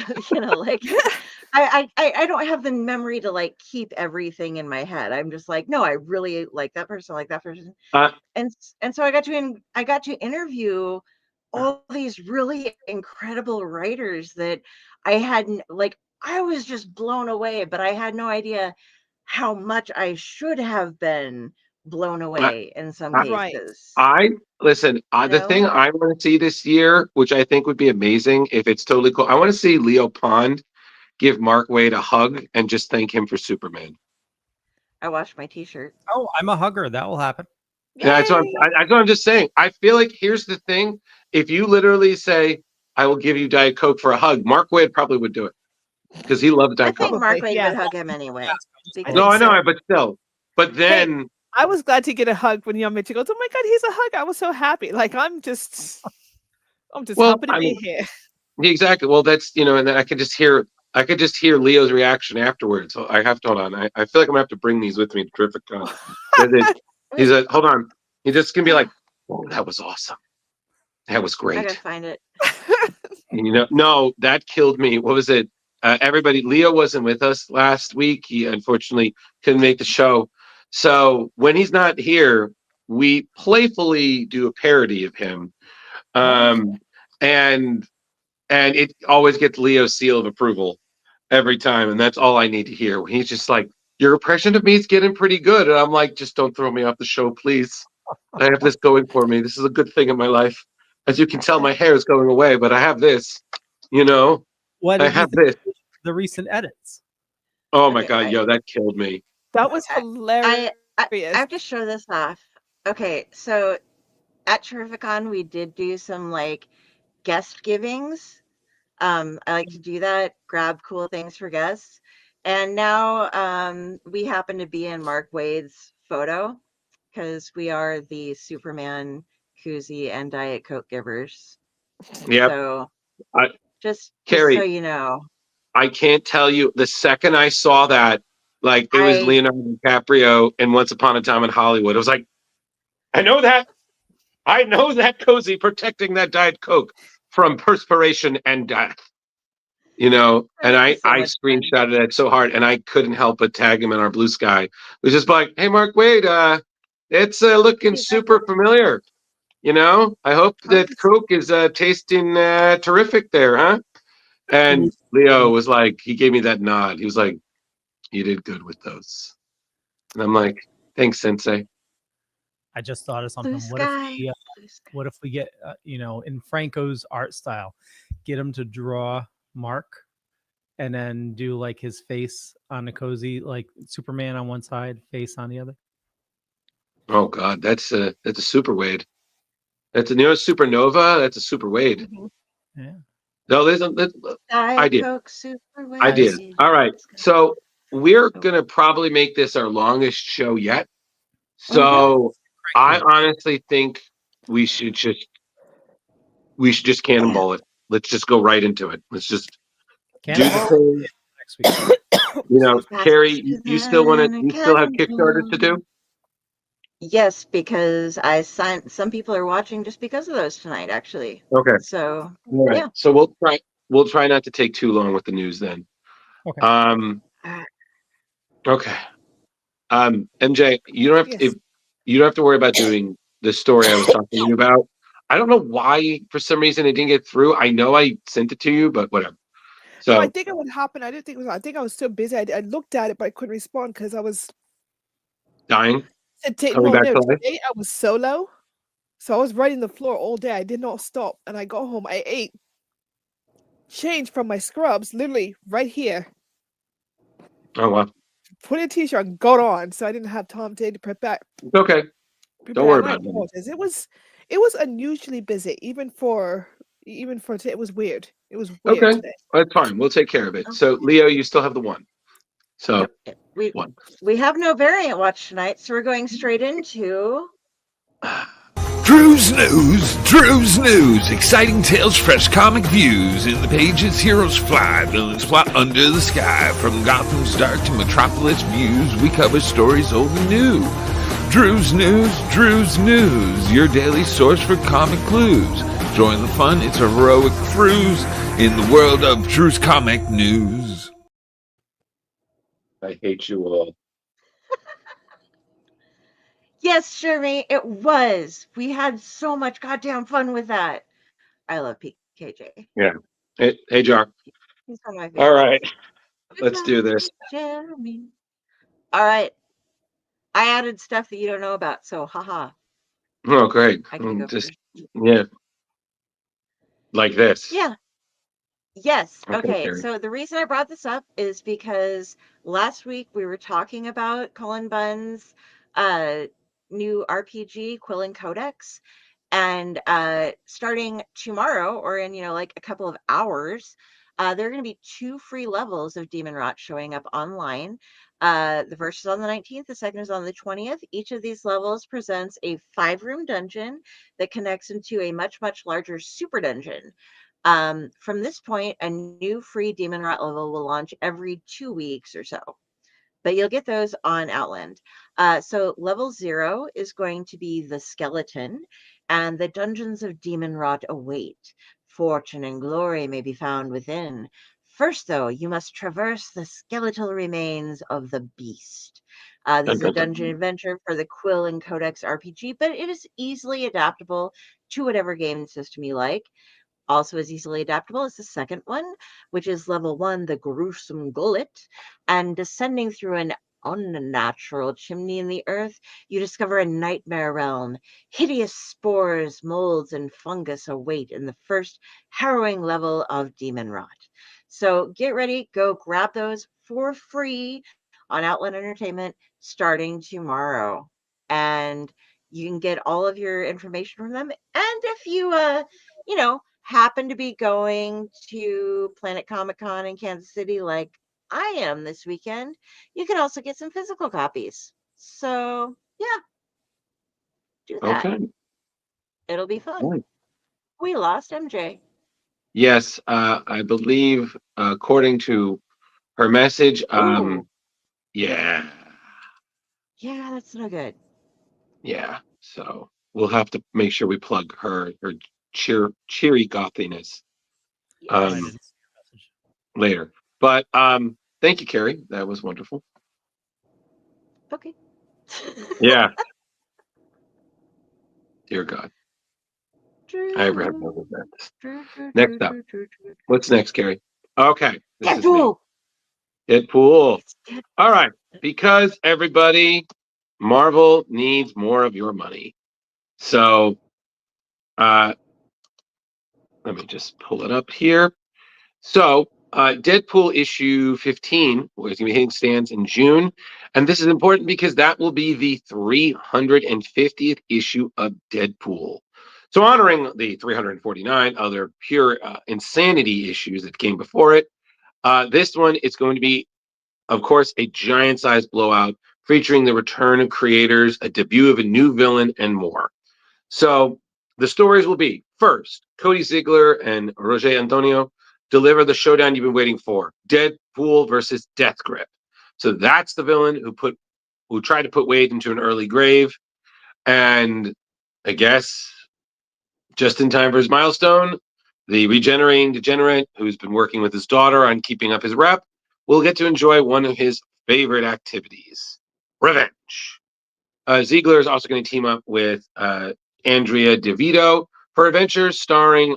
I don't have the memory to keep everything in my head. I'm just like, no, I really like that person, like that person. And so I got to interview all these really incredible writers that I hadn't I was just blown away, but I had no idea how much I should have been blown away in some cases. The thing I want to see this year, which I think would be amazing if it's totally cool, I want to see Leo Pond give Mark Waid a hug and just thank him for Superman. I washed my t-shirt. Oh, I'm a hugger. That will happen. Yeah, that's what I'm just saying. I feel like here's the thing. If you literally say, I will give you Diet Coke for a hug, Mark Waid probably would do it. Because he loves Diet Coke. I think Mark Waid would hug him anyway. No, I know, but still. But then... Hey, I was glad to get a hug when young Mitchell goes, oh my God, he's a hug. I was so happy. I'm just happy to be here. Exactly. Well, that's, and then I could just hear Leo's reaction afterwards. So I have to, hold on. I feel like I'm going to have to bring these with me to Terrificon. He's like, hold on. He's just going to be like, oh, that was awesome. That was great. I got to find it. No, that killed me. What was it? Everybody, Leo wasn't with us last week. He unfortunately couldn't make the show. So when he's not here, we playfully do a parody of him. And and it always gets Leo's seal of approval every time, and that's all I need to hear. He's just like, your impression of me is getting pretty good, and I'm like, just don't throw me off the show, please. I have this going for me. This is a good thing in my life. As you can tell, my hair is going away, but I have this. You know, What I did you have think this. of the recent edits? Oh my Okay, god, yo, that killed me. That was I, hilarious. I have to show this off. Okay, so at Terrificon, we did do some like guest givings. I like to do that, grab cool things for guests. And now we happen to be in Mark Wade's photo because we are the Superman koozie and Diet Coke givers. Yep. So I, just Carrie, so you know. I can't tell you, the second I saw that, like it was Leonardo DiCaprio in Once Upon a Time in Hollywood. It was like, I know that cozy protecting that Diet Coke from perspiration and death. You know, and I so much fun. screenshotted it so hard, and I couldn't help but tag him in our Blue Sky. It was just like, hey, Mark Wade, it's looking super familiar. You know, I hope that Coke is tasting terrific there, huh? And Leo was like, he gave me that nod. He was like, you did good with those. And I'm like, thanks, Sensei. I just thought of something. Blue sky. What if we get, in Franco's art style, get him to draw Mark and then do like his face on the cozy, like Superman on one side, face on the other? Oh God, that's a super Wade. That's a supernova. That's a super Wade. Mm-hmm. Yeah. No, there's idea. Coke, super Wade. Ideas. All right. So we're gonna probably make this our longest show yet. So I honestly think we should just cannonball it. Let's just go right into it. Let's just do the thing. Next week. You know, Carrie, you still have Kickstarters to do? Yes, because I signed. Some people are watching just because of those tonight, actually. Okay. So all right. Yeah. So we'll try not to take too long with the news then. Okay. Okay. MJ, you don't have to you don't have to worry about doing the story I was talking to you about. I don't know why for some reason it didn't get through. I know I sent it to you, but whatever. So no, I think what happened. I didn't think it was. I think I was so busy. I looked at it, but I couldn't respond because I was dying. today I was solo, so I was riding the floor all day. I did not stop, and I got home. I ate, changed from my scrubs, literally right here. Oh wow! Put a t-shirt and got on, so I didn't have time to prepare. Okay, don't worry about it. It was unusually busy, even for today. It was weird. It was weird. Okay, today. that's fine. We'll take care of it. So Leo, you still have the one. So we have no variant watch tonight, so we're going straight into Drew's News. Exciting tales, fresh comic views. In the pages, heroes fly, villains plot under the sky. From Gotham's dark to Metropolis views, we cover stories old and new. Drew's News, your daily source for comic clues. Join the fun, it's a heroic cruise in the world of Drew's Comic News. I hate you all. Yes, Jeremy, it was. We had so much goddamn fun with that. I love PKJ. Yeah. Hey, Jar. He's one of my favorites. All right. Let's do this. Jeremy. All right. I added stuff that you don't know about, so haha. Oh, great. I can go just like this. Yeah. Yes. Okay, Okay. So the reason I brought this up is because last week we were talking about Cullen Bunn's new RPG, Quill and Codex, and starting tomorrow, or in like a couple of hours, there are going to be 2 free levels of Demon Rot showing up online. The first is on the 19th, the second is on the 20th. Each of these levels presents a 5-room dungeon that connects into a much larger super dungeon. From this point, a new free Demon Rot level will launch every 2 weeks or so, but you'll get those on Outland. So level 0 is going to be the Skeleton, and the dungeons of Demon Rot await. Fortune and glory may be found within. First, though, you must traverse the skeletal remains of the beast. This is a dungeon adventure for the Quill and Codex RPG, but it is easily adaptable to whatever game system you like. Also as easily adaptable as the second one, which is level 1, the gruesome gullet, and descending through an unnatural chimney in the earth, you discover a nightmare realm. Hideous spores, molds, and fungus await in the first harrowing level of demon rot. So get ready, go grab those for free on Outlet Entertainment starting tomorrow. And you can get all of your information from them. And if you happen to be going to Planet Comic Con in Kansas City like I am this weekend, you can also get some physical copies. So yeah, do that. Okay. It'll be fun. All right. We lost MJ. Yes, I believe according to her message, Ooh. yeah, Yeah, that's no good. yeah. So we'll have to make sure we plug her cheery gothiness I Yes. um, didn't see your message. later. But thank you, Carrie. That was wonderful. Okay. Yeah. Dear God, I ever have no True, regrets. true, true, Next true, up, true, true, true. what's next, Carrie? Okay, this is me. Deadpool. Deadpool. It's Deadpool. All right, because everybody, Marvel needs more of your money. So, let me just pull it up here. So, Deadpool issue 15 is going to be hitting stands in June. And this is important because that will be the 350th issue of Deadpool. So, honoring the 349 other pure insanity issues that came before it, this one is going to be, of course, a giant sized blowout featuring the return of creators, a debut of a new villain, and more. So, the stories will be first, Cody Ziegler and Roger Antonio deliver the showdown you've been waiting for, Deadpool versus Death Grip. So that's the villain who tried to put Wade into an early grave, and I guess just in time for his milestone, the regenerating degenerate who's been working with his daughter on keeping up his rep will get to enjoy one of his favorite activities, revenge. Ziegler is also going to team up with Andrea DeVito for adventures starring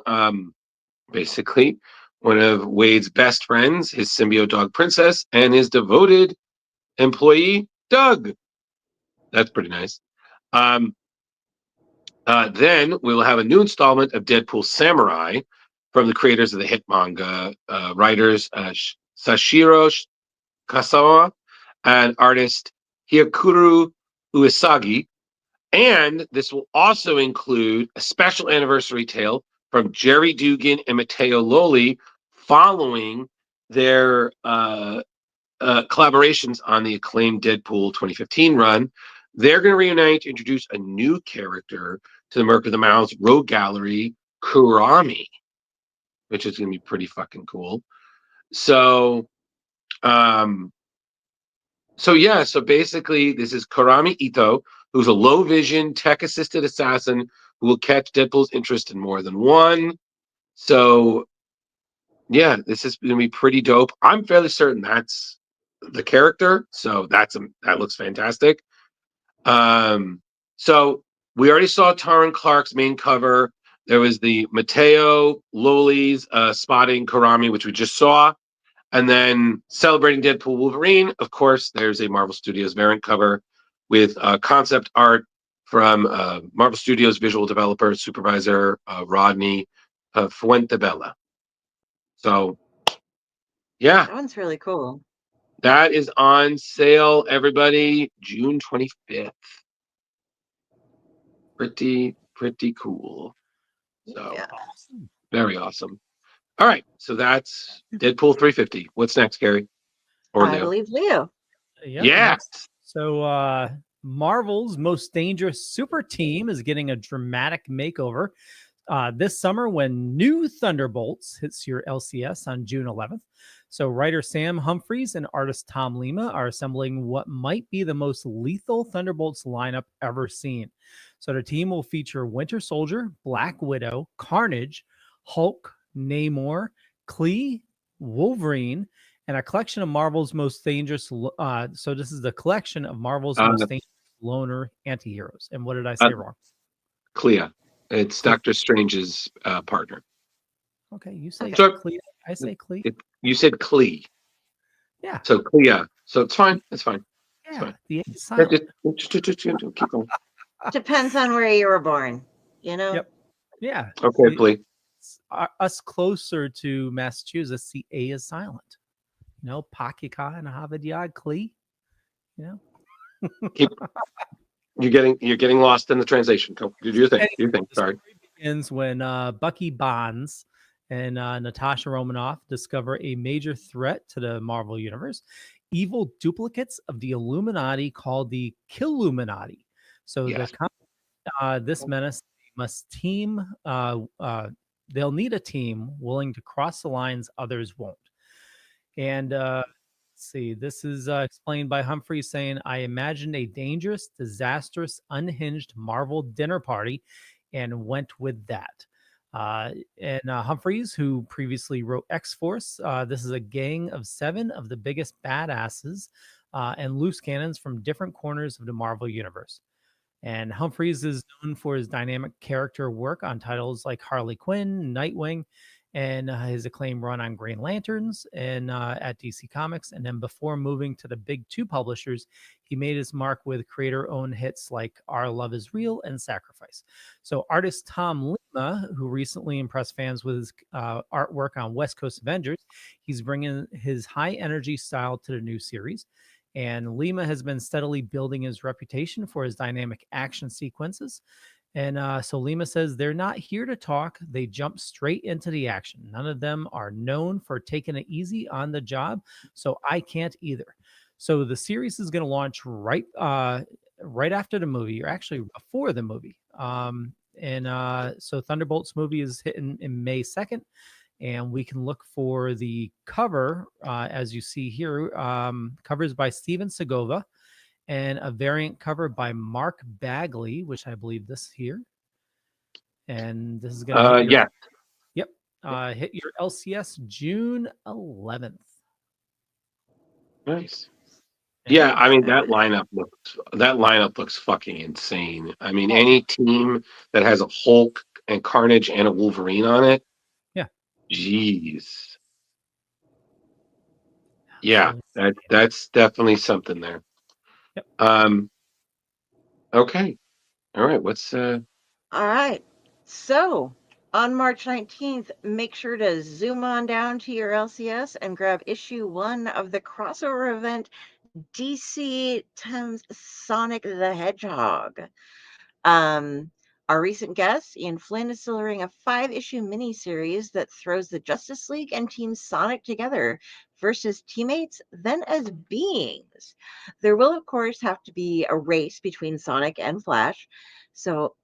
basically one of Wade's best friends, his symbiote dog Princess, and his devoted employee Doug. That's pretty nice. Then we will have a new installment of Deadpool Samurai from the creators of the hit manga, writers Sashiro Kasawa and artist Hyakuro Uesagi. And this will also include a special anniversary tale from Jerry Dugan and Matteo Loli following their collaborations on the acclaimed Deadpool 2015 run. They're going to reunite to introduce a new character to the Merc of the Mouth's Rogue Gallery, Kurami, which is going to be pretty fucking cool. So, so basically, this is Kurami Ito, who's a low vision, tech assisted assassin who will catch Deadpool's interest in more than one. So, yeah, this is going to be pretty dope. I'm fairly certain that's the character. So that looks fantastic. So we already saw Taran Clark's main cover. There was the Matteo Loli's spotting Kurami, which we just saw. And then celebrating Deadpool Wolverine, of course, there's a Marvel Studios variant cover with concept art from Marvel Studios visual developer, supervisor Rodney Fuentebella. So, yeah, That one's really cool. that is on sale, everybody, June 25th. Pretty cool. So, Yeah. very awesome. All right, so that's Deadpool 350. What's next, Gary? Or I Leo? believe Leo. Yep, Yes. next. So Marvel's most dangerous super team is getting a dramatic makeover this summer when new Thunderbolts hits your LCS on June 11th. So writer Sam Humphries and artist Tom Lima are assembling what might be the most lethal Thunderbolts lineup ever seen. So the team will feature Winter Soldier, Black Widow, Carnage, Hulk, Namor, Klee, Wolverine, and a collection of Marvel's most dangerous. So this is the collection of Marvel's most dangerous loner antiheroes. And what did I say wrong? Clea. It's Doctor Strange's partner. Okay, you say So Clea. I say Clea. you said Clee. Yeah, So Clea. So it's fine. It's fine. It's yeah. fine. The A is Yeah, silent. just keep going. Depends on where you were born, you know? Yep. Yeah. Okay, See, Clee. us closer to Massachusetts, the A is silent. You know, Pakika and Harvard Yard Clee. You know. Keep. You're getting lost in the translation. Go do your thing. Anyway, Do your thing. the Sorry. story begins when Bucky Barnes and Natasha Romanoff discover a major threat to the Marvel Universe: evil duplicates of the Illuminati called the Killuminati. So Yes. this menace must team. They'll need a team willing to cross the lines others won't. And let's see, this is explained by Humphrey saying, I imagined a dangerous, disastrous, unhinged Marvel dinner party and went with that. And Humphreys, who previously wrote X-Force, this is a gang of 7 of the biggest badasses and loose cannons from different corners of the Marvel Universe. And Humphreys is known for his dynamic character work on titles like Harley Quinn, Nightwing, and his acclaimed run on Green Lanterns and at DC Comics. And then before moving to the big 2 publishers, he made his mark with creator-owned hits like Our Love Is Real and Sacrifice. So artist Tom Lima, who recently impressed fans with his artwork on West Coast Avengers, he's bringing his high-energy style to the new series. And Lima has been steadily building his reputation for his dynamic action sequences. And so Lima says they're not here to talk. They jump straight into the action. None of them are known for taking it easy on the job. So I can't either. So the series is going to launch right after the movie, or actually before the movie. So Thunderbolt's movie is hitting in May 2nd. And we can look for the cover, as you see here, covers by Steven Segovia, and a variant cover by Mark Bagley, which I believe this here. And this is going to hit your, hit your LCS June 11th. Nice. Yeah, I mean that lineup looks fucking insane. I mean, any team that has a Hulk and Carnage and a Wolverine on it. Yeah. Jeez. Yeah, that's definitely something there. Yep. Okay. All right. What's All right. So on March 19th, make sure to zoom on down to your LCS and grab issue 1 of the crossover event DC times Sonic the Hedgehog. Our recent guest, Ian Flynn, is delivering a 5-issue miniseries that throws the Justice League and Team Sonic together versus teammates, then as beings. There will, of course, have to be a race between Sonic and Flash. So,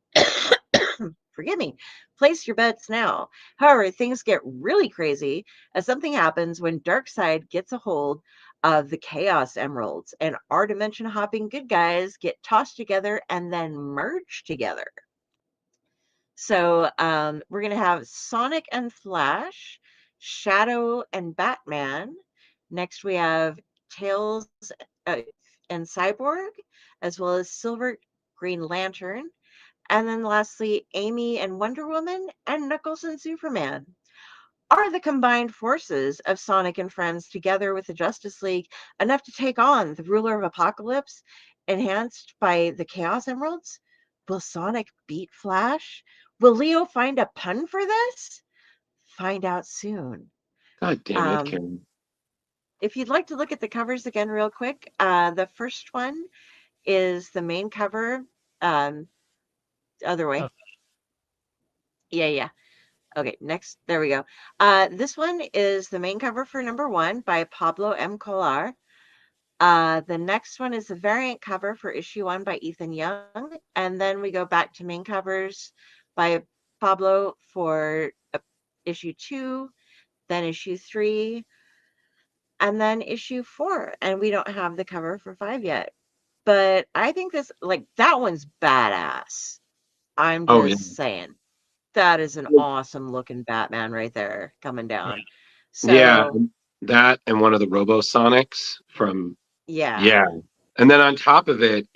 forgive me, place your bets now. However, things get really crazy as something happens when Darkseid gets a hold of the Chaos Emeralds, and our dimension hopping good guys get tossed together and then merge together. So we're going to have Sonic and Flash, Shadow and Batman. Next, we have Tails and Cyborg, as well as Silver Green Lantern. And then lastly, Amy and Wonder Woman, and Knuckles and Superman. Are the combined forces of Sonic and friends together with the Justice League enough to take on the ruler of Apocalypse, enhanced by the Chaos Emeralds? Will Sonic beat Flash? Will Leo find a pun for this? Find out soon. God damn it, Karen. If you'd like to look at the covers again real quick, the first one is the main cover. Other way. Oh. Yeah. Okay, next. There we go. This one is the main cover for number 1 by Pablo M. Collar. The next one is the variant cover for issue 1 by Ethan Young. And then we go back to main covers by Pablo for issue 2, then issue 3, and then issue 4. And we don't have the cover for 5 yet. But I think this, that one's badass. I'm just saying. That is an awesome looking Batman right there coming down. So, yeah, that and one of the Robosonics from. Yeah. And then on top of it,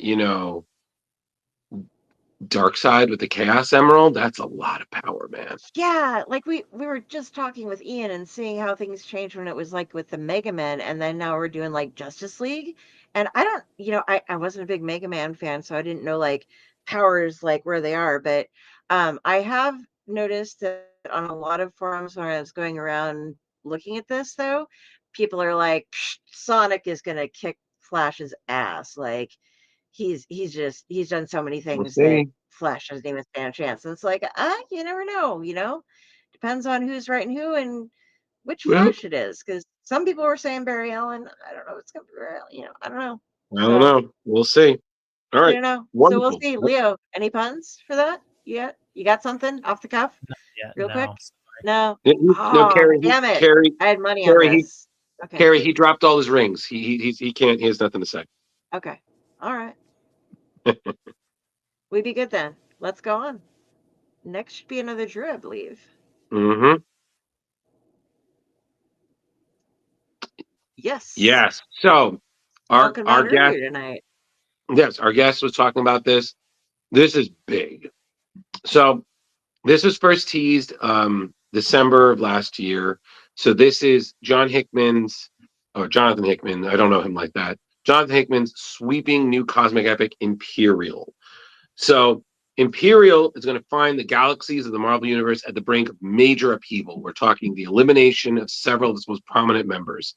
Darkseid with the Chaos Emerald, that's a lot of power, man. Yeah, like we were just talking with Ian and seeing how things changed when it was like with the Mega Man, and then now we're doing like Justice League. And I don't, I wasn't a big Mega Man fan, so I didn't know like powers like where they are. But I have noticed that on a lot of forums when I was going around looking at this, though, people are like, "Psh, Sonic is gonna kick Flash's ass. Like he's done so many We'll things that see. Flash doesn't even stand a chance." And it's like, you never know. Depends on who's writing who and which Well, Flash it is. Because some people were saying Barry Allen. I don't know. It's gonna be Barry Allen. I don't know. I don't So know. We'll see. All we right. don't know. So we'll Wonderful. see. Leo, any puns for that? Yeah, you got something off the cuff, Yeah, real quick? no. No. No, Oh, Carrie, damn it! Carrie, I had money on Carrie, this. Okay. Carrie, he dropped all his rings. He can't. He has nothing to say. Okay. All right. We'd be good then. Let's go on. Next should be another Drew, I believe. Mm-hmm. Yes. Yes. So our Talking our about guest, Urdu tonight. yes, our guest was talking about this. This is big. So this was first teased December of last year. So this is John Hickman's or Jonathan Hickman. I don't know him like that. Jonathan Hickman's sweeping new cosmic epic Imperial. So Imperial is going to find the galaxies of the Marvel Universe at the brink of major upheaval. We're talking the elimination of several of its most prominent members.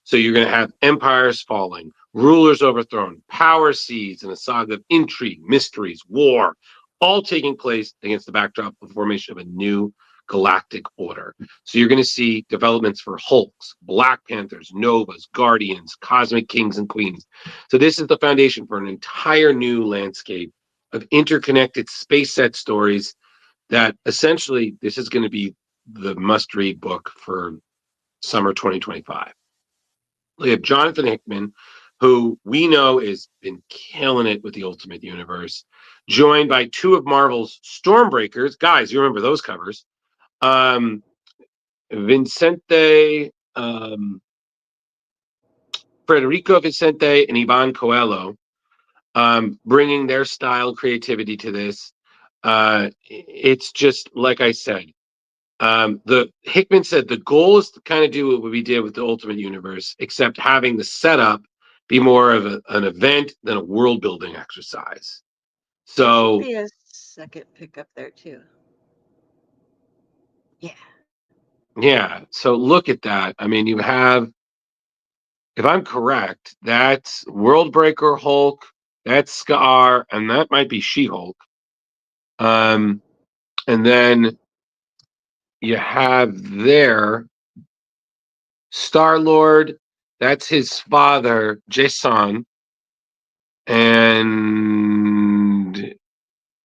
So you're going to have empires falling, rulers overthrown, power seized, and a saga of intrigue, mysteries, war, all taking place against the backdrop of the formation of a new galactic order. So you're going to see developments for Hulks, Black Panthers, Novas, Guardians, Cosmic Kings and Queens. So this is the foundation for an entire new landscape of interconnected space set stories that essentially this is going to be the must-read book for summer 2025. We have Jonathan Hickman, who we know has been killing it with the Ultimate Universe, joined by two of Marvel's Stormbreakers. Guys, you remember those covers. Vincente, Federico Vicente, and Ivan Coelho, bringing their style creativity to this. It's just like I said. The Hickman said the goal is to kind of do what we did with the Ultimate Universe, except having the setup be more of an event than a world building exercise. There should So be a second pickup there too. Yeah. yeah, so look at that. I mean, you have, if I'm correct, that's Worldbreaker Hulk, that's Scar, and that might be She-Hulk. And then you have there Star-Lord, that's his father, Jason. And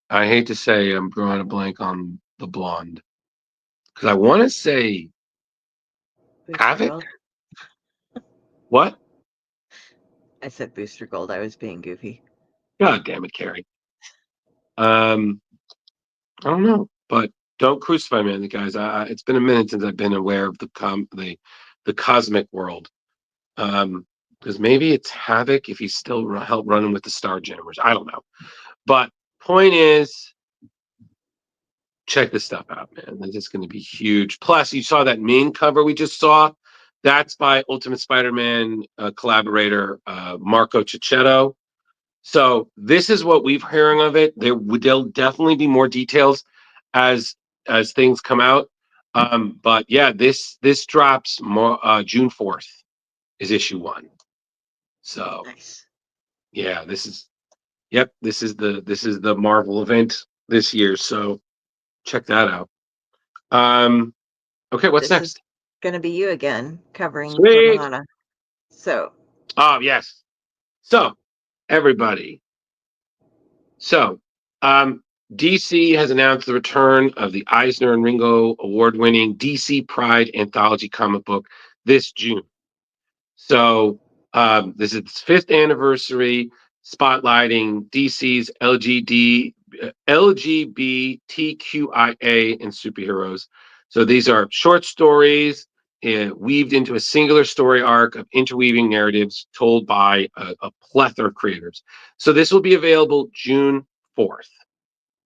I hate to say I'm drawing a blank on the blonde. Because I want to say Booster Havoc? Gold. What? I said Booster Gold. I was being goofy. God damn it, Carrie. I don't know, but don't crucify me on the guys. It's been a minute since I've been aware of the cosmic world. Because maybe it's Havoc if he's still help running with the Star Jammers. I don't know. But point is, check this stuff out, man. This is going to be huge. Plus, you saw that main cover we just saw. That's by Ultimate Spider-Man collaborator Marco Cicchetto. So this is what we've hearing of it. There'll definitely be more details as things come out. But yeah, this drops more June 4th is issue 1. So Nice. yeah, this is the Marvel event this year. So check that out. Okay, what's This next? is gonna be you again covering for Sweet. Mahana. So Oh yes. So everybody. So DC has announced the return of the Eisner and Ringo award-winning DC Pride anthology comic book this June. So this is its 5th anniversary, spotlighting DC's LGBTQIA and superheroes. So these are short stories weaved into a singular story arc of interweaving narratives told by a plethora of creators. So this will be available June 4th.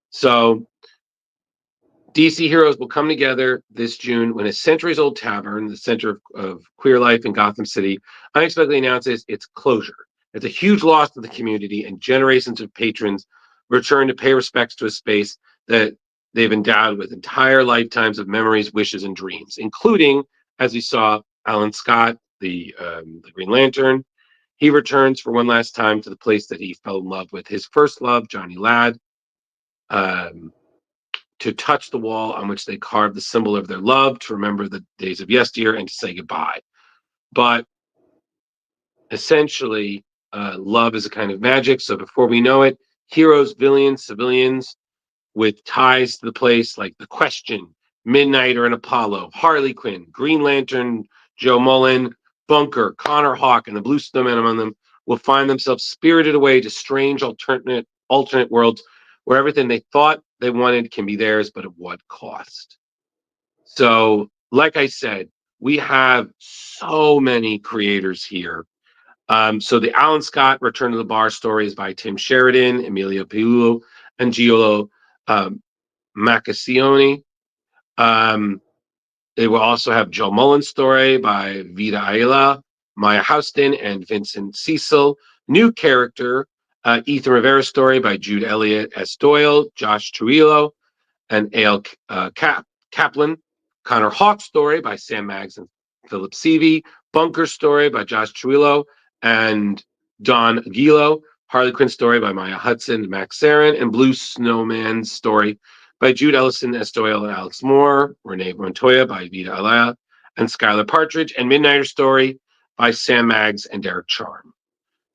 So DC heroes will come together this June when a centuries-old tavern, the center of queer life in Gotham City, unexpectedly announces its closure. It's a huge loss to the community, and generations of patrons return to pay respects to a space that they've endowed with entire lifetimes of memories, wishes, and dreams, including, as we saw, Alan Scott, the Green Lantern. He returns for one last time to the place that he fell in love with his first love, Johnny Ladd. To touch the wall on which they carved the symbol of their love, to remember the days of yesteryear, and to say goodbye. But essentially, love is a kind of magic. So before we know it, heroes, villains, civilians with ties to the place, like The Question, Midnighter and Apollo, Harley Quinn, Green Lantern, Joe Mullen, Bunker, Connor Hawk, and the Blue Snowman among them, will find themselves spirited away to strange alternate worlds where everything they thought they wanted can be theirs, but at what cost? So, like I said, we have so many creators here. So the Alan Scott Return to the Bar story is by Tim Sheridan, Emilio Piulo, and Giolo Macacioni. They will also have Joe Mullen's story by Vida Ayala, Maya Houston, and Vincent Cecil. New character, Ethan Rivera's story by Jude Elliott S. Doyle, Josh Trujillo, and A.L. Kaplan. Connor Hawk's story by Sam Maggs and Philip Seavey. Bunker's story by Josh Trujillo and Don Aguilo. Harley Quinn's story by Maya Hudson and Max Sarin. And Blue Snowman's story by Jude Ellison, S. Doyle, and Alex Moore. Renee Montoya by Vida Alaya and Skylar Partridge. And Midnighter story by Sam Maggs and Derek Charm.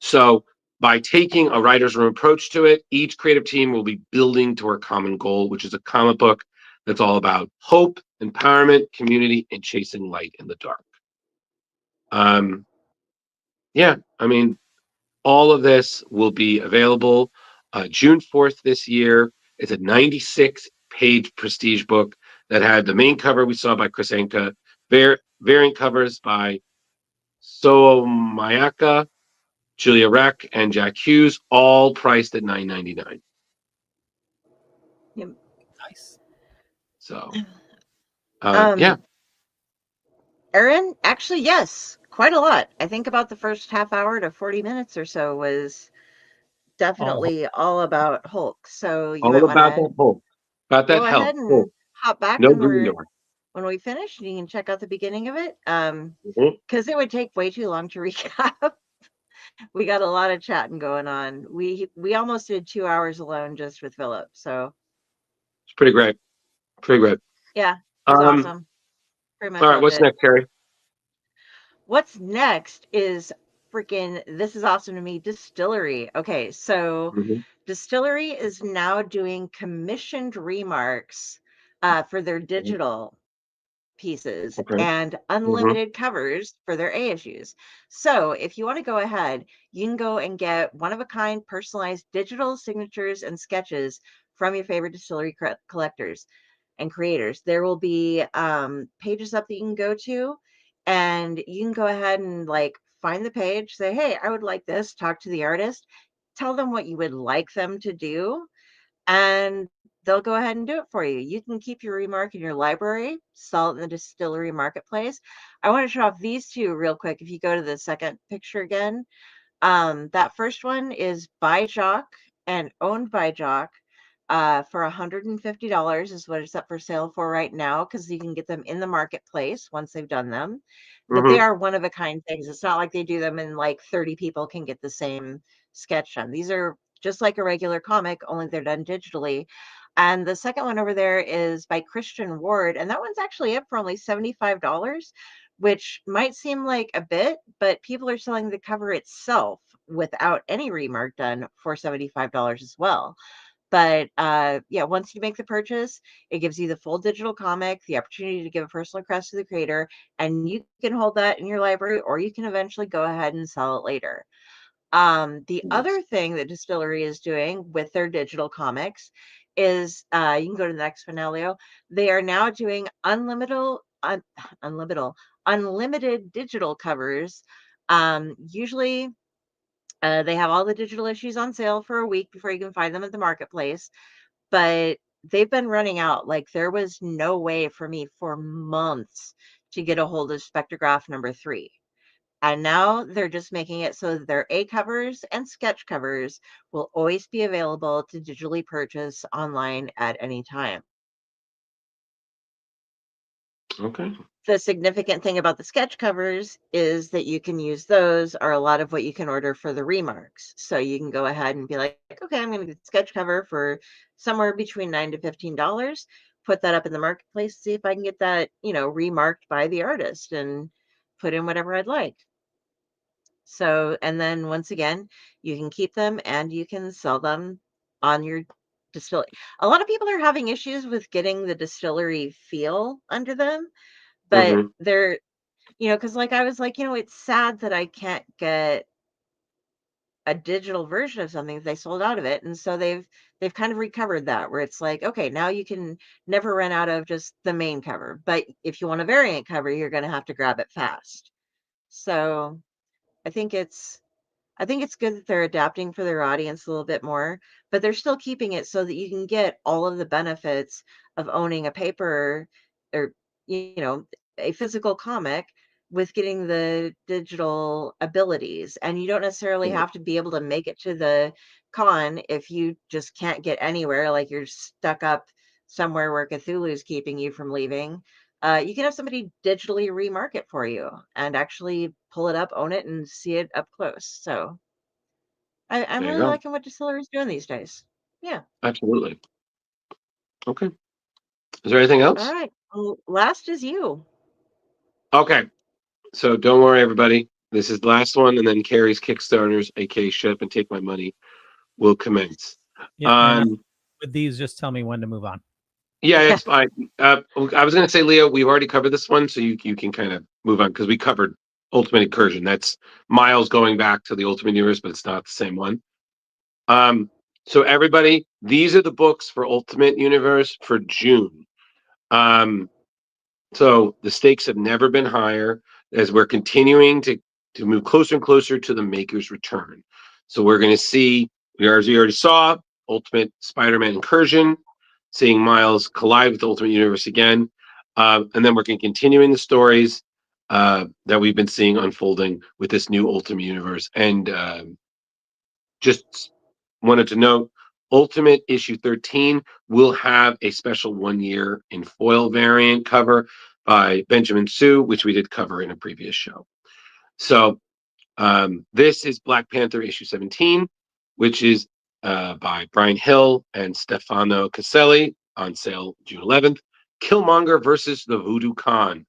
So by taking a writer's room approach to it, each creative team will be building toward a common goal, which is a comic book that's all about hope, empowerment, community, and chasing light in the dark. Yeah, I mean, all of this will be available June 4th this year. It's a 96-page prestige book that had the main cover we saw by Chris Anka, variant covers by Soo Mayaka, Julia Reck, and Jack Hughes, all priced at $9.99. Yep. Nice. So, Yeah. Aaron, actually, yes, quite a lot. I think about the first half hour to 40 minutes or so was definitely all about Hulk. So you might all about want to that Hulk, about that go help. ahead and Hulk. hop back No when green door. we finish, and you can check out the beginning of it. Mhm. Because it would take way too long to recap. We got a lot of chatting going on. We almost did 2 hours alone just with Phillip. So It's pretty great. Pretty great. yeah, it was awesome. Pretty much All right, loved what's it. next, Carrie? What's next is freaking, this is awesome to me, Distillery. Okay, so Mhm. Distillery is now doing commissioned remarks for their digital pieces Okay. and unlimited covers for their ASUs. So if you want to go ahead, you can go and get one-of-a-kind personalized digital signatures and sketches from your favorite distillery collectors and creators. There will be pages up that you can go to, and you can go ahead and like find the page, say, hey, I would like this, talk to the artist, tell them what you would like them to do, and they'll go ahead and do it for you. You can keep your remark in your library, sell it in the distillery marketplace. I want to show off these two real quick. If you go to the second picture again, that first one is by Jock and owned by Jock for $150 is what it's up for sale for right now, because you can get them in the marketplace once they've done them. But they are one of a kind things. It's not like they do them and like 30 people can get the same sketch done. These are just like a regular comic, only they're done digitally. And the second one over there is by Christian Ward, and that one's actually up for only $75, which might seem like a bit, but people are selling the cover itself without any remark done for $75 as well. But yeah, once you make the purchase, it gives you the full digital comic, the opportunity to give a personal request to the creator, and you can hold that in your library, or you can eventually go ahead and sell it later. The other thing that Distillery is doing with their digital comics is you can go to the next one now, Leo. They are now doing unlimited digital covers. Usually they have all the digital issues on sale for a week before you can find them at the marketplace. but they've been running out. Like, there was no way for me for months to get a hold of Spectrograph #3. And now they're just making it so that their A covers and sketch covers will always be available to digitally purchase online at any time. Okay. The significant thing about the sketch covers is that you can use those, or a lot of what you can order for the remarks. So you can go ahead and be like, okay, I'm going to get the sketch cover for somewhere between $9 to $15, put that up in the marketplace, see if I can get that, remarked by the artist and put in whatever I'd like. So, and then once again, you can keep them and you can sell them on your distillery. A lot of people are having issues with getting the distillery feel under them, but Mm-hmm. they're, because like I was like, it's sad that I can't get a digital version of something. They sold out of it, and so they've kind of recovered that, where it's like, okay, now you can never run out of just the main cover, but if you want a variant cover, you're going to have to grab it fast. So I think it's I think it's good that they're adapting for their audience a little bit more, but they're still keeping it so that you can get all of the benefits of owning a paper, or, you know, a physical comic, with getting the digital abilities. And you don't necessarily have to be able to make it to the con if you just can't get anywhere, like you're stuck up somewhere where Cthulhu's keeping you from leaving. You can have somebody digitally remark it for you and actually pull it up, own it, and see it up close. So I'm There you really go. liking what Distillery's doing these days. Yeah. Absolutely. Okay. Is there anything All else? right. Well, last is you. Okay. So don't worry, everybody. This is the last one, and then Carrie's Kickstarters, aka Shut Up and Take My Money, will commence. Yeah, and Um, with these, just tell me when to move on. yeah, it's fine. I was going to say, Leo, we've already covered this one, so you can kind of move on, because we covered Ultimate Incursion. That's Miles going back to the Ultimate Universe, but it's not the same one. So everybody, these are the books for Ultimate Universe for June. So the stakes have never been higher, as we're continuing to move closer and closer to the Maker's return. So we're going to see, as we already saw, Ultimate Spider-Man Incursion, seeing Miles collide with the Ultimate Universe again, and then we're going to continue in the stories that we've been seeing unfolding with this new Ultimate Universe. And just wanted to note, Ultimate issue 13 will have a special 1 year in foil variant cover by Benjamin Sue, which we did cover in a previous show. So this is Black Panther issue 17, which is by Brian Hill and Stefano Caselli, on sale June 11th. Killmonger versus the Voodoo Khan.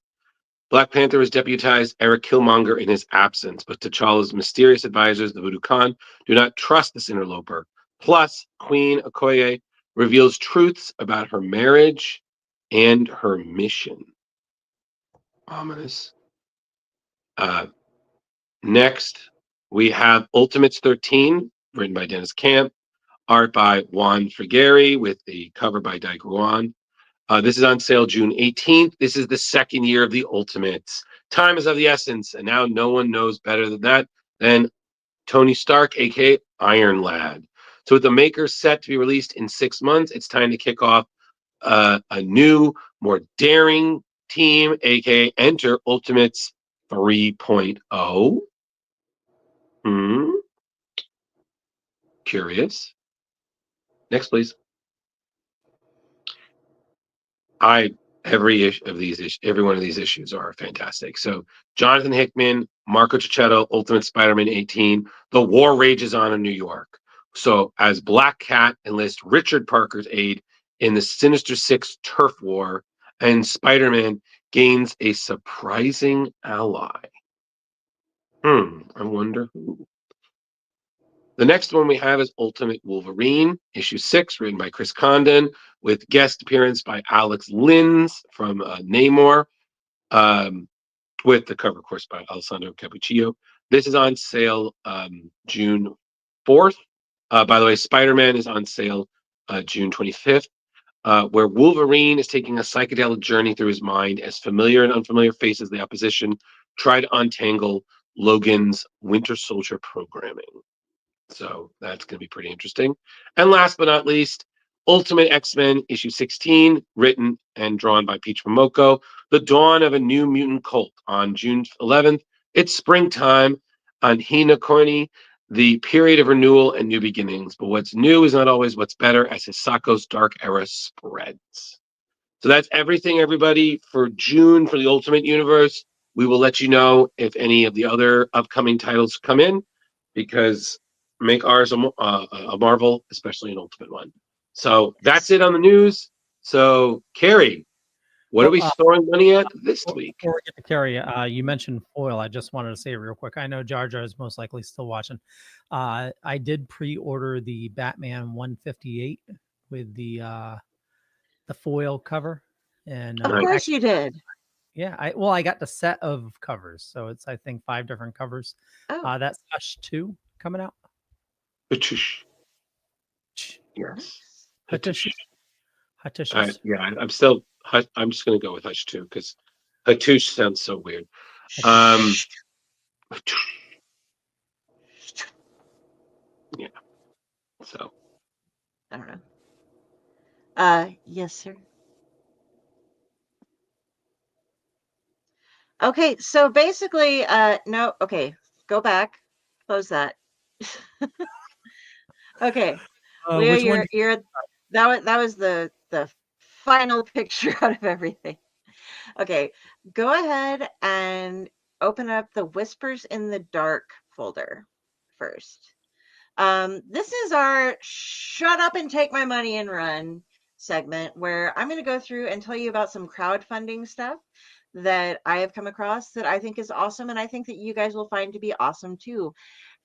Black Panther has deputized Eric Killmonger in his absence, but T'Challa's mysterious advisors, the Voodoo Khan, do not trust this interloper. Plus, Queen Okoye reveals truths about her marriage and her mission. Ominous. Next, we have Ultimates 13, written by Dennis Camp, art by Juan Frigeri, with the cover by Dai Guan. This is on sale June 18th. This is the second year of the Ultimates. Time is of the essence, and now no one knows better than that than Tony Stark, aka Iron Lad. So with the Maker set to be released in 6 months, it's time to kick off a new, more daring team, aka enter Ultimates 3.0. Curious. Next, please. Every one of these issues are fantastic. So Jonathan Hickman, Marco Cicchetto, Ultimate Spider-Man 18. The war rages on in New York. So as Black Cat enlists Richard Parker's aid in the Sinister Six turf war, and Spider-Man gains a surprising ally. I wonder who. The next one we have is Ultimate Wolverine, issue 6, written by Chris Condon, with guest appearance by Alex Lins from Namor, with the cover, of course, by Alessandro Cappuccio. This is on sale June 4th. By the way, Spider-Man is on sale June 25th, where Wolverine is taking a psychedelic journey through his mind as familiar and unfamiliar faces of the opposition try to untangle Logan's Winter Soldier programming. So that's going to be pretty interesting. And last but not least, Ultimate X-Men issue 16, written and drawn by Peach Momoko. The dawn of a new mutant cult on June 11th. It's springtime on Hina Corny, the period of renewal and new beginnings. But what's new is not always what's better as Hisako's dark era spreads. So that's everything, everybody, for June for the Ultimate Universe. We will let you know if any of the other upcoming titles come in, because make ours a Marvel, especially an Ultimate one. So that's it on the news. So, Carrie, what are we throwing money at this week? Before we get to Carrie, you mentioned foil. I just wanted to say real quick. I know Jar Jar is most likely still watching. I did pre-order the Batman 158 with the foil cover, and Of course you did. yeah, I got the set of covers, so it's I think 5 different covers. Oh, That's Hush 2 coming out. Hatush. Ch- Yes. Hatush. Hatush. Hatush. Yeah, I'm just going to go with Hush too, because Hatush sounds so weird. Yeah. So. I don't know. Yes, sir. Okay, so basically, no, okay, go back, close that. Okay, Leo, Which one? you're that was the final picture out of everything. Okay, go ahead and open up the Whispers in the Dark folder first. This is our shut up and take my money and run segment, where I'm going to go through and tell you about some crowdfunding stuff that I have come across that I think is awesome, and I think that you guys will find to be awesome too.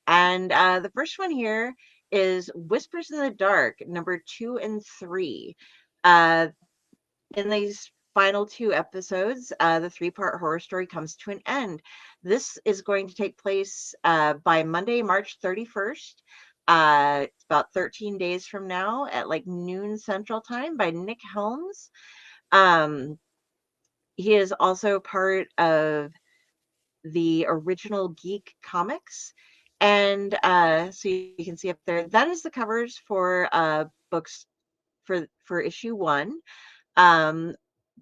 And the first one here is Whispers in the Dark, number 2 and 3. In these final 2 episodes, the 3-part horror story comes to an end. This is going to take place by Monday, March 31st. It's about 13 days from now at like noon Central Time, by Nick Helms. He is also part of the original Geek Comics. And so you can see up there, that is the covers for books for issue 1.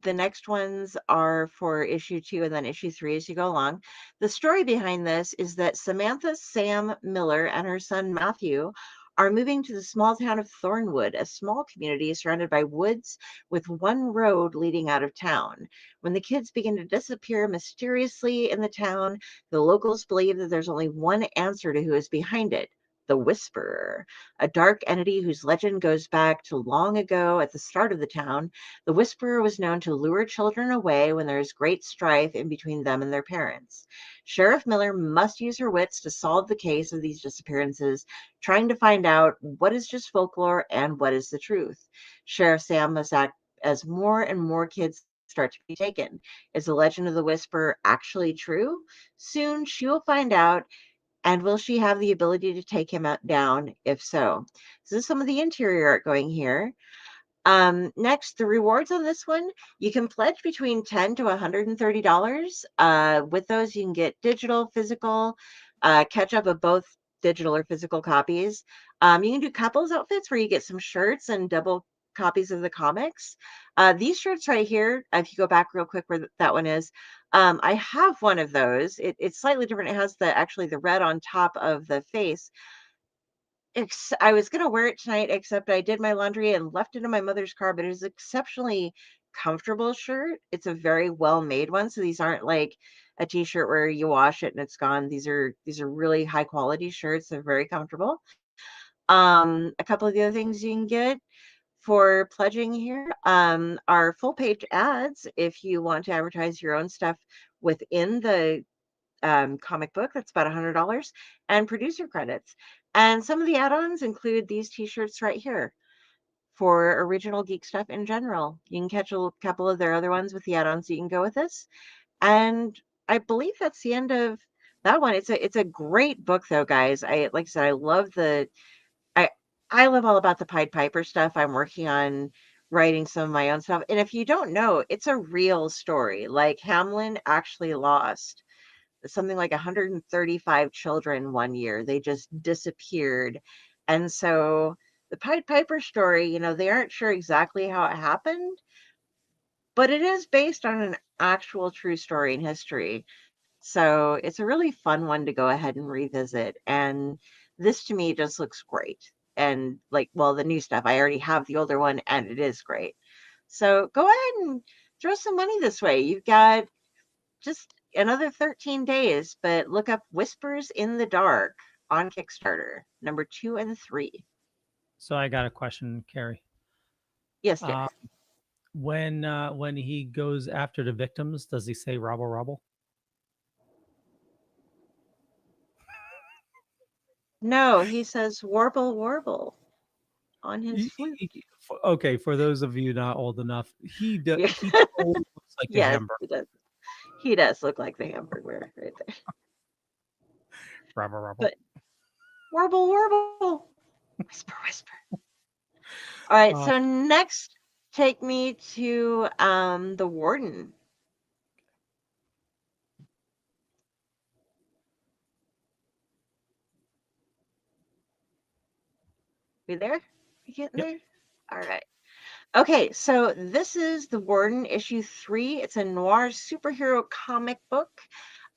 The next ones are for issue 2 and then issue 3 as you go along. The story behind this is that Samantha Sam Miller and her son Matthew are moving to the small town of Thornwood, a small community surrounded by woods with one road leading out of town. When the kids begin to disappear mysteriously in the town, the locals believe that there's only one answer to who is behind it: the Whisperer, a dark entity whose legend goes back to long ago at the start of the town. The Whisperer was known to lure children away when there is great strife in between them and their parents. Sheriff Miller must use her wits to solve the case of these disappearances, trying to find out what is just folklore and what is the truth. Sheriff Sam must act as more and more kids start to be taken. Is the legend of the Whisperer actually true? Soon she will find out. And will she have the ability to take him down? If so, this is some of the interior art going here. Next, the rewards on this one, you can pledge between $10 to $130. With those, you can get digital, physical, catch up of both digital or physical copies. You can do couples outfits where you get some shirts and double copies of the comics. These shirts right here, if you go back real quick where that one is, I have one of those. It's slightly different. It has actually the red on top of the face. I was going to wear it tonight, except I did my laundry and left it in my mother's car, but it is exceptionally comfortable shirt. It's a very well made one. So these aren't like a t-shirt where you wash it and it's gone. These are really high quality shirts. They're very comfortable. A couple of the other things you can get for pledging here are full page ads if you want to advertise your own stuff within the comic book. That's about $100, and producer credits. And some of the add-ons include these t-shirts right here for original geek stuff in general. You can catch a couple of their other ones with the add-ons. You can go with this. And I believe that's the end of that one. It's a great book though, guys. Like I said, I love all about the Pied Piper stuff. I'm working on writing some of my own stuff. And if you don't know, it's a real story. Like Hamlin actually lost something like 135 children one year. They just disappeared. And so The Pied Piper story, you know, they aren't sure exactly how it happened, but it is based on an actual true story in history. So it's a really fun one to go ahead and revisit. And this to me just looks great. And like, well, the new stuff, I already have the older one and it is great. So go ahead and throw some money this way. You've got just another 13 days, but look up Whispers in the Dark on Kickstarter, number 2 and 3. So I got a question, Carrie. Yes, dear. When he goes after the victims, does he say "robble robble"? No, he says warble warble on his flute. Okay, for those of you not old enough, he Yeah. he totally looks like the Yes, Hamburger. he does. He does look like the Hamburger right there. Robble robble. But warble warble, whisper whisper. All right, so next, take me to the Warden. You there? You getting there? All right. Okay, so this is the Warden issue 3. It's a noir superhero comic book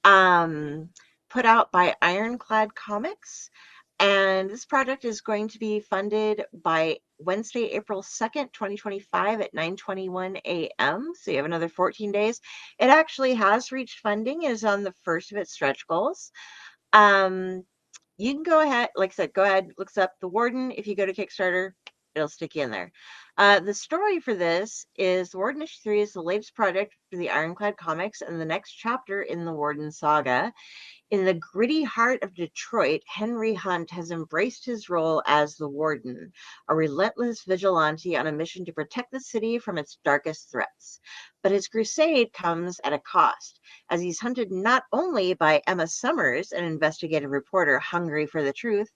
put out by Ironclad Comics. And this project is going to be funded by Wednesday, April 2nd, 2025 at 9:21 a.m. So you have another 14 days. It actually has reached funding. It is on the first of its stretch goals. You can go ahead, like I said, go ahead, looks up the Warden. If you go to Kickstarter, it'll stick you in there. The story for this is the Warden issue 3 is the latest project for the Ironclad Comics and the next chapter in the Warden saga. In the gritty heart of Detroit, Henry Hunt has embraced his role as the Warden, a relentless vigilante on a mission to protect the city from its darkest threats. But his crusade comes at a cost, as he's hunted not only by Emma Summers, an investigative reporter hungry for the truth,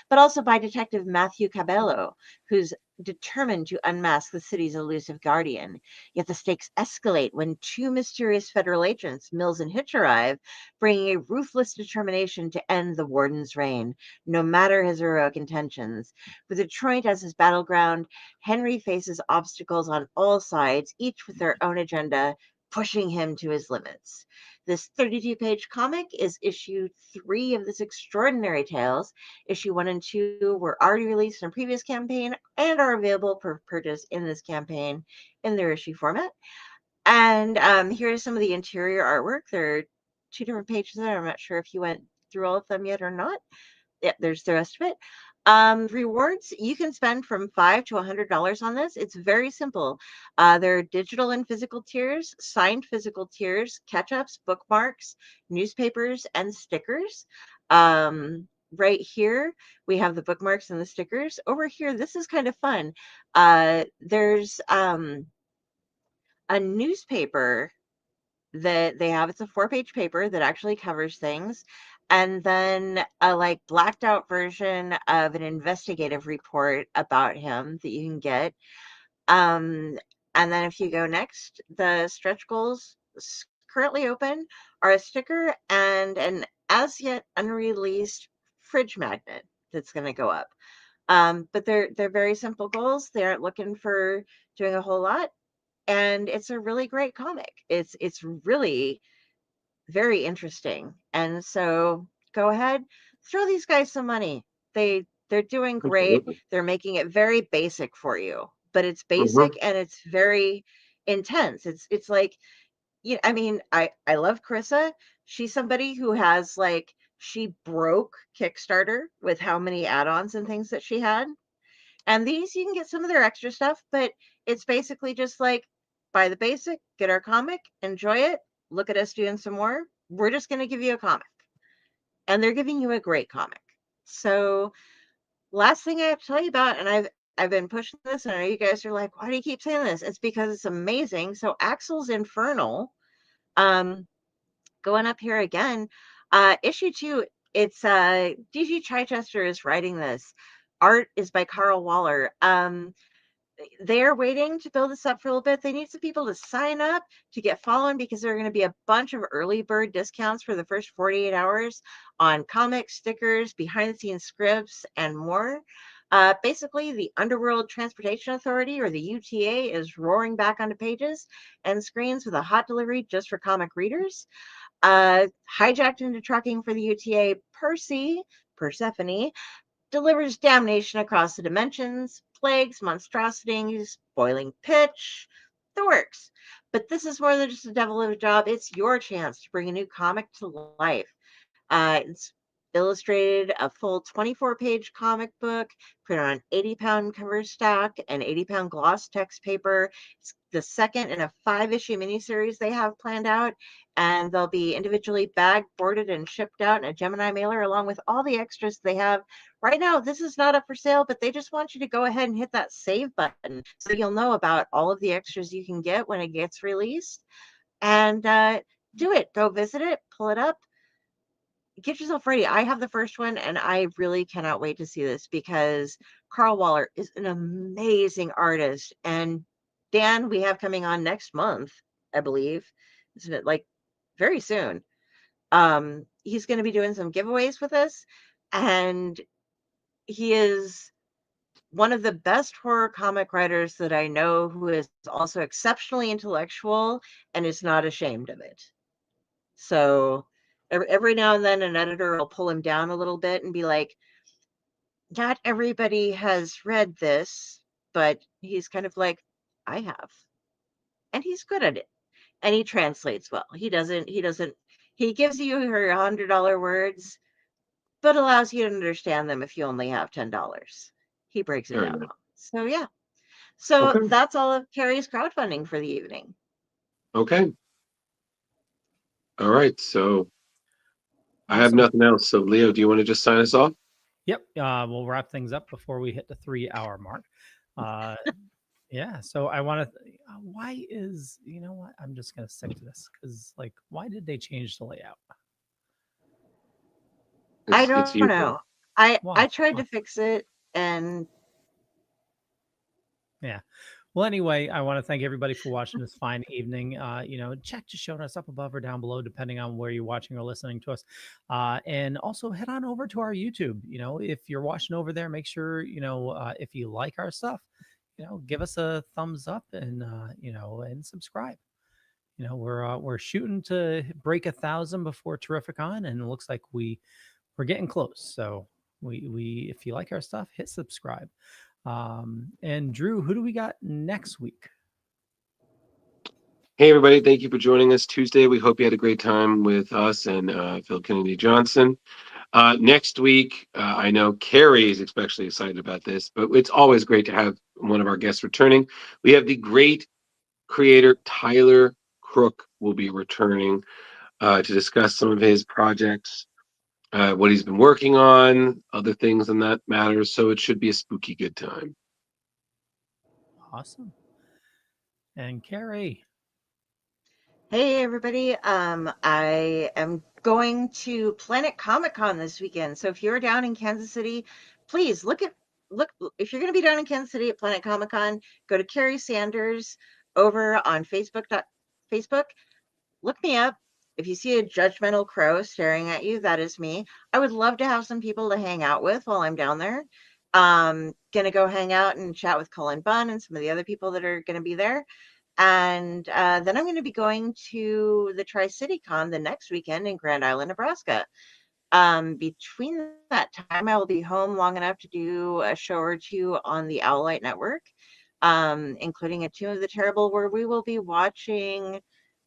but also by Detective Matthew Cabello, who's determined to unmask the city's elusive guardian. Yet the stakes escalate when 2 mysterious federal agents, Mills and Hitch, arrive, bringing a ruthless determination to end the Warden's reign, no matter his heroic intentions. With Detroit as his battleground, Henry faces obstacles on all sides, each with their own agenda, pushing him to his limits. This 32-page comic is issue 3 of this extraordinary tales. Issue 1 and 2 were already released in a previous campaign and are available for purchase in this campaign in their issue format. And here is some of the interior artwork. There are 2 different pages there. I'm not sure if you went through all of them yet or not. Yeah, there's the rest of it. Rewards, you can spend from $5 to $100 on this. It's very simple. There are digital and physical tiers, signed physical tiers, catch-ups, bookmarks, newspapers, and stickers. Right here, we have the bookmarks and the stickers. Over here, this is kind of fun. There's a newspaper that they have. It's a 4-page paper that actually covers things, and then a like blacked out version of an investigative report about him that you can get. And then if you go next, the stretch goals currently open are a sticker and an as yet unreleased fridge magnet that's going to go up. But they're very simple goals. They aren't looking for doing a whole lot, and it's a really great comic. It's really very interesting. And so go ahead, throw these guys some money. They're doing great. Absolutely. They're making it very basic for you, but it's basic and it's very intense. It's like, you know, I mean, I love Carissa. She's somebody who has like, she broke Kickstarter with how many add-ons and things that she had. And these, you can get some of their extra stuff, but it's basically just like, buy the basic, get our comic, enjoy it, look at us doing some more. We're just going to give you a comic. And they're giving you a great comic. So last thing I have to tell you about, and I've been pushing this, and I know you guys are like, why do you keep saying this? It's because it's amazing. So Axel's Infernal, going up here again, issue 2, it's DG Chichester is writing this. Art is by Carl Waller. They're waiting to build this up for a little bit. They need some people to sign up to get following, because there are going to be a bunch of early bird discounts for the first 48 hours on comics, stickers, behind the scenes scripts, and more. Basically, the Underworld Transportation Authority, or the UTA, is roaring back onto pages and screens with a hot delivery just for comic readers. Hijacked into trucking for the UTA, Persephone, delivers damnation across the dimensions, plagues, monstrosities, boiling pitch, the works. But this is more than just a devil of a job. It's your chance to bring a new comic to life. It's illustrated, a full 24-page comic book, printed on 80-pound cover stack and 80-pound gloss text paper. It's the second in a 5-issue miniseries they have planned out, and they'll be individually bagged, boarded, and shipped out in a Gemini mailer along with all the extras they have. Right now, this is not up for sale, but they just want you to go ahead and hit that save button so you'll know about all of the extras you can get when it gets released. And do it. Go visit it, pull it up, get yourself ready. I have the first one, and I really cannot wait to see this because Carl Waller is an amazing artist. And Dan, we have coming on next month, I believe, isn't it? Like very soon. He's going to be doing some giveaways with us, and he is one of the best horror comic writers that I know, who is also exceptionally intellectual and is not ashamed of it. So every now and then an editor will pull him down a little bit and be like, not everybody has read this, but he's kind of like, I have. And he's good at it. And he translates well. He gives you your $100 words, but allows you to understand them if you only have $10. He breaks it Fair down. enough. So yeah. So Okay. that's all of Carrie's crowdfunding for the evening. Okay. All right. So I have Awesome. nothing else. So Leo, do you want to just sign us off? Yep. We'll wrap things up before we hit the 3-hour mark. Yeah. So I want to. Why is, you know what? I'm just gonna stick to this because, like, why did they change the layout? I don't It's you. know. I Why? tried Why? to fix it, and Yeah. Well, anyway, I want to thank everybody for watching this fine evening. Check just showing us up above or down below, depending on where you're watching or listening to us. And also head on over to our YouTube. If you're watching over there, make sure, if you like our stuff, give us a thumbs up and, and subscribe. We're shooting to break 1,000 before Terrificon, and it looks like we're getting close. So we if you like our stuff, hit subscribe. And Drew, who do we got next week? Hey, everybody. Thank you for joining us Tuesday. We hope you had a great time with us and Phillip Kennedy Johnson. Next week, I know Carrie is especially excited about this, but it's always great to have one of our guests returning. We have the great creator Tyler Crook will be returning to discuss some of his projects, what he's been working on, other things in that matter. So it should be a spooky good time. Awesome. And Carrie. hey everybody, I am going to Planet Comic Con this weekend. So if you're down in Kansas City, please look. If you're going to be down in Kansas City at Planet Comic Con, go to Carrie Sanders over on Facebook. Look me up. If you see a judgmental crow staring at you, that is me. I would love to have some people to hang out with while I'm down there. Gonna go hang out and chat with Cullen Bunn and some of the other people that are going to be there. And then I'm going to be going to the Tri-City Con the next weekend in Grand Island, Nebraska. Between that time, I will be home long enough to do a show or two on the Owlite Network, including a Tomb of the Terrible, where we will be watching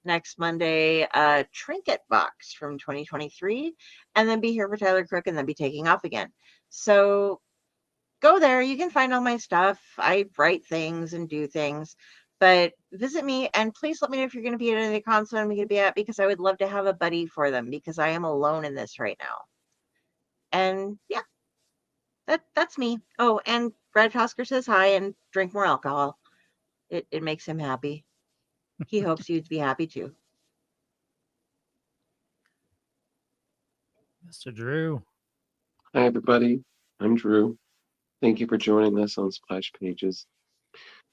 next Monday Trinket Box from 2023, and then be here for Tyler Crook, and then be taking off again. So go there. You can find all my stuff. I write things and do things. But visit me, and please let me know if you're going to be at any cons I'm going to be at, because I would love to have a buddy for them, because I am alone in this right now. And yeah, that's me. Oh, and Brad Hosker says hi and drink more alcohol. It makes him happy. He hopes you'd be happy too. Mr. Drew. Hi, everybody. I'm Drew. Thank you for joining us on Splash Pages.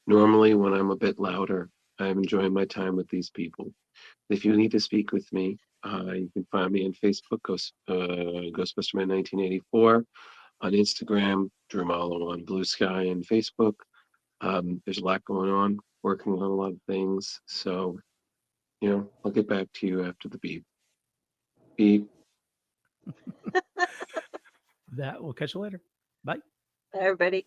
Normally, when I'm a bit louder, I'm enjoying my time with these people. If you need to speak with me, you can find me on Facebook, Ghostbusterman 1984. on Instagram, Drew Malo on Blue Sky and Facebook. There's a lot going on, working on a lot of things. So, I'll get back to you after the beep. Beep. That we'll catch you later. Bye. Bye, everybody.